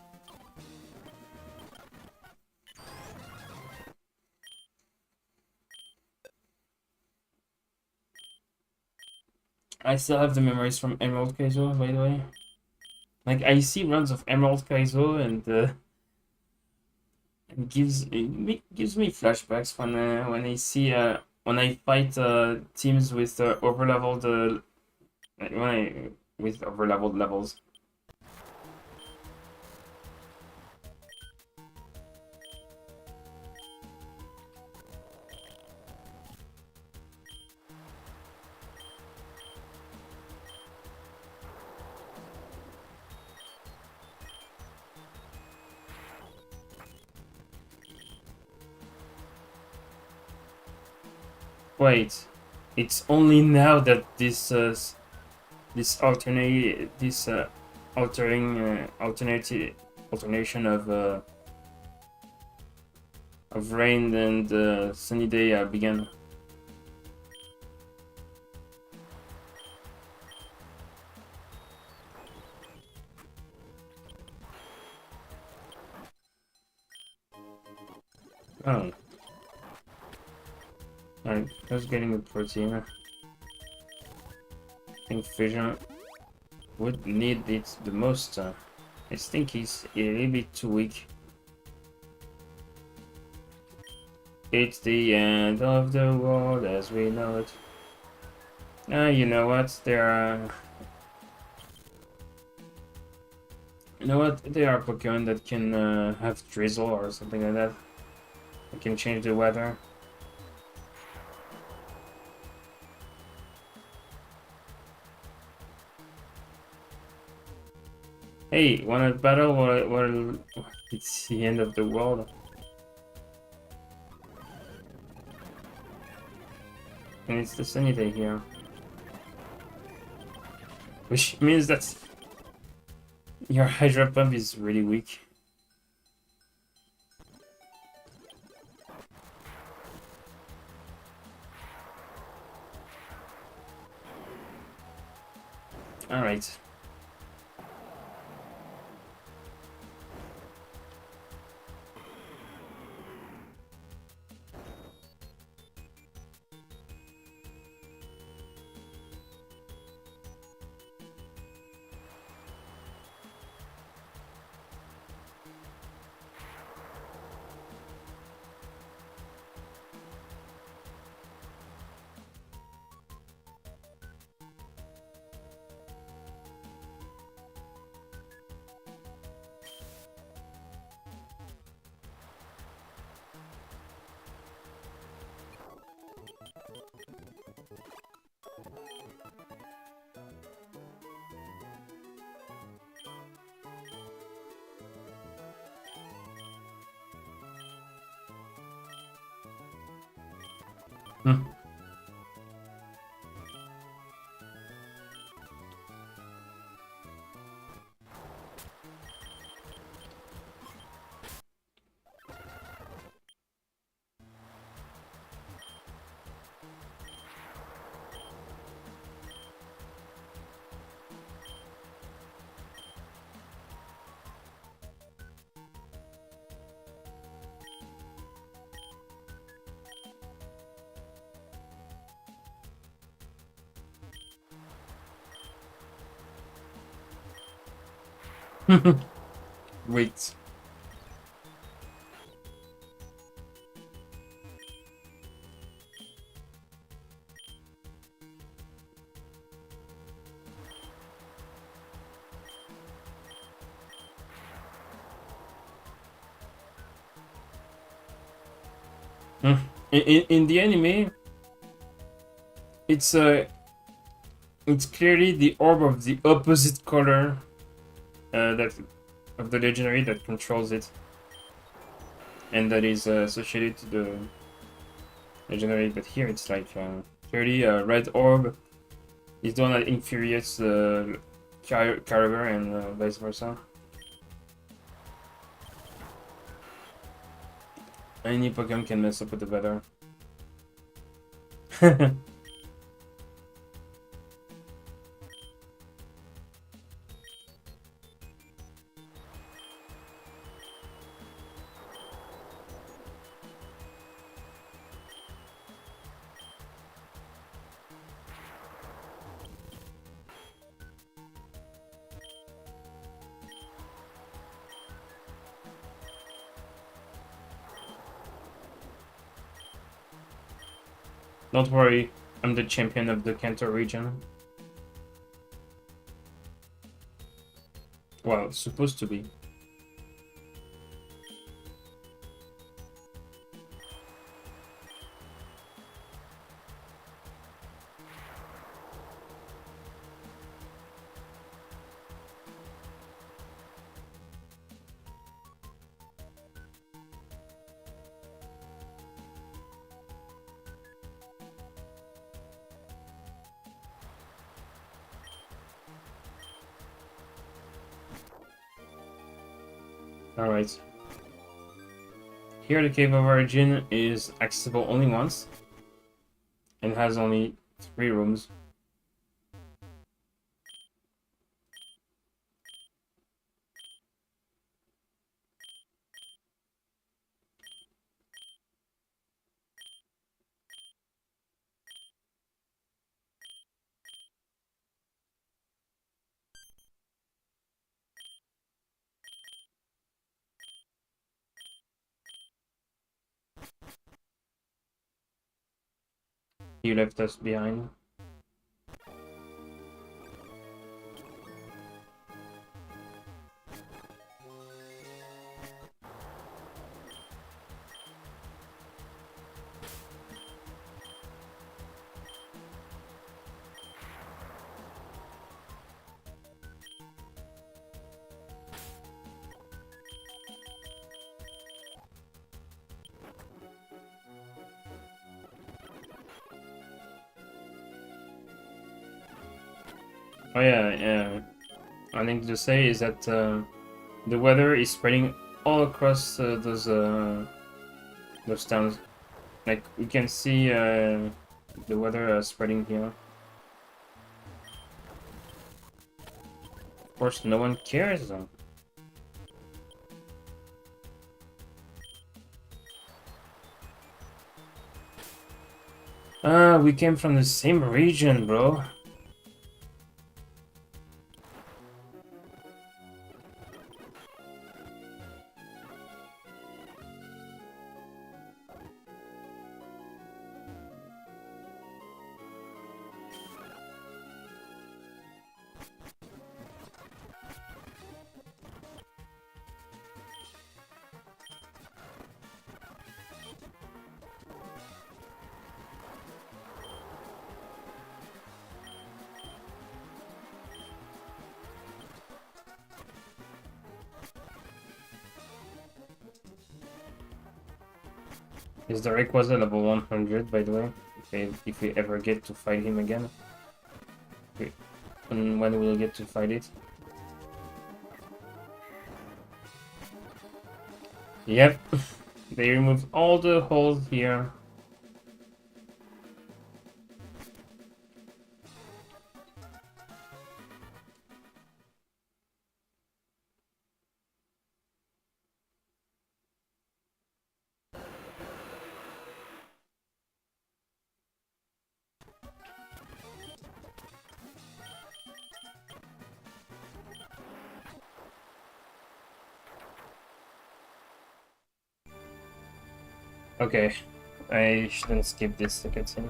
I still have the memories from Emerald Kaizo, by the way. Like, I see runs of Emerald Kaizo and it gives me flashbacks when I see when I fight teams with overleveled with overleveled levels. Wait, it's only now that this alternation of rain and sunny day began. Oh, alright, I was getting a protein. I think Fission would need it the most. I think he's a little bit too weak. It's the end of the world as we know it. You know what? There are... You know what? There are Pokemon that can have Drizzle or something like that. I can change the weather. Hey, wanna battle? Well, it's the end of the world. And it's the sunny day here. Which means that your Hydra Pump is really weak. Alright. Hmm. Wait. Hmm. In the anime, it's it's clearly the orb of the opposite color that of the legendary that controls it, and that is associated to the legendary. But here it's like clearly a red orb is the one that infuriates the Kyogre and vice versa. Any Pokemon can mess up with the weather. Don't worry, I'm the champion of the Kanto region. Well, supposed to be. Alright. Here the Cave of Origin is accessible only once and has only 3 rooms. You left us behind. Oh yeah, yeah. One thing to say is that the weather is spreading all across those towns. Like we can see the weather spreading here. Of course, no one cares though. Ah, we came from the same region, bro. Is the Rayquaza level 100, by the way? If we ever get to fight him again. And when we'll get to fight it. Yep. They removed all the holes here. Okay. I shouldn't skip this cutscene.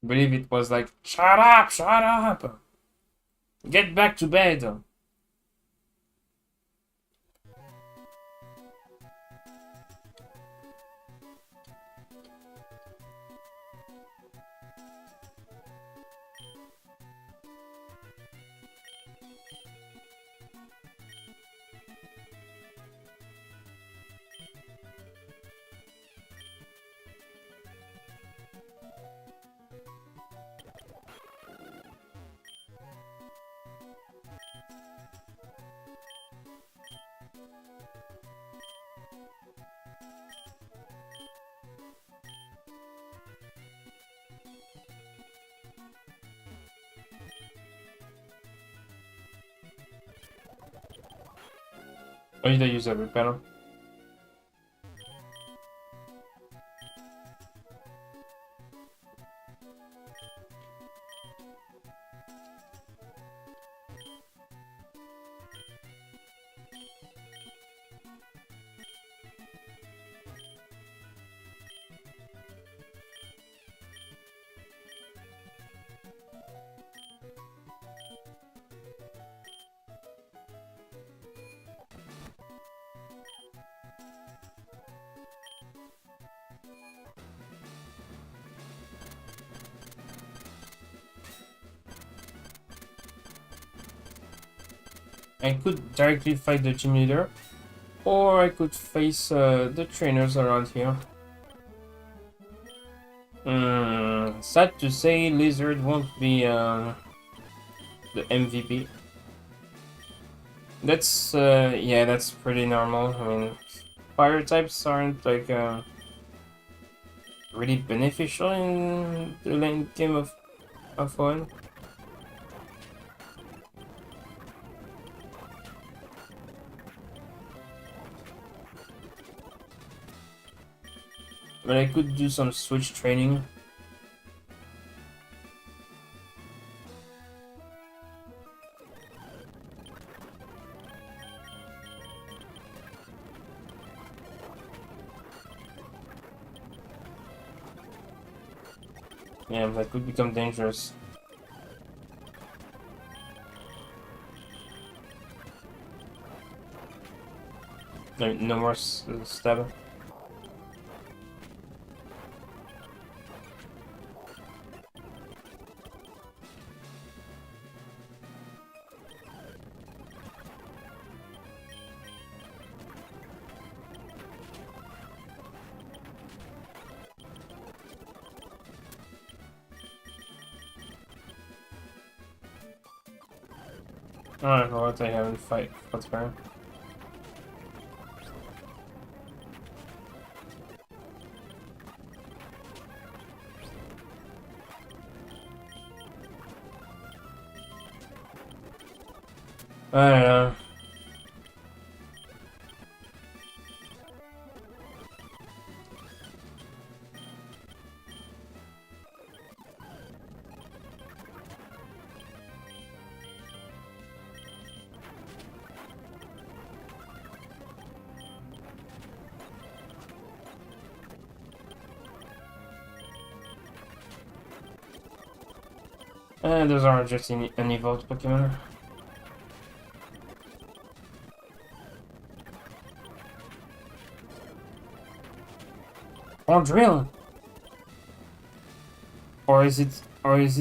I believe it was like, shut up, shut up! Get back to bed! Or did I use a repeller? I could directly fight the gym leader, or I could face the trainers around here. Sad to say, Lizard won't be the MVP. That's yeah, that's pretty normal. I mean, fire types aren't like really beneficial in the lane game of Hoenn. But I could do some switch training. Yeah, that could become dangerous. No more stab. Alright, well, what I haven't fight. What's better? I don't know. Those are just an evolved Pokemon. Or drill! Or is it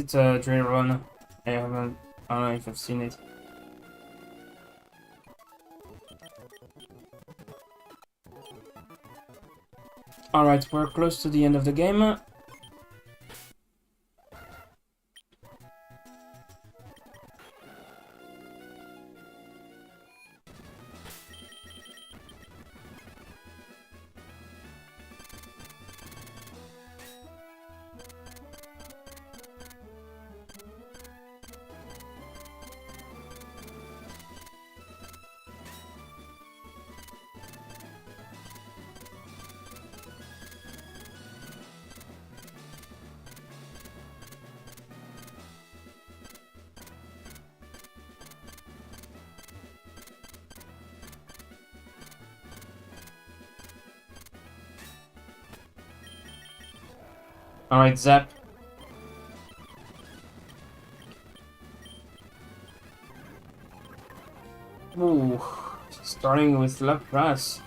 drill run? I don't know if I've seen it. Alright, we're close to the end of the game. Alright, Zap. Ooh, starting with Lapras.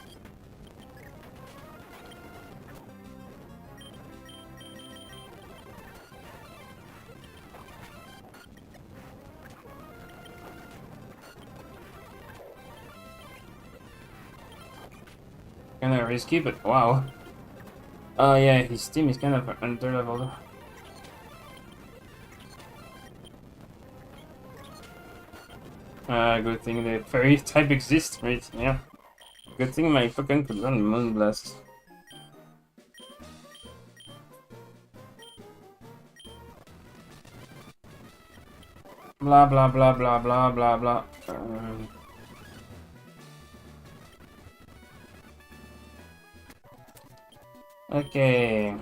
Kinda risky, but wow. Yeah, his team is kind of under-leveled. Good thing the fairy type exists, right? Yeah. Good thing my fucking could run Moonblast. Blah blah blah blah blah blah blah. Okay.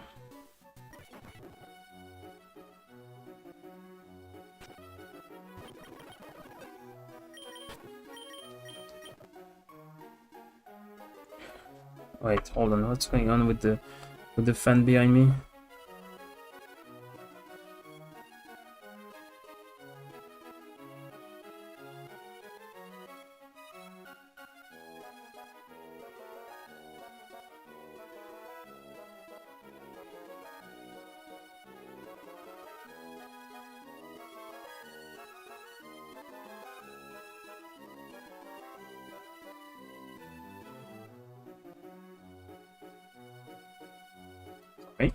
Wait, hold on. What's going on with the fan behind me? Right.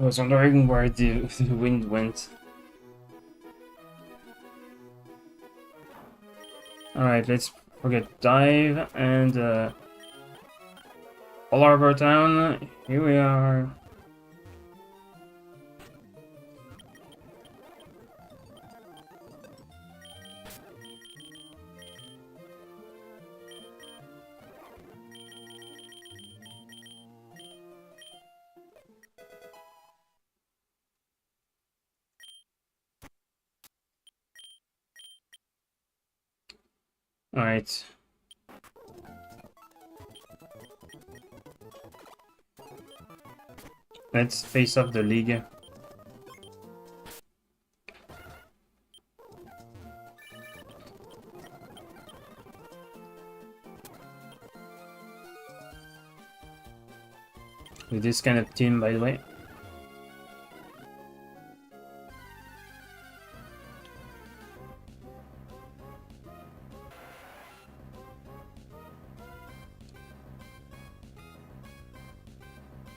I was wondering where the wind went. Alright, let's forget dive and All Harbor Town. Here we are. Alright. Let's face off the league. With this kind of team, by the way.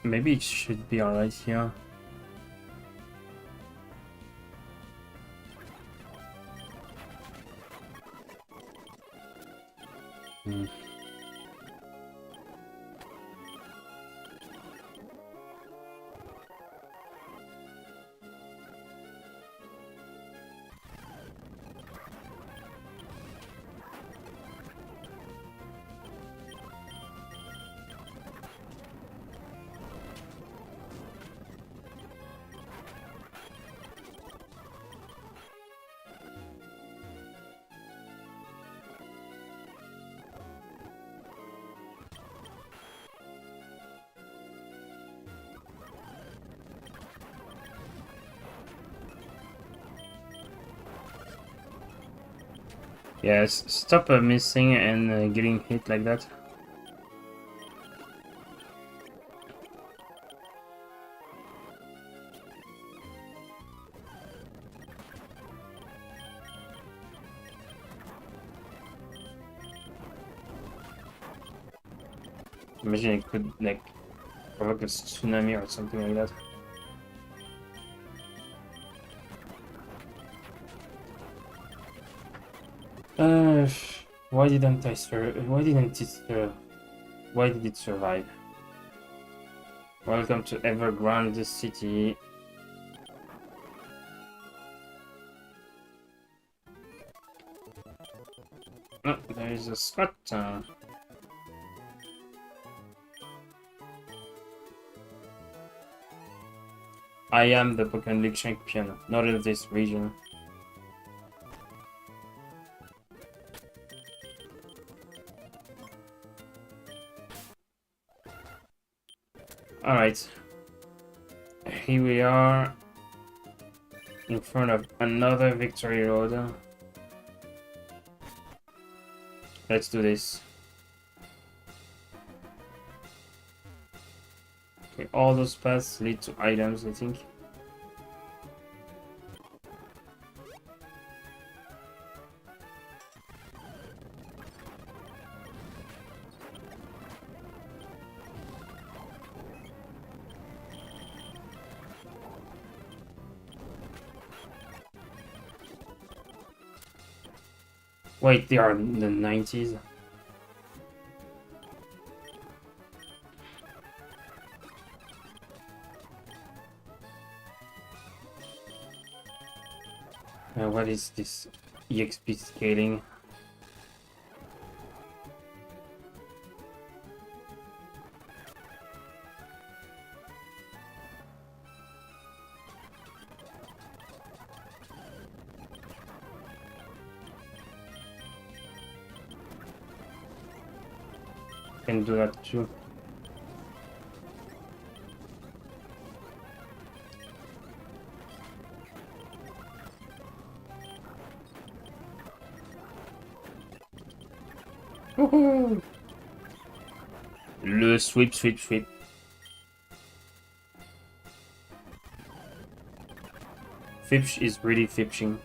Maybe it should be alright here. Yes, stop missing and getting hit like that. Imagine it could like provoke a tsunami or something like that. Why didn't I survive? Why did it survive? Welcome to Evergrande City. Oh, there is a Scott. I am the Pokémon League champion, not of this region. Alright. Here we are in front of another victory road. Let's do this. Okay, all those paths lead to items, I think. Wait, they are in the 90s? What is this EXP scaling? Can do that too. Woohoo! Le sweep. Fipsh is really fipshing.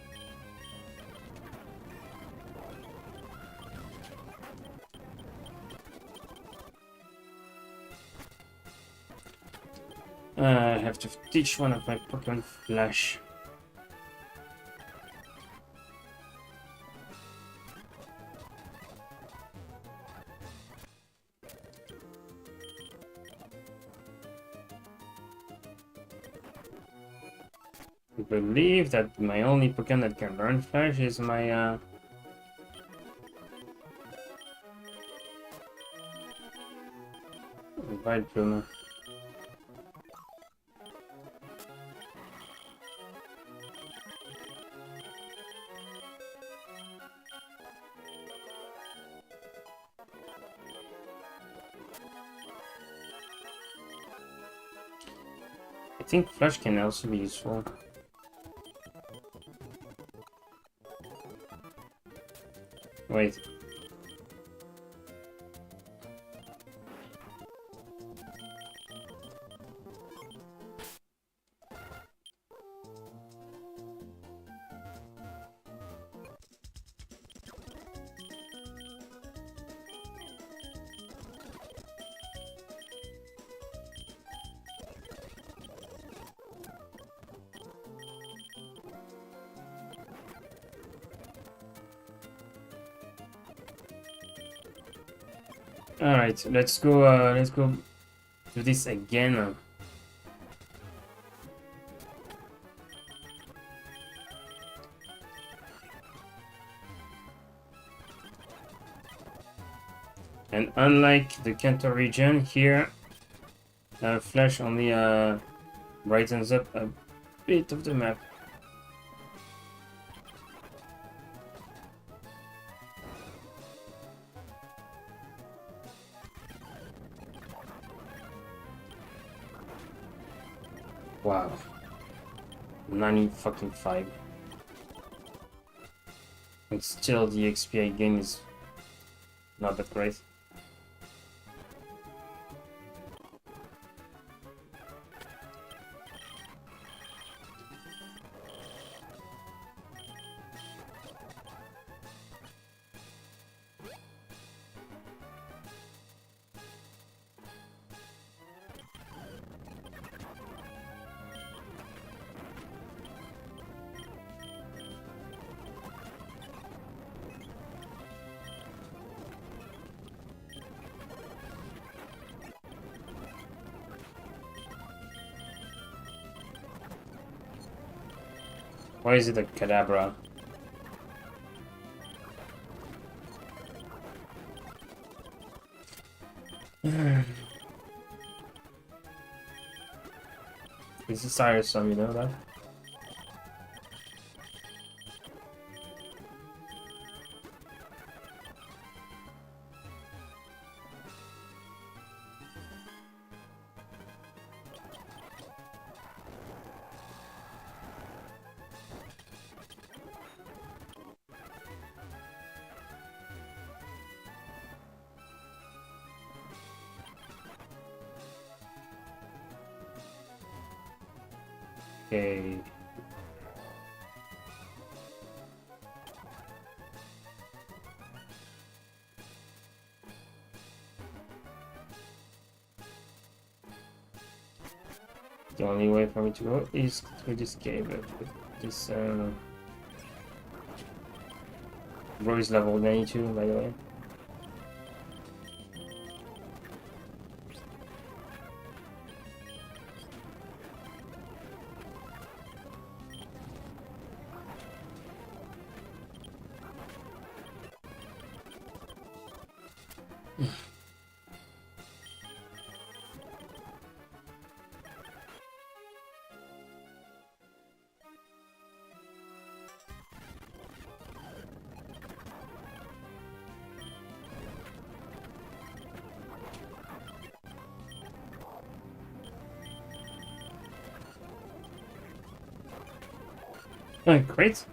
I have to teach one of my Pokemon Flash. I believe that my only Pokemon that can learn Flash is my Vileplume. think flash can also be useful. Wait. Alright, let's go do this again. And unlike the Kanto region, here flash only brightens up a bit of the map. Wow. 95. And still the XP I gain is not that great. Why is it a Kadabra? It's a Cyrus, you know that? Okay. The only way for me to go is through this cave. This bro is level 92, by the way. Oh, great.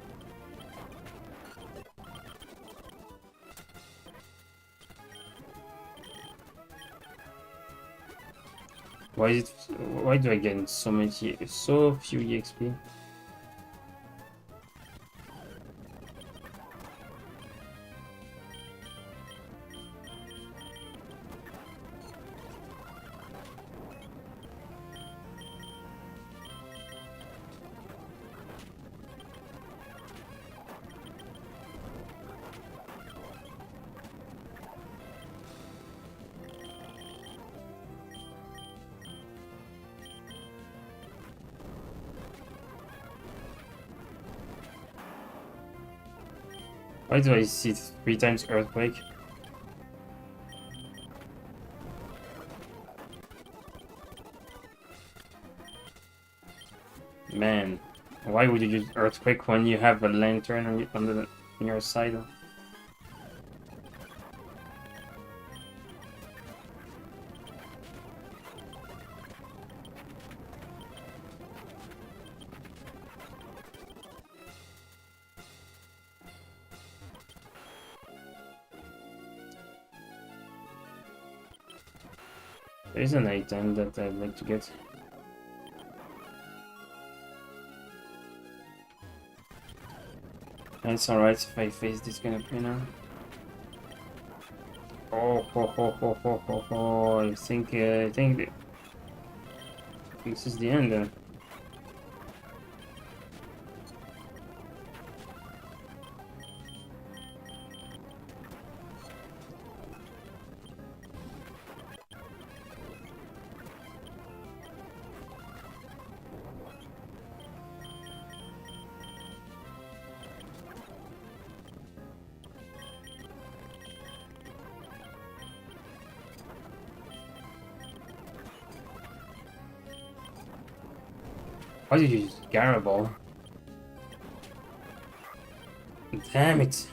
Why do I get so few EXP? Why do I see 3 times earthquake? Man, why would you use earthquake when you have a lantern on your side? There's an item that I'd like to get. And it's alright if I face this kind of trainer. Oh, ho, ho, ho, ho, ho, ho. I think this is the end. Why did you use Garaball? Damn it!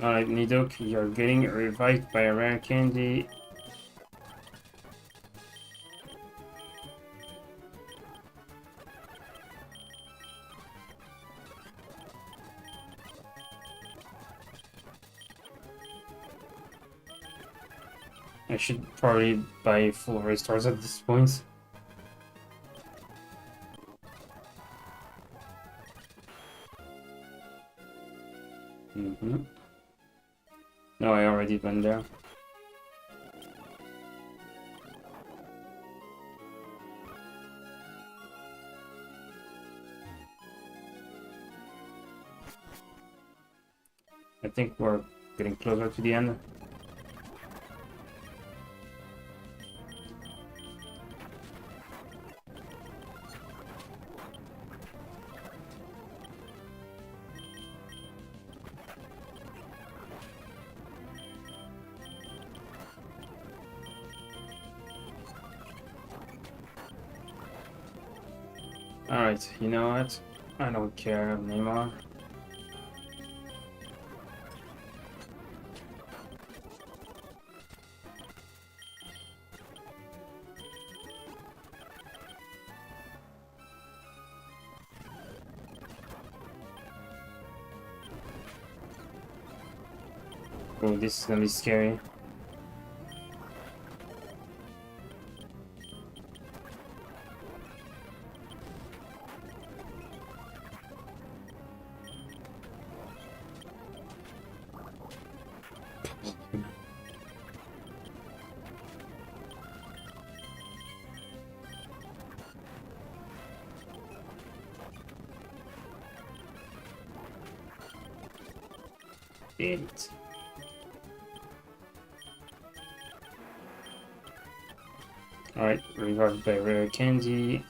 Alright, Nidok, you're getting revived by a rare candy. I should probably buy full restores at this point. No, I already went there. I think we're getting closer to the end. Alright, you know what? I don't care anymore. Oh, this is gonna be scary. It. Alright, revived by rare candy.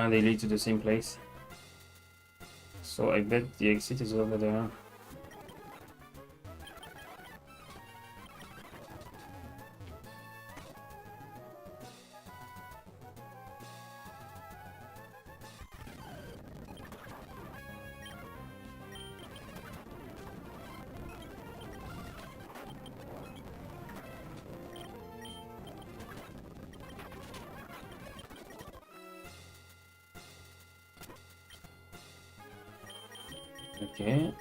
They lead to the same place. So I bet the exit is over there. Okay.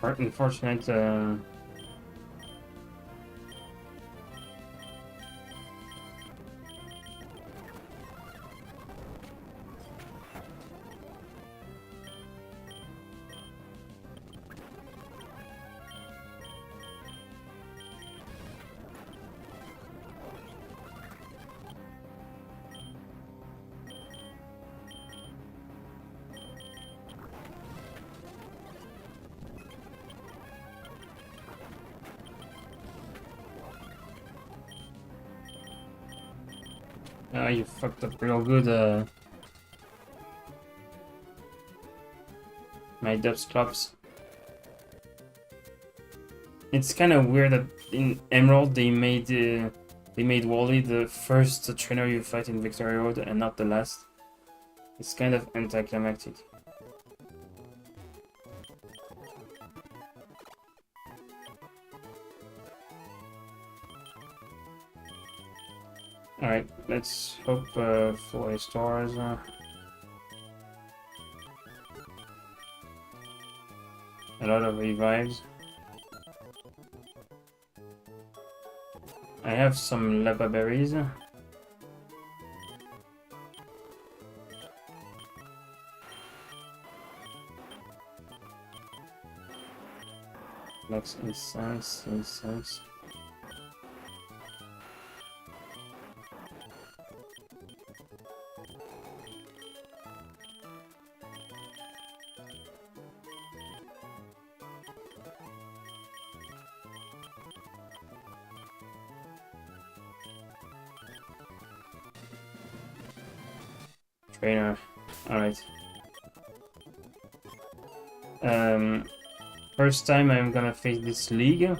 Quite unfortunate. Ah, you fucked up real good, my dubs clubs. It's kind of weird that in Emerald they made Wally the first trainer you fight in Victory Road and not the last. It's kind of anticlimactic. Alright, let's hope for his stars. A lot of revives. I have some lava berries. Looks incense. Trainer. Alright. First time I'm gonna face this league.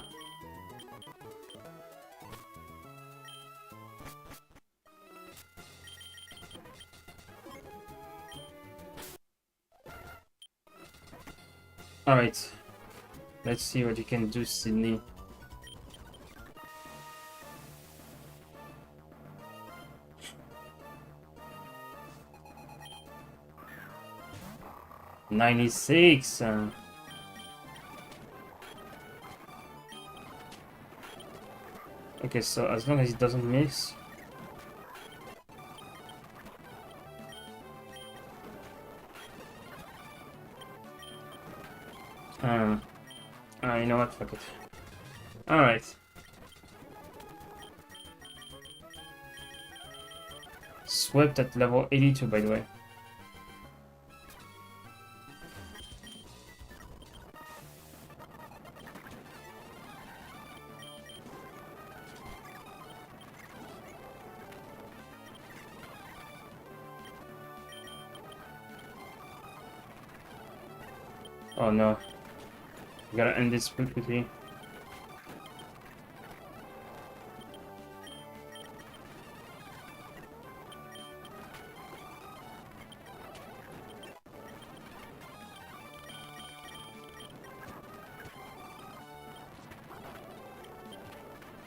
Alright. Let's see what you can do, Sydney. '96. Okay, so as long as it doesn't miss. You know what? Fuck it. Alright. Swept at level 82, by the way. Oh no. I gotta end this quickly.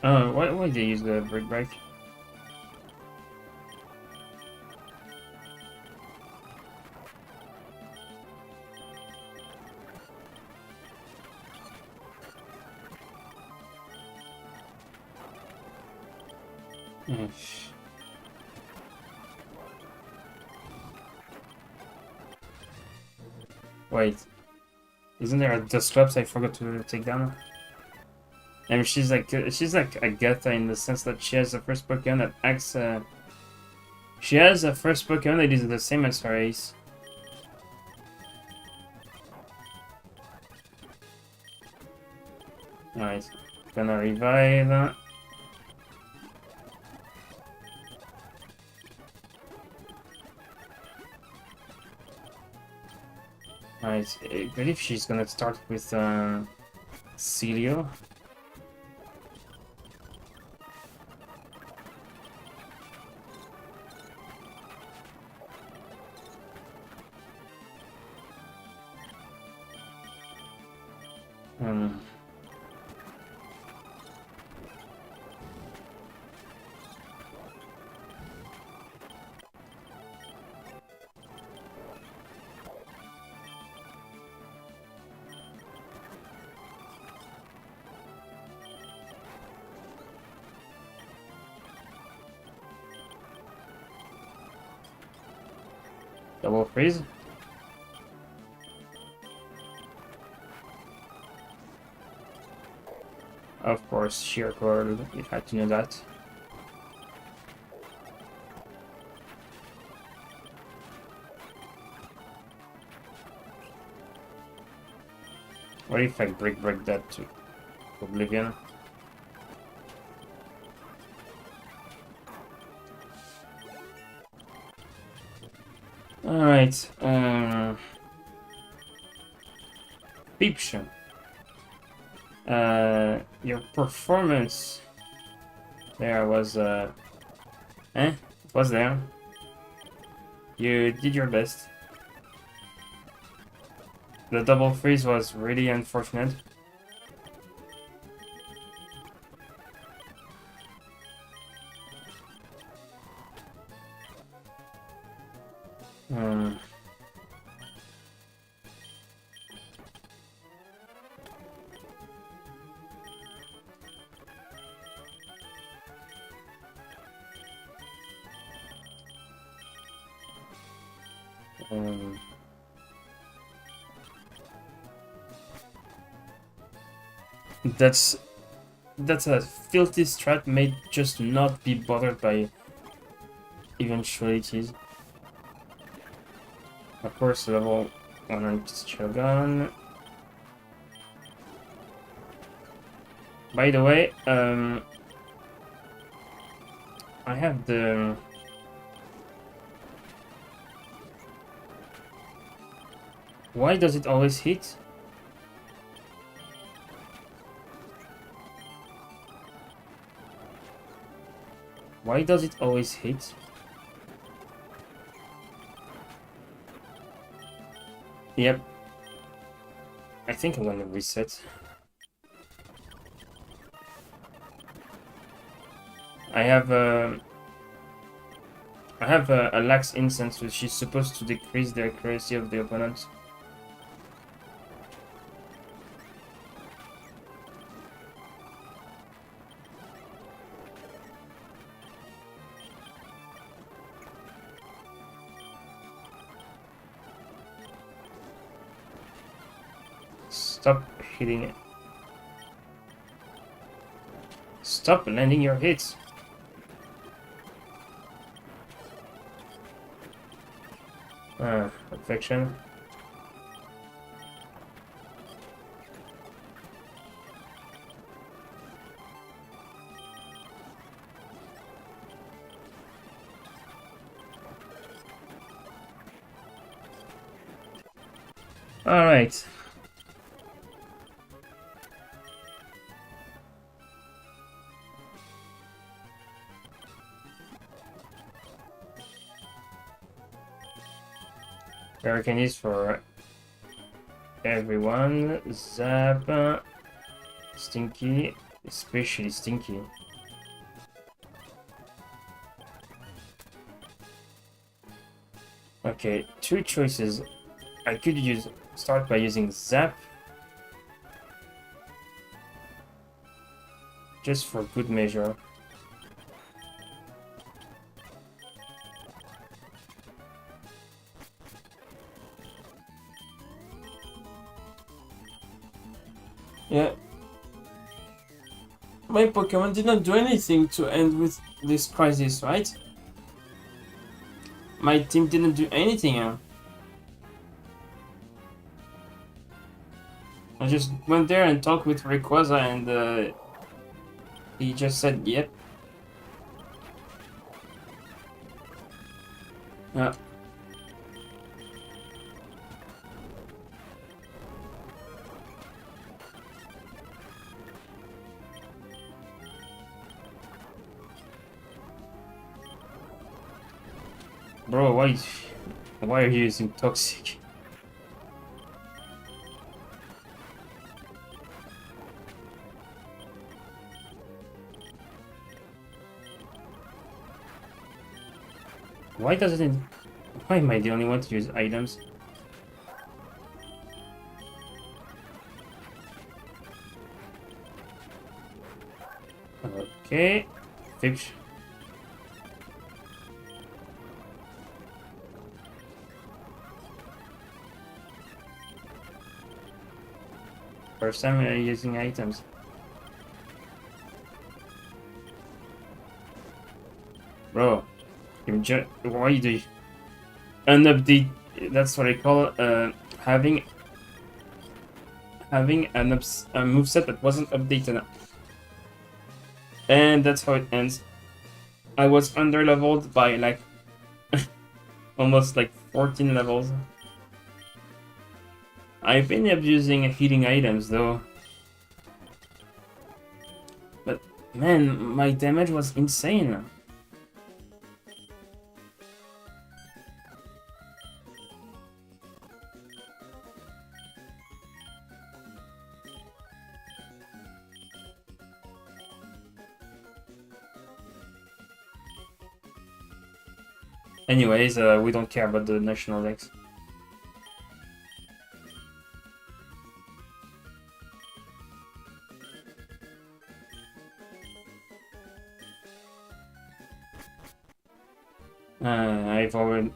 Oh, why did they use the brick break? Wait, isn't there a Dusclops I forgot to take down? And she's like Agatha in the sense that she has the first Pokemon that acts. She has a first Pokemon that is the same as her ace. Alright, gonna revive. Alright, I believe she's gonna start with Celio. Double freeze. Of course, sheer curl, you had to know that. What if I break that to Oblivion? Alright, Peep Show. Your performance there was, it was there. You did your best. The double freeze was really unfortunate. Um, um, that's a filthy strat made just not be bothered by eventualities. Of course, level 100 shotgun. By the way, I have the... Why does it always hit? Why does it always hit? Yep. I think I'm gonna reset. I have a lax incense, which is supposed to decrease the accuracy of the opponent. Stop hitting it. Stop landing your hits. Affection. All right. Hurricane is for everyone. Zap. Stinky. Especially Stinky. Okay, two choices. I could start by using Zap. Just for good measure. Yeah. My Pokemon did not do anything to end with this crisis, right? My team didn't do anything. I just went there and talked with Rayquaza and he just said, yep. Yeah. Bro, why are you using Toxic? Why doesn't it... Why am I the only one to use items? Okay. Fix. First time using items. Bro, why do you... An update, that's what I call having a moveset that wasn't updated. And that's how it ends. I was under leveled by like almost like 14 levels. I've been abusing healing items though. But man, my damage was insane. Anyways, we don't care about the national decks. I've already...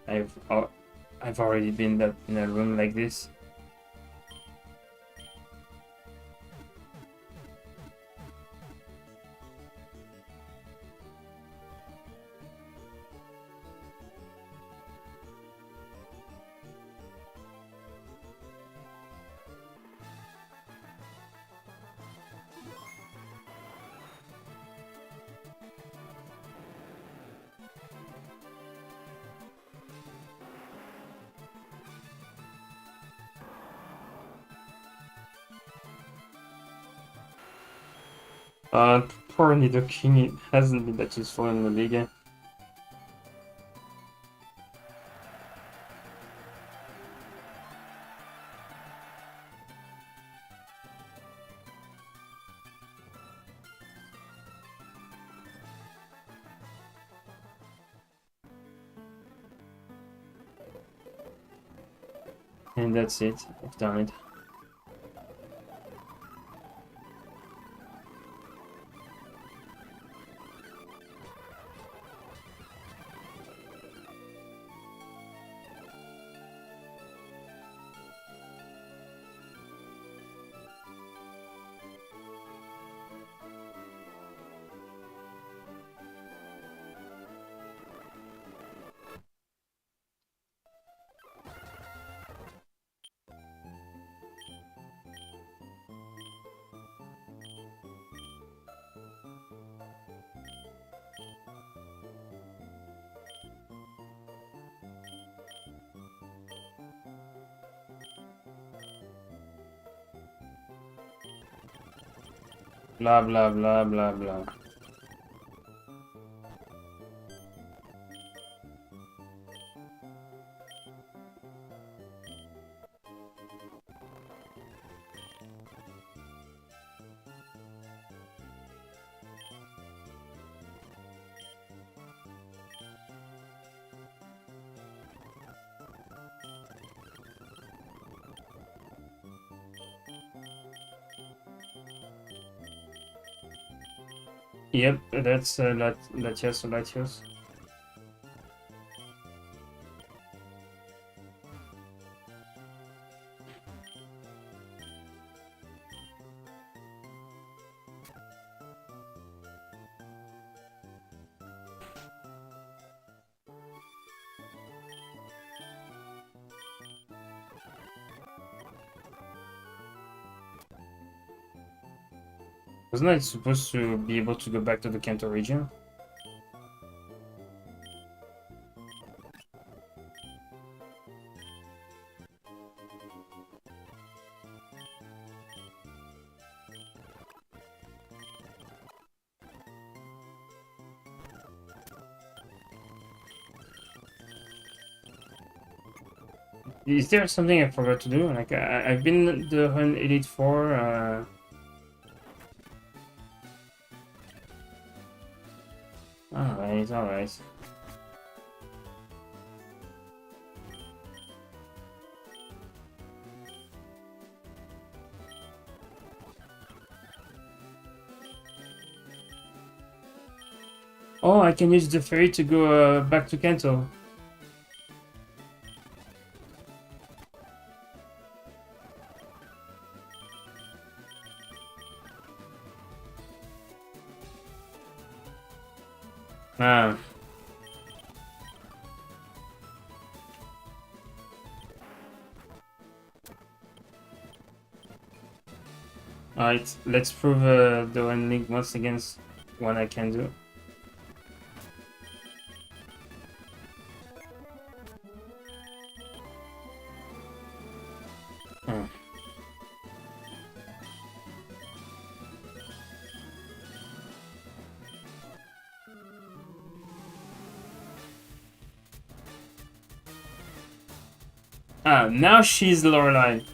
I've already been in a room like this. Poor Nidoking, it hasn't been that useful in the league. And that's it, I've done it. Blah blah blah blah blah. Yep, that's Latios. Wasn't I supposed to be able to go back to the Kanto region? Is there something I forgot to do? Like, I've been the Hoenn Elite Four. Alright, alright. Oh, I can use the ferry to go back to Kanto. Ah. Alright, let's prove the one link once against what I can do. Ah, now she's Lorelai.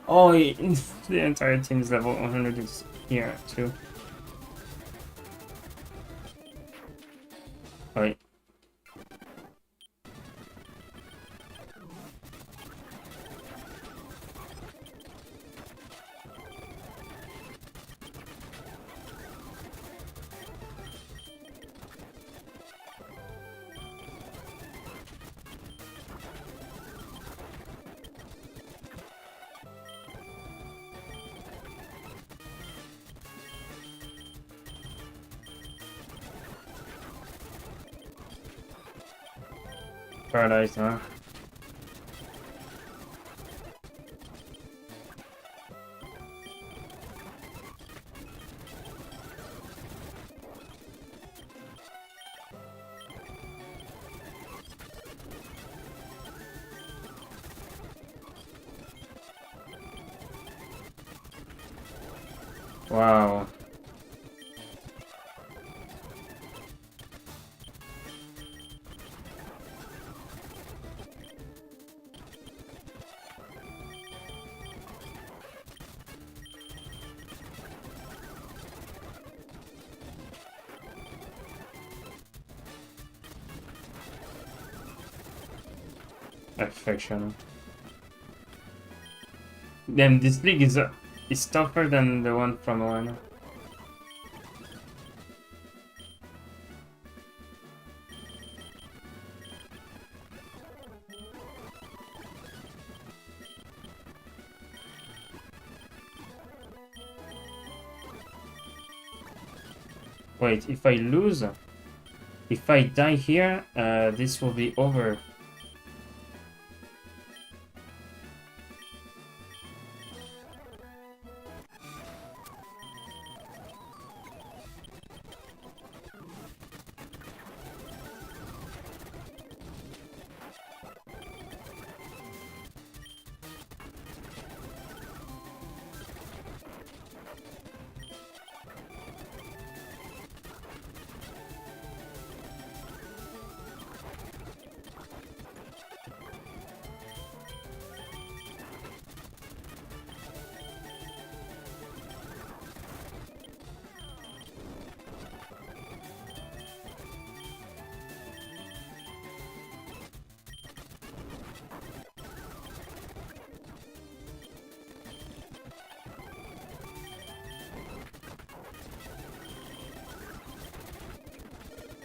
Oh, the entire team is level 100 is here too. Wait. Paradise, huh? Wow. Affection. Damn, this league is tougher than the one from Hoenn. Wait, if I lose, if I die here, this will be over.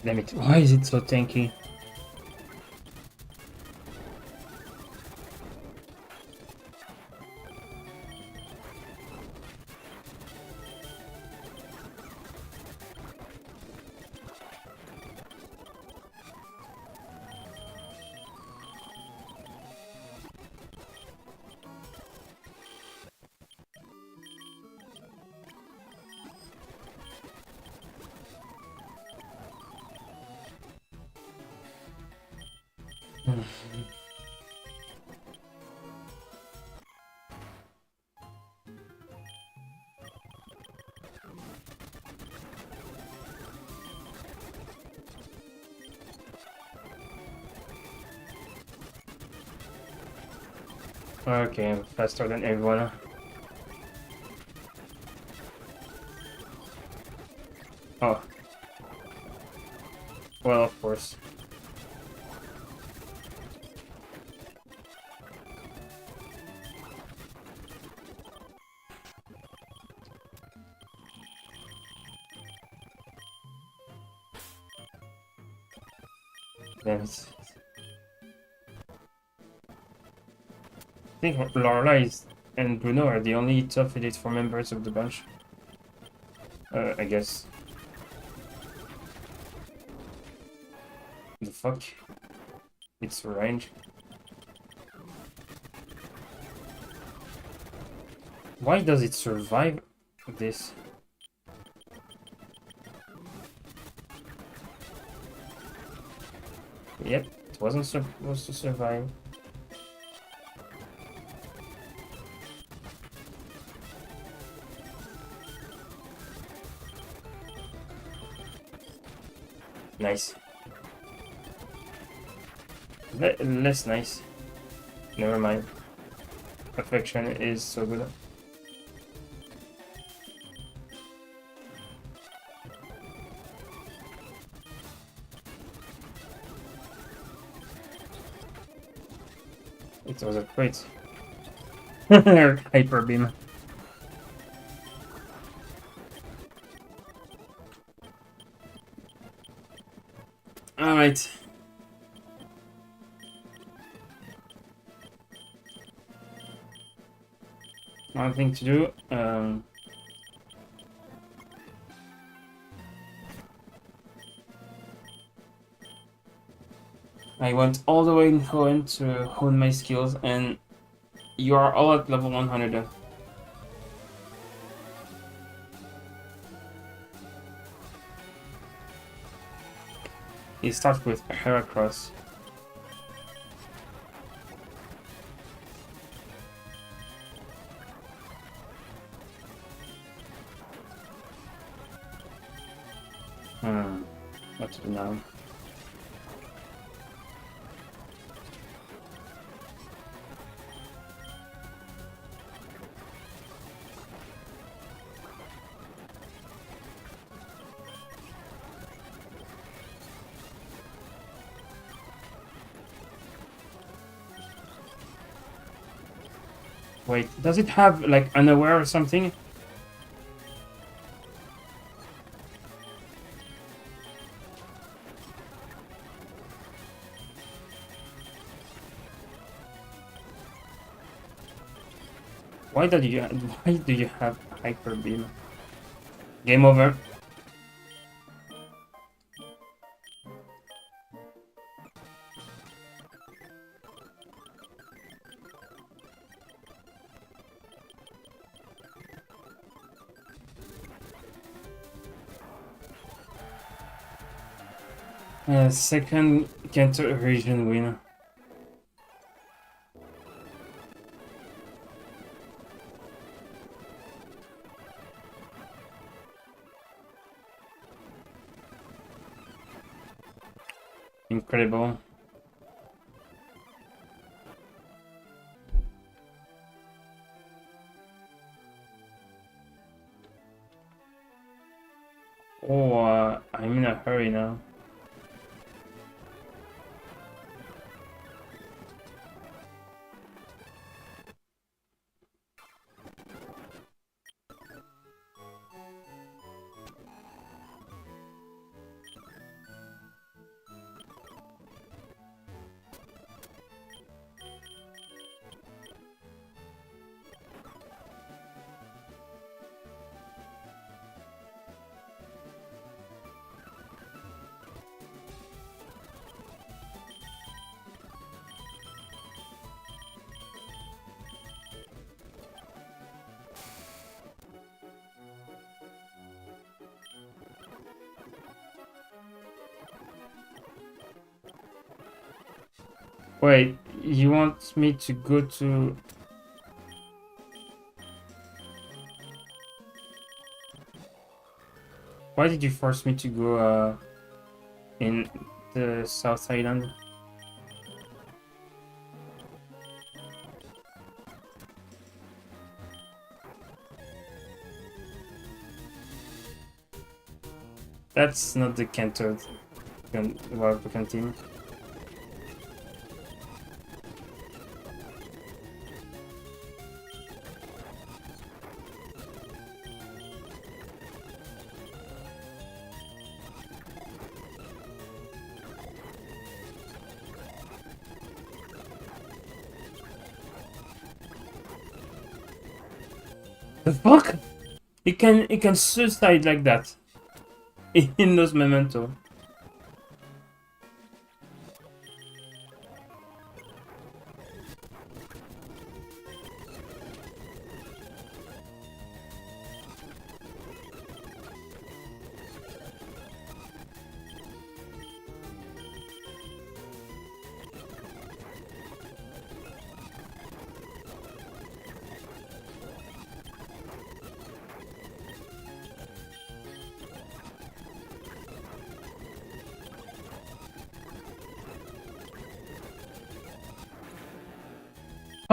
Damn it, why is it so tanky? Okay, I'm faster than everyone. Oh. Well, of course. Yes. I think Lorelai and Bruno are the only tough Elite Four members of the bunch. I guess. The fuck? It's range. Why does it survive this? Yep, it wasn't supposed to survive. Nice. Less nice. Never mind. Affection is so good. It was a crit. Hyper beam. Alright. One thing to do. I went all the way in Hoenn to hone my skills, and you are all at level 100. He starts with Heracross. What to do now? Wait, does it have like unaware or something? Why do you have hyper beam? Game over. Second Kanto region win. Incredible. Oh, I'm in a hurry now. Wait, you want me to go to... Why did you force me to go in the South Island? That's not the Kanto Wild team. The fuck? It can suicide like that in those memento.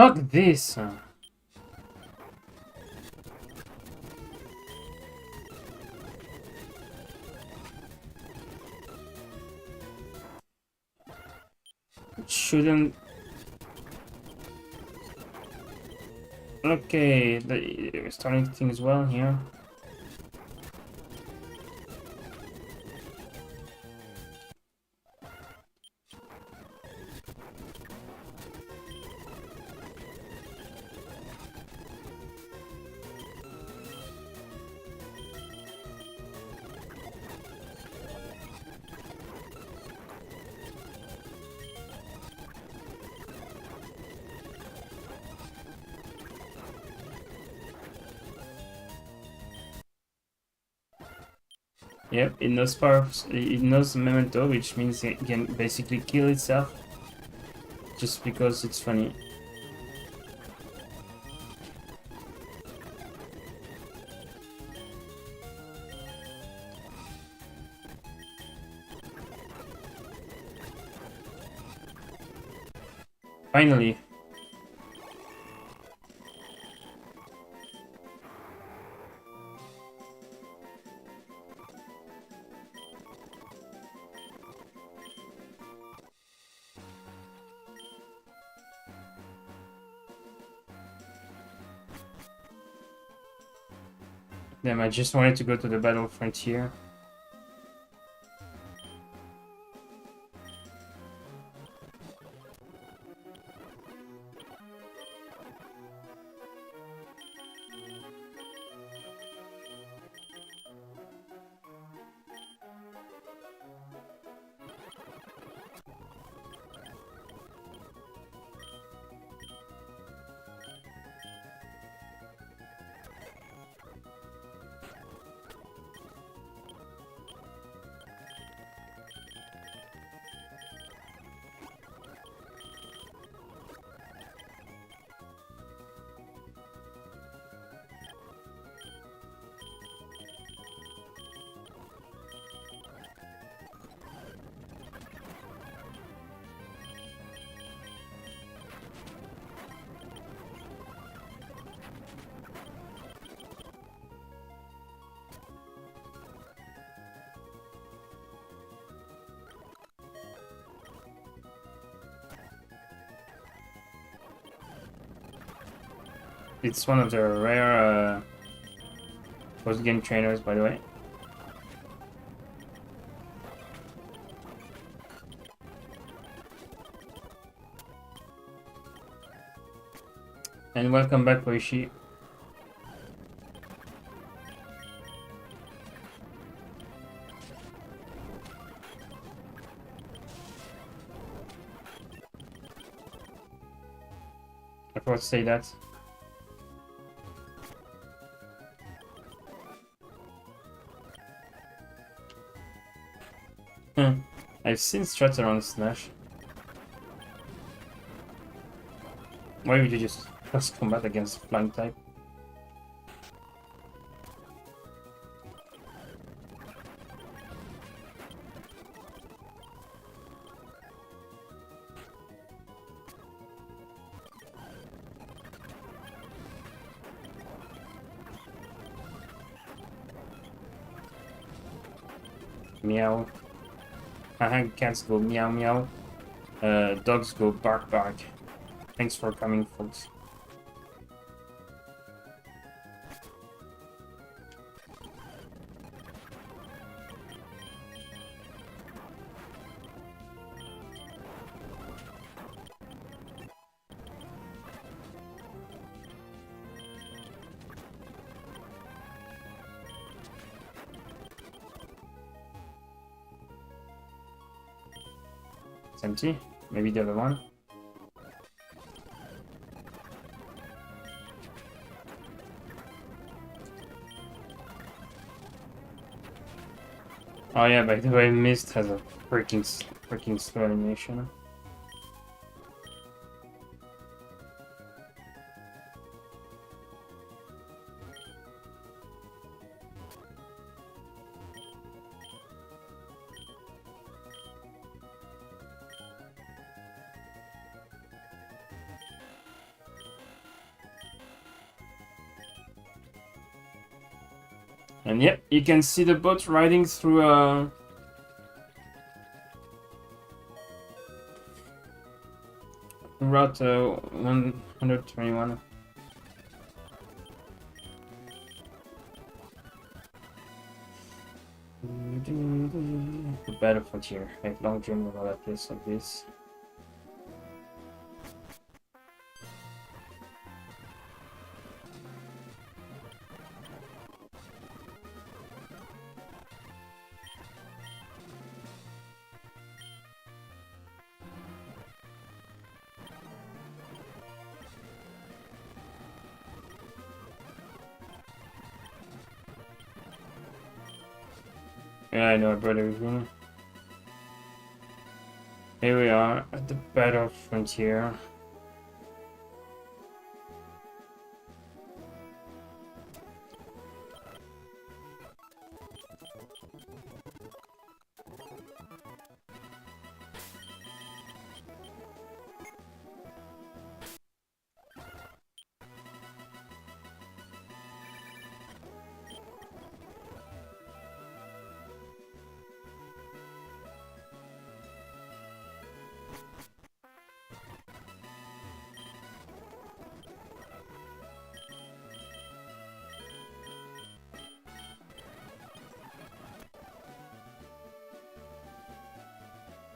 Fuck this! It shouldn't. Okay, we're starting things well here. Yep, it knows it knows memento, which means it can basically kill itself just because it's funny. Finally. Damn, I just wanted to go to the battle frontier. It's one of the rare post-game trainers, by the way. And welcome back, Oishi. I forgot to say that. I've seen strats around Slash. Why would you just first combat against flying type? Meow. Cats go meow meow. Dogs go bark bark. Thanks for coming, folks. It's empty. Maybe the other one. Oh yeah, by the way, Mist has a freaking slow animation. And yep, you can see the boat riding through Route 121. The Battle Frontier. I have long dreamed about a place like this. Yeah, I know, brother. Here we are at the Battle Frontier.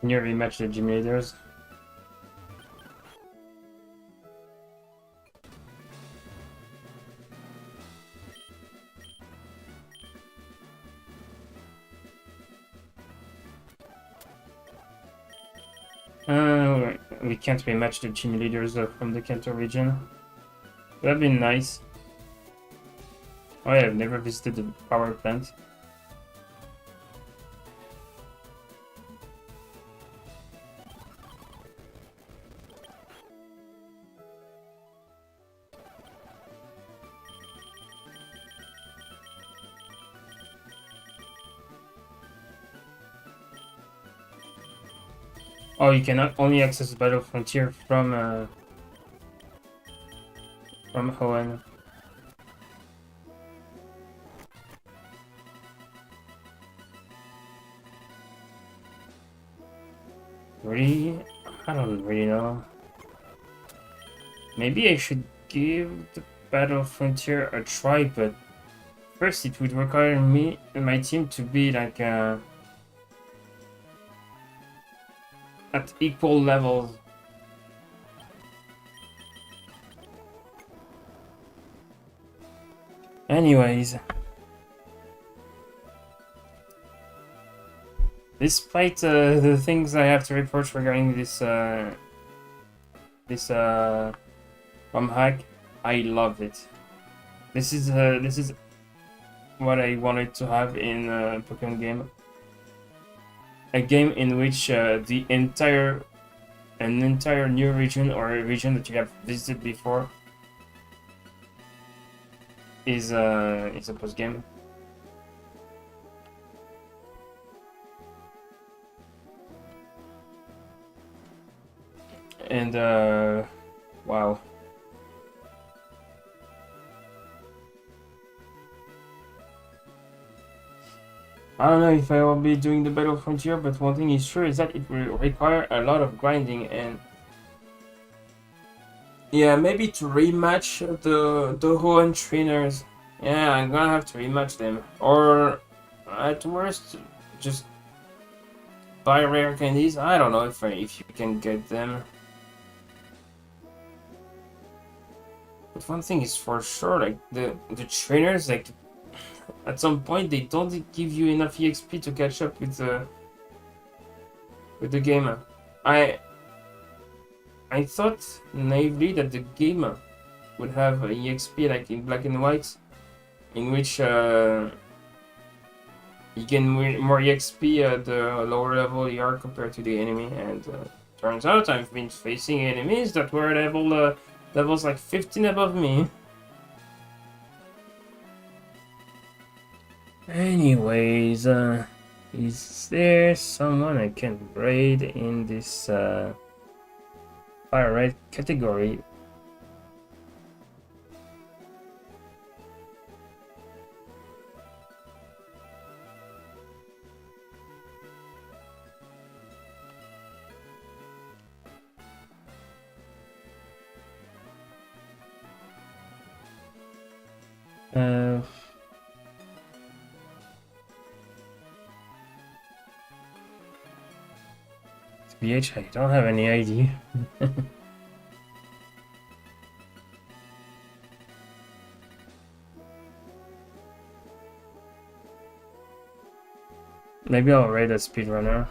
Can you rematch the gym leaders? We can't rematch the gym leaders from the Kanto region. That'd be nice. Oh, yeah, I've never visited the power plant. Oh, you cannot only access the Battle Frontier from Hoenn. Really? I don't really know. Maybe I should give the Battle Frontier a try, but first it would require me and my team to be like at equal levels. Anyways, despite the things I have to report regarding this ROM hack, I love it. This is what I wanted to have in a Pokemon game. A game in which an entire new region or a region that you have visited before is a post game. And wow. I don't know if I will be doing the Battle Frontier, but one thing is sure is that it will require a lot of grinding, and yeah, maybe to rematch the Hoenn trainers. Yeah, I'm gonna have to rematch them, or at worst, just buy rare candies. I don't know if you can get them. But one thing is for sure, like the trainers, like at some point they don't give you enough EXP to catch up with the game. I thought naively that the game would have EXP like in Black and White, in which you gain more EXP at the lower level you are compared to the enemy, and turns out I've been facing enemies that were levels like 15 above me. Anyways, is there someone I can raid in this fire category? Uh, BH, I don't have any idea. Maybe I'll rate a speedrunner.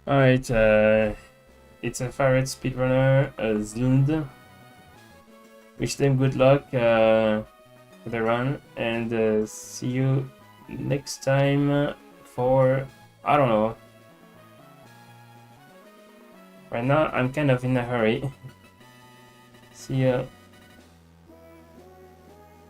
Alright, it's a FireEmerald speedrunner, Zund. Wish them good luck for the run, and see you next time for, I don't know. Right now, I'm kind of in a hurry. See ya.